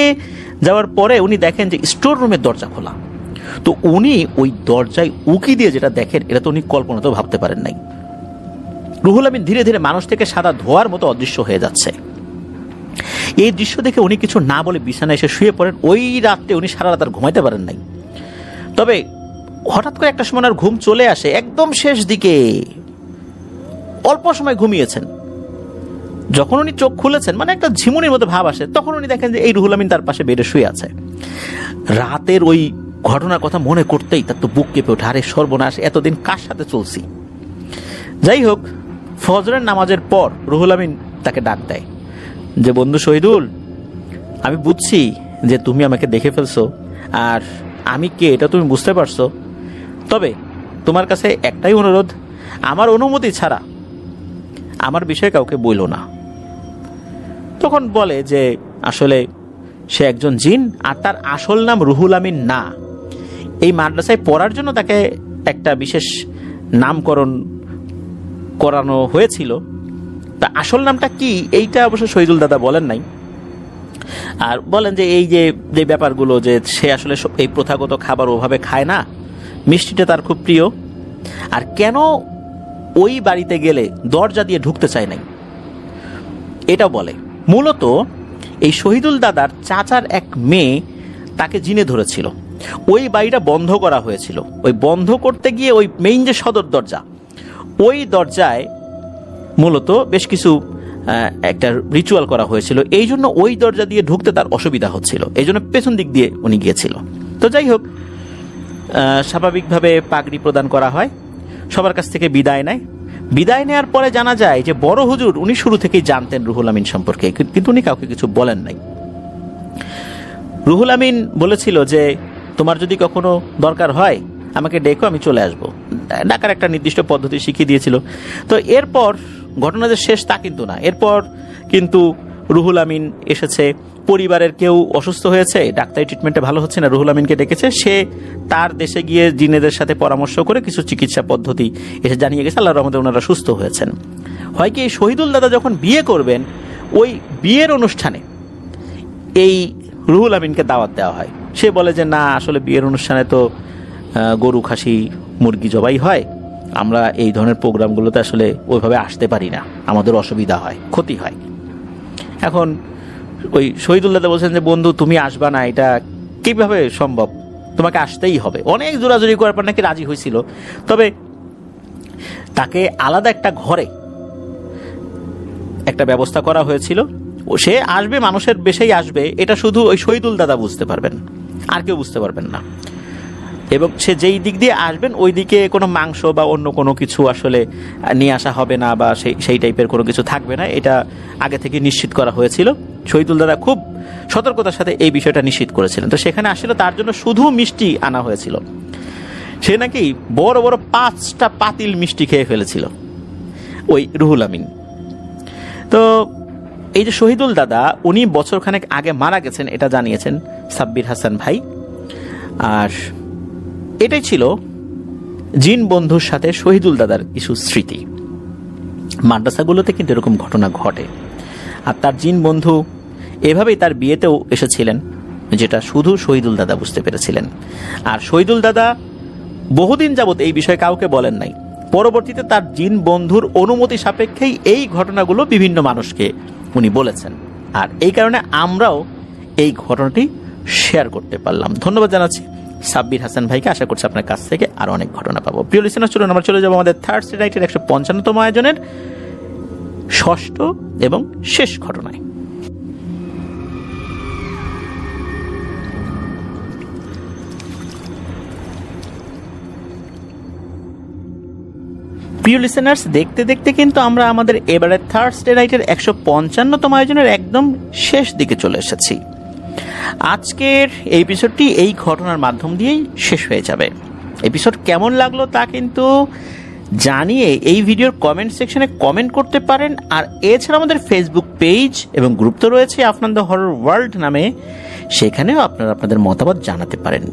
যাওয়ার পরে উনি দেখেন যে স্টোর রুমের দরজা খোলা। তো উনি ওই দরজায় উকি দিয়ে যেটা দেখেন, এটা তো উনি কল্পনাতেও ভাবতে পারেন নাই। রুহুল আমিন ধীরে ধীরে মানুষ থেকে সাদা ধোয়ার মতো অদৃশ্য হয়ে যাচ্ছে। এই দৃশ্য দেখে উনি কিছু না বলে বিছানায় এসে শুয়ে পড়েন। ওই রাতে উনি সারা রাত আর ঘুমাইতে পারেন নাই। তবে হঠাৎ করে একটা সময় আর ঘুম চলে আসে, একদম শেষ দিকে অল্প সময় ঘুমিয়েছেন, যখন উনি চোখ খুলেছেন, মানে একটা ঝিমুনির মতো ভাব আসে, তখন উনি দেখেন যে এই রুহুল আমিন তার পাশে বেডে শুয়ে আছে। রাতের ওই ঘটনার কথা মনে করতেই তার তো বুক কেঁপে ওঠে, আরে সর্বনাশ, এতদিন কার সাথে চলছি। যাই হোক, ফজরের নামাজের পর রুহুল আমিন তাকে ডাক দেয় যে, বন্ধু শহীদুল, আমি বুঝছি যে তুমি আমাকে দেখে ফেলছো আর আমি কে এটা তুমি বুঝতে পারছো, তবে তোমার কাছে একটাই অনুরোধ, আমার অনুমতি ছাড়া আমার বিষয়ে কাউকে বইলো না। তখন বলে যে আসলে সে একজন জিন, আর তার আসল নাম রুহুল আমিন না। এই মাদ্রাসায় পড়ার জন্য তাকে একটা বিশেষ নামকরণ করানো হয়েছিল, তা আসল নামটা কি এইটা অবশ্য শহীদুল দাদা বলেন নাই। আর বলেন যে এই যে যে ব্যাপারগুলো, যে সে আসলে এই প্রথাগত খাবার ওভাবে খায় না, মিষ্টিটা তার খুব প্রিয়, আর কেন ওই বাড়িতে গেলে দরজা দিয়ে ঢুকতে চায় নাই এটাও বলে। মূলত এই শহীদুল দাদার চাচার এক মেয়ে তাকে জিনে ধরেছিল, ওই বাড়িটা বন্ধ করা হয়েছিল। ওই বন্ধ করতে গিয়ে ওই মেইন যে সদর দরজা, ওই দরজায় মূলত বেশ কিছু একটা রিচুয়াল করা হয়েছিল, এই জন্য ওই দরজা দিয়ে ঢুকতে তার অসুবিধা হচ্ছিল, এই জন্য পেছন দিক দিয়ে উনি গিয়েছিল। তো যাই হোক, স্বাভাবিকভাবে পাগড়ি প্রদান করা হয়, সবার কাছ থেকে বিদায় নেয়। বিদায় নেওয়ার পরে জানা যায় যে বড় হুজুর উনি শুরু থেকেই জানতেন রুহুল আমিন সম্পর্কে, কিন্তু উনি কাউকে কিছু বলেন নাই। রুহুল আমিন বলেছিল যে তোমার যদি কখনো দরকার হয় আমাকে ডেকো, আমি চলে আসবো। ডাকার একটা নির্দিষ্ট পদ্ধতি শিখিয়ে দিয়েছিল। তো এরপর ঘটনা যে শেষ তা কিন্তু না, এরপর কিন্তু রুহুল আমিন এসেছে, পরিবারের কেউ অসুস্থ হয়েছে, ডাক্তারি ট্রিটমেন্টে ভালো হচ্ছে না, রুহুল আমিনকে ডেকেছে। সে তার দেশে গিয়ে জিনেদের সাথে পরামর্শ করে কিছু চিকিৎসা পদ্ধতি এসে জানিয়ে গেছে, আল্লাহর রহমতে ওনারা সুস্থ হয়েছেন। হয় কি শহীদুল দাদা যখন বিয়ে করবেন, ওই বিয়ের অনুষ্ঠানে এই রুহুল আমিনকে দাওয়াত দেওয়া হয়। সে বলে যে না, আসলে বিয়ের অনুষ্ঠানে তো গরু, খাসি, মুরগি জবাই হয়, আমরা এই ধরনের প্রোগ্রামগুলোতে আসলে ওইভাবে আসতে পারি না, আমাদের অসুবিধা হয়, ক্ষতি হয়। এখন ওই শহীদুল দাদা বলছেন যে বন্ধু তুমি আসবা না, এটা কিভাবে সম্ভব, তোমাকে আসতেই হবে। অনেক জোরাজুরি করার পর নাকি রাজি হয়েছিল। তবে তাকে আলাদা একটা ঘরে একটা ব্যবস্থা করা হয়েছিল। সে আসবে, মানুষের বেশেই আসবে, এটা শুধু ওই শহীদুল দাদা বুঝতে পারবেন, আর কেউ বুঝতে পারবেন না। এবং সে যেই দিক দিয়ে আসবেন ওই দিকে কোনো মাংস বা অন্য কোনো কিছু আসলে নিয়ে আসা হবে না, বা সেই টাইপের কোনো কিছু থাকবে না, এটা আগে থেকে নিশ্চিত করা হয়েছিল। শহীদুল দাদা খুব সতর্কতার সাথে এই বিষয়টা নিশ্চিত করেছিলেন। তো সেখানে আসলে তার জন্য শুধু মিষ্টি আনা হয়েছিল। সে নাকি বড় বড় 5টা পাতিল মিষ্টি খেয়ে ফেলেছিল ওই রুহুল আমিন। তো এই যে শহীদুল দাদা, উনি বছরখানেক আগে মারা গেছেন, এটা জানিয়েছেন সাব্বির হাসান ভাই। আর এটাই ছিল জিন বন্ধুর সাথে শহীদুল দাদার কিছু স্মৃতি। মাদ্রাসাগুলোতে কিন্তু এরকম ঘটনা ঘটে। আর তার জিন বন্ধু এভাবেই তার বিয়েতেও এসেছিলেন, যেটা শুধু শহীদুল দাদা বুঝতে পেরেছিলেন। আর শহীদুল দাদা বহুদিন যাবত এই বিষয়ে কাউকে বলেন নাই। পরবর্তীতে তার জিন বন্ধুর অনুমতি সাপেক্ষেই এই ঘটনাগুলো বিভিন্ন মানুষকে উনি বলেছেন। আর এই কারণে আমরাও এই ঘটনাটি শেয়ার করতে পারলাম। ধন্যবাদ জানাচ্ছি সাব্বির হাসান ভাইকে। আশা করছি আপনার কাছ থেকে আরো অনেক ঘটনা পাবো। প্রিয় লিসেনার, চলুন আমরা চলে যাবো আমাদের থার্সডে নাইটের 155তম আয়োজনের 6ষ্ঠ এবং শেষ ঘটনায়। প্রিয় লিসেনার্স, দেখতে দেখতে কিন্তু আমরা আমাদের এবারের থার্সডে নাইটের 155তম আয়োজনের একদম শেষ দিকে চলে এসেছি। আজকের এই এপিসোডটি এই ঘটনার মাধ্যম দিয়েই শেষ হয়ে যাবে। এপিসোড কেমন লাগলো তা কিন্তু জানিয়ে এই ভিডিওর কমেন্ট সেকশনে কমেন্ট করতে পারেন। আর এছাড়া আমাদের ফেসবুক পেজ এবং গ্রুপ তো রয়েছে আফনান দ্য হরর ওয়ার্ল্ড নামে, সেখানেও আপনারা আপনাদের মতামত জানাতে পারেন।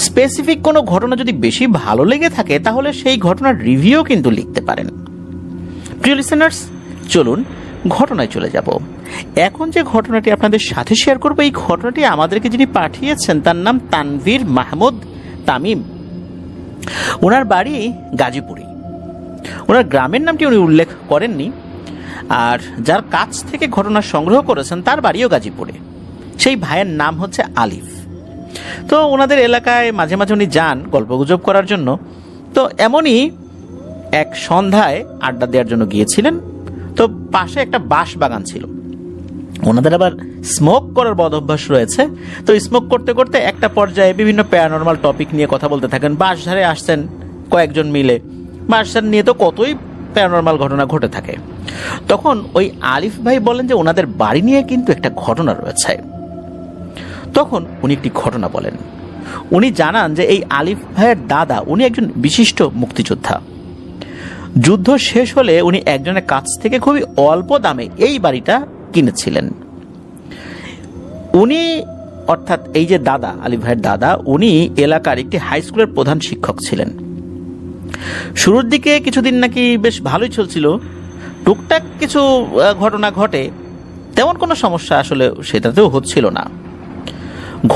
স্পেসিফিক কোনো ঘটনা যদি বেশি ভালো লেগে থাকে তাহলে সেই ঘটনার রিভিউ কিন্তু লিখতে পারেন। প্রিয় লিসেনার্স, চলুন ঘটনায় চলে যাব। এখন যে ঘটনাটি আপনাদের সাথে শেয়ার করবো, এই ঘটনাটি আমাদেরকে যিনি পাঠিয়েছেন তার নাম তানভীর মাহমুদ তামিম। ওনার বাড়ি গাজীপুরে। ওনার গ্রামের নামটি উনি উল্লেখ করেননি। আর যার কাছ থেকে ঘটনা সংগ্রহ করেছেন তার বাড়িও গাজীপুরে। সেই ভাইয়ের নাম হচ্ছে আলিফ। তো ওনাদের এলাকায় মাঝে মাঝে উনি যান গল্পগুজব করার জন্য। তো এমনই এক সন্ধ্যায় আড্ডা দেওয়ার জন্য গিয়েছিলেন। তো পাশে একটা বাঁশ বাগান ছিল। ওনাদের আবার স্মোক করার বদ অভ্যাস রয়েছে। তো স্মোক করতে করতে একটা পর্যায়ে বিভিন্ন প্যারানরমাল টপিক নিয়ে কথা বলতে থাকেন। বাঁশঝাড়ে আসছেন কয়েকজন মিলে, বাঁশঝাড় নিয়ে তো কতই প্যারানরমাল ঘটনা ঘটে থাকে। তখন ওই আলিফ ভাই বলেন যে ওনাদের বাড়ি নিয়ে কিন্তু একটা ঘটনা রয়েছে। তখন উনি একটি ঘটনা বলেন। উনি জানান যে এই আলিফ ভাইয়ের দাদা উনি একজন বিশিষ্ট মুক্তিযোদ্ধা। যুদ্ধ শেষ হলে উনি একজনের কাছ থেকে খুবই অল্প দামে এই বাড়িটা কিনেছিলেন। উনি অর্থাৎ এই যে দাদা, আলিফ ভাইয়ের দাদা, উনি এলাকার একটি হাই স্কুলের প্রধান শিক্ষক ছিলেন। শুরুর দিকে কিছুদিন নাকি বেশ ভালোই চলছিল। টুকটাক কিছু ঘটনা ঘটে, তেমন কোনো সমস্যা আসলে সেটাতেও হচ্ছিল না।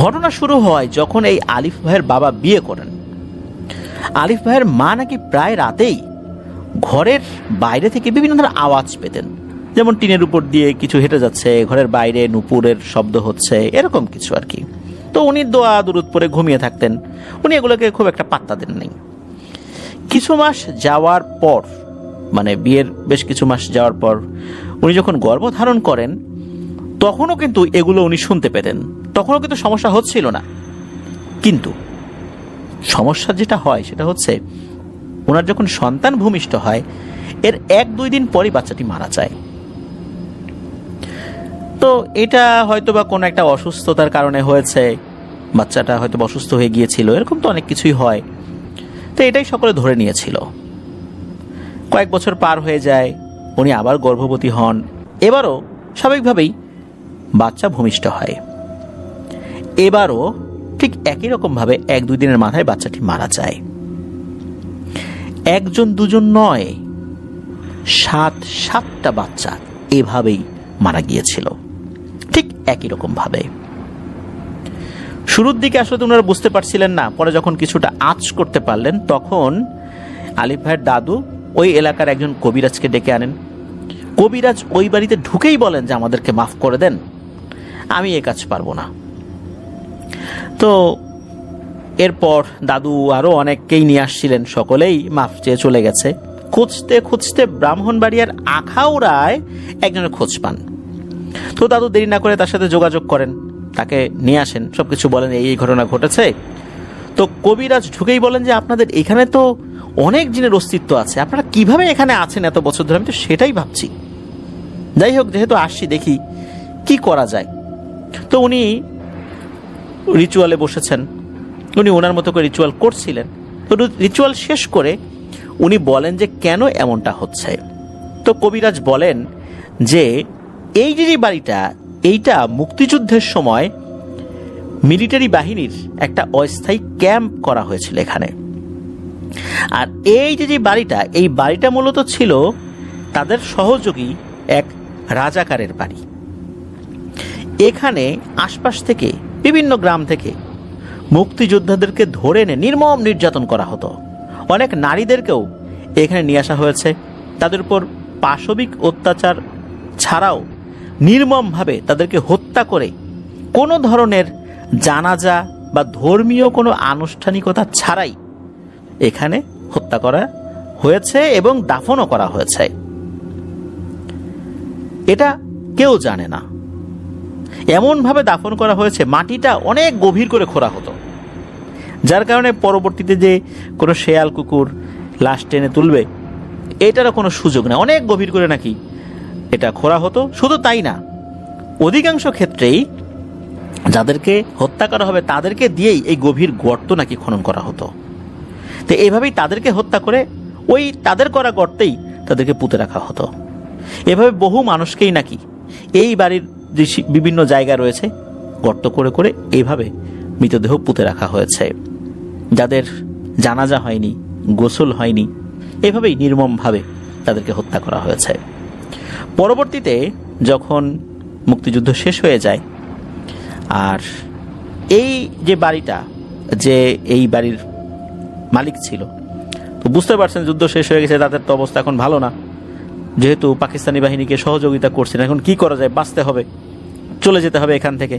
ঘটনা শুরু হয় যখন এই আলিফ ভাইয়ের বাবা বিয়ে করেন। আলিফ ভাইয়ের মা নাকি প্রায় রাতেই ঘরের বাইরে থেকে বিভিন্ন ধরনের আওয়াজ পেতেন, যেমন টিনের উপর দিয়ে কিছু হেঁটে যাচ্ছে, ঘরের বাইরে নুপুরের শব্দ হচ্ছে, এরকম কিছু আর কি। তো উনি দোয়া দুরুদ পরে ঘুমিয়ে থাকতেন। উনি এগুলোকে খুব একটা পাত্তা দেন নাই। কিছু মাস যাওয়ার পর, মানে বিয়ের বেশ কিছু মাস যাওয়ার পর উনি যখন গর্ভধারণ করেন তখনও কিন্তু এগুলো উনি শুনতে পেতেন। তখনও কিন্তু সমস্যা হচ্ছিল না। কিন্তু সমস্যা যেটা হয় সেটা হচ্ছে ওনার যখন সন্তান ভূমিষ্ঠ হয়, এর 1-2 দিন পরই বাচ্চাটি মারা যায়। তো এটা হয়তোবা কোনো একটা অসুস্থতার কারণে হয়েছে, বাচ্চাটা হয়তো অসুস্থ হয়ে গিয়েছিল, এরকম তো অনেক কিছুই হয়। তো এটাই সকলে ধরে নিয়েছিল। কয়েক বছর পার হয়ে যায়, উনি আবার গর্ভবতী হন, এবারও স্বাভাবিকভাবেই বাচ্চা ভূমিষ্ঠ হয়। এবারও ঠিক একই রকমভাবে 1-2 দিনের মাথায় বাচ্চাটি মারা যায়। 1-2 নয়, 7-7টা বাচ্চা এভাবেই মারা গিয়েছিল, ঠিক একই রকম ভাবে। শুরুর দিকে আসলে ওনারা বুঝতে পারছিলেন না, পরে যখন কিছুটা আঁচ করতে পারলেন তখন আলিফ ভাইয়ের দাদু ওই এলাকার একজন কবিরাজকে ডেকে আনেন। কবিরাজ ওই বাড়িতে ঢুকেই বলেন যে আমাদেরকে মাফ করে দেন, আমি এ কাজ পারবো না। তো এরপর দাদু আরো অনেককেই নিয়ে আসছিলেন, সকলেই মাফ চেয়ে চলে গেছে। খুঁজতে খুঁজতে ব্রাহ্মণবাড়িয়ার আখাউড়ায় একজনের খোঁজ পান। তো দাদু দেরি না করে তার সাথে যোগাযোগ করেন, তাকে নিয়ে আসেন, সবকিছু বলেন এই ঘটনা ঘটেছে। তো কবিরাজ ঢুকেই বলেন যে আপনাদের এখানে তো অনেক জিনের অস্তিত্ব আছে, আপনারা কিভাবে এখানে আছেন এত বছর ধরে, আমি তো সেটাই ভাবছি। যাই হোক, যেহেতু আসছি দেখি কি করা যায়। তো উনি রিচুয়ালে বসেছেন, উনি ওনার মতো করে রিচুয়াল করছিলেন। তো রিচুয়াল শেষ করে উনি বলেন যে কেন এমনটা হচ্ছে। তো কবিরাজ বলেন যে এই যে বাড়িটা, এইটা মুক্তিযুদ্ধের সময় মিলিটারি বাহিনীর একটা অস্থায়ী ক্যাম্প করা হয়েছিল এখানে। আর এই যে বাড়িটা, এই বাড়িটা মূলত ছিল তাদের সহযোগী এক রাজাকারের বাড়ি। এখানে আশপাশ থেকে বিভিন্ন গ্রাম থেকে মুক্তিযোদ্ধাদেরকে ধরে এনে নির্মম নির্যাতন করা হতো। অনেক নারীদেরকেও এখানে নিয়ে আসা হয়েছে। তাদের উপর পাশবিক অত্যাচার ছাড়াও নির্মমভাবে তাদেরকে হত্যা করে কোনো ধরনের জানাজা বা ধর্মীয় কোনো আনুষ্ঠানিকতা ছাড়াই এখানে হত্যা করা হয়েছে এবং দাফনও করা হয়েছে। এটা কেউ জানে না। এমনভাবে দাফন করা হয়েছে, মাটিটা অনেক গভীর করে খোঁড়া হতো, যার কারণে পরবর্তীতে যে কোনো শেয়াল কুকুর লাশ টেনে তুলবে এটারও কোনো সুযোগ নেই। অনেক গভীর করে নাকি এটা খোঁড়া হতো। শুধু তাই না, অধিকাংশ ক্ষেত্রেই যাদেরকে হত্যা করা হবে তাদেরকে দিয়েই এই গভীর গর্ত নাকি খনন করা হতো। তো এইভাবেই তাদেরকে হত্যা করে ওই তাদের করা গর্তেই তাদেরকে পুঁতে রাখা হতো। এভাবে বহু মানুষকেই নাকি এই বাড়ির যে বিভিন্ন জায়গা রয়েছে গর্ত করে করে এইভাবে মৃতদেহ পুঁতে রাখা হয়েছে, যাদের জানাজা হয়নি, গোসল হয়নি, এভাবেই নির্মমভাবে তাদেরকে হত্যা করা হয়েছে। পরবর্তীতে যখন মুক্তিযুদ্ধ শেষ হয়ে যায় আর এই যে বাড়িটা, যে এই বাড়ির মালিক ছিল, তো বুঝতে পারছেন যুদ্ধ শেষ হয়ে গেছে, তাদের তো অবস্থা এখন ভালো না। যেহেতু পাকিস্তানি বাহিনীকে সহযোগিতা করছেন, এখন কি করা যায়, বাঁচতে হবে, চলে যেতে হবে এখান থেকে।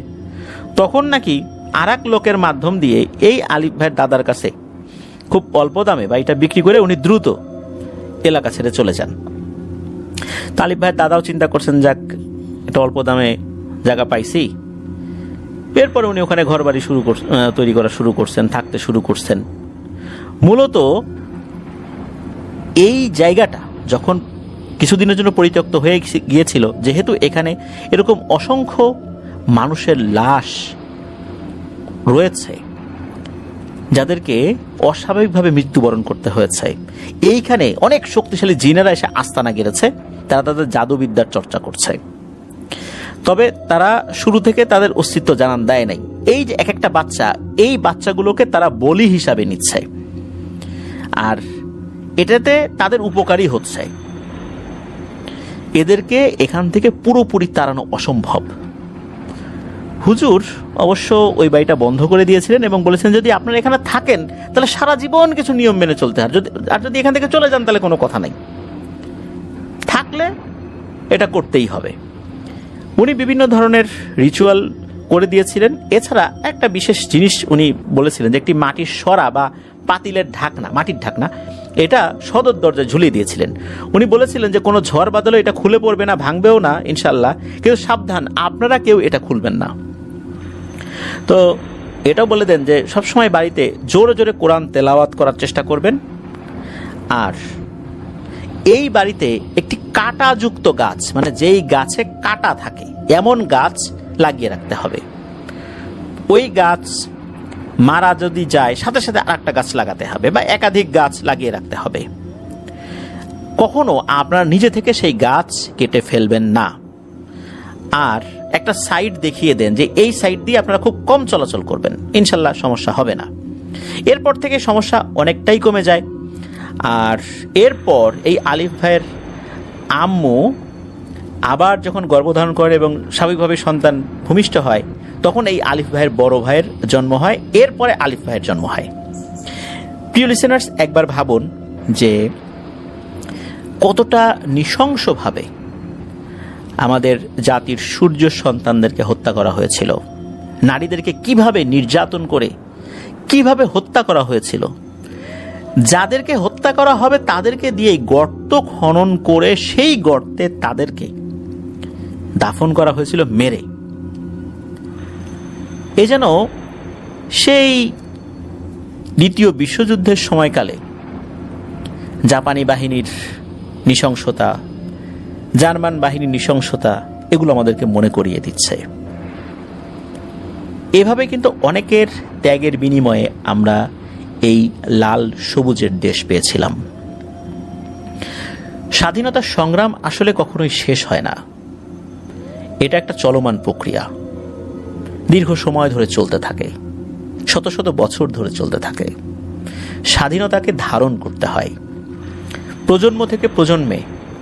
তখন নাকি আর এক লোকের মাধ্যম দিয়ে এই আলিফ ভাইয়ের দাদার কাছে খুব অল্প দামে বাড়িটা বিক্রি করে উনি দ্রুত এলাকা ছেড়ে চলে যান। আলিফ ভাইয়ের দাদাও চিন্তা করছেন, যাক এটা অল্প দামে জায়গা পাইছি। এরপরে উনি ওখানে ঘর বাড়ি তৈরি করা শুরু করছেন, থাকতে শুরু করছেন। মূলত এই জায়গাটা যখন কিছুদিনের জন্য পরিত্যক্ত হয়ে গিয়েছিল, যেহেতু এখানে এরকম অসংখ্য মানুষের লাশ রয়েছে যাদেরকে অস্বাভাবিকভাবে মৃত্যুবরণ করতে হয়েছে, এইখানে অনেক শক্তিশালী জিনেরা এসে আস্তানা গেড়েছে। তারা তাদের জাদুবিদ্যার চর্চা করছে, তবে তারা শুরু থেকে তাদের অস্তিত্ব জানান দেয় নাই। এই যে এক একটা বাচ্চা, এই বাচ্চাগুলোকে তারা বলি হিসাবে নিচ্ছে, আর এটাতে তাদের উপকারী হচ্ছে। এদেরকে এখান থেকে পুরোপুরি তাড়ানো অসম্ভব। হুজুর অবশ্য ওই বাড়িটা বন্ধ করে দিয়েছিলেন এবং বলেছেন যদি আপনারা এখানে থাকেন তাহলে সারা জীবন কিছু নিয়ম মেনে চলতে হয়, আর যদি এখান থেকে চলে যান তাহলে কোনো কথা নাই, থাকলে এটা করতেই হবে। উনি বিভিন্ন ধরনের রিচুয়াল করে দিয়েছিলেন। এছাড়া একটা বিশেষ জিনিস উনি বলেছিলেন যে একটি মাটির সরা বা পাতিলের ঢাকনা, মাটির ঢাকনা, এটা সদর দরজায় ঝুলিয়ে দিয়েছিলেন। উনি বলেছিলেন যে কোনো ঝড় বাদলে এটা খুলে পড়বে না, ভাঙবেও না ইনশাল্লাহ, কিন্তু সাবধান আপনারা কেউ এটা খুলবেন না। তো এটাও বলে দেন যে সবসময় বাড়িতে জোরে জোরে কোরআন তেলাওয়াত করার চেষ্টা করবেন। আর এই বাড়িতে একটি কাঁটাযুক্ত গাছ, মানে যেই গাছে কাঁটা থাকে এমন গাছ লাগিয়ে রাখতে হবে। ওই গাছ মারা যদি যায় সাথে সাথে আরেকটা গাছ লাগাতে হবে, বা একাধিক গাছ লাগিয়ে রাখতে হবে। কখনো আপনারা নিজে থেকে সেই গাছ কেটে ফেলবেন না। আর একটা সাইড দেখিয়ে দেন যে এই সাইড দিয়ে আপনারা খুব কম চলাচল করবেন, ইনশাল্লাহ সমস্যা হবে না। এরপর থেকে সমস্যা অনেকটাই কমে যায়। আর এরপর এই আলিফ ভাইয়ের আম্মু আবার যখন গর্ভধারণ করে এবং স্বাভাবিকভাবে সন্তান ভূমিষ্ঠ হয়, তখন এই আলিফ ভাইয়ের বড় ভাইয়ের জন্ম হয়, এরপরে আলিফ ভাইয়ের জন্ম হয়। প্রিয় লিসেনার্স, একবার ভাবুন যে কতটা নৃশংসভাবে আমাদের জাতির সূর্য সন্তানদেরকে হত্যা করা হয়েছিল, নারীদেরকে কিভাবে নির্যাতন করে কিভাবে হত্যা করা হয়েছিল। যাদেরকে হত্যা করা হবে তাদেরকে দিয়ে গর্ত খনন করে সেই গর্তে তাদেরকে দাফন করা হয়েছিল মেরে। এ যেন সেই দ্বিতীয় বিশ্বযুদ্ধের সময়কালে জাপানি বাহিনীর নৃশংসতা, জার্মান বাহিনীর নৃশংসতা, এগুলো আমাদেরকে মনে করিয়ে দিচ্ছে। এভাবে কিন্তু অনেকের ত্যাগের বিনিময়ে আমরা এই লাল সবুজের দেশ পেয়েছিলাম। স্বাধীনতার সংগ্রাম আসলে কখনোই শেষ হয় না, এটা একটা চলমান প্রক্রিয়া, দীর্ঘ সময় ধরে চলতে থাকে, শত শত বছর ধরে চলতে থাকে। স্বাধীনতাকে ধারণ করতে হয়, প্রজন্ম থেকে প্রজন্মে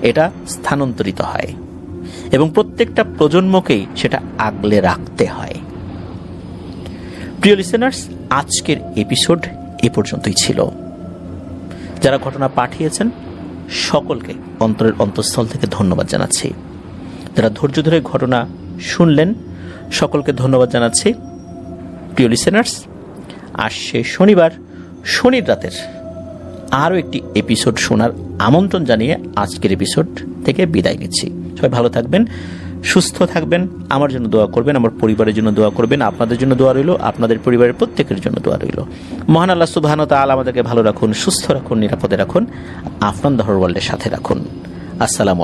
এটা স্থানান্তরিত হয় এবং প্রত্যেকটা প্রজন্মকেই সেটা আগলে রাখতে হয়। প্রিয় লিসেনার্স, আজকের এপিসোড এ পর্যন্তই ছিল। যারা ঘটনা পাঠিয়েছেন সকলকে অন্তরের অন্তঃস্থল থেকে ধন্যবাদ জানাচ্ছি। যারা ধৈর্য ধরে ঘটনা শুনলেন সকলকে ধন্যবাদ জানাচ্ছি। প্রিয় লিসেনার্স, আসছে শনিবার শনির রাতের আরও একটি এপিসোড শোনার আমন্ত্রণ জানিয়ে আজকের এপিসোড থেকে বিদায় নিচ্ছি। সবাই ভালো থাকবেন, সুস্থ থাকবেন, আমার জন্য দোয়া করবেন, আমার পরিবারের জন্য দোয়া করবেন, আপনাদের জন্য দোয়া রইল, আপনাদের পরিবারের প্রত্যেকের জন্য দোয়া রইল। মহান আল্লাহ সুবহানাহু ওয়া তাআলা আমাদেরকে ভালো রাখুন, সুস্থ রাখুন, নিরাপদে রাখুন, আফনান দহর ওয়ার্ল্ডের সাথে রাখুন। আসসালামু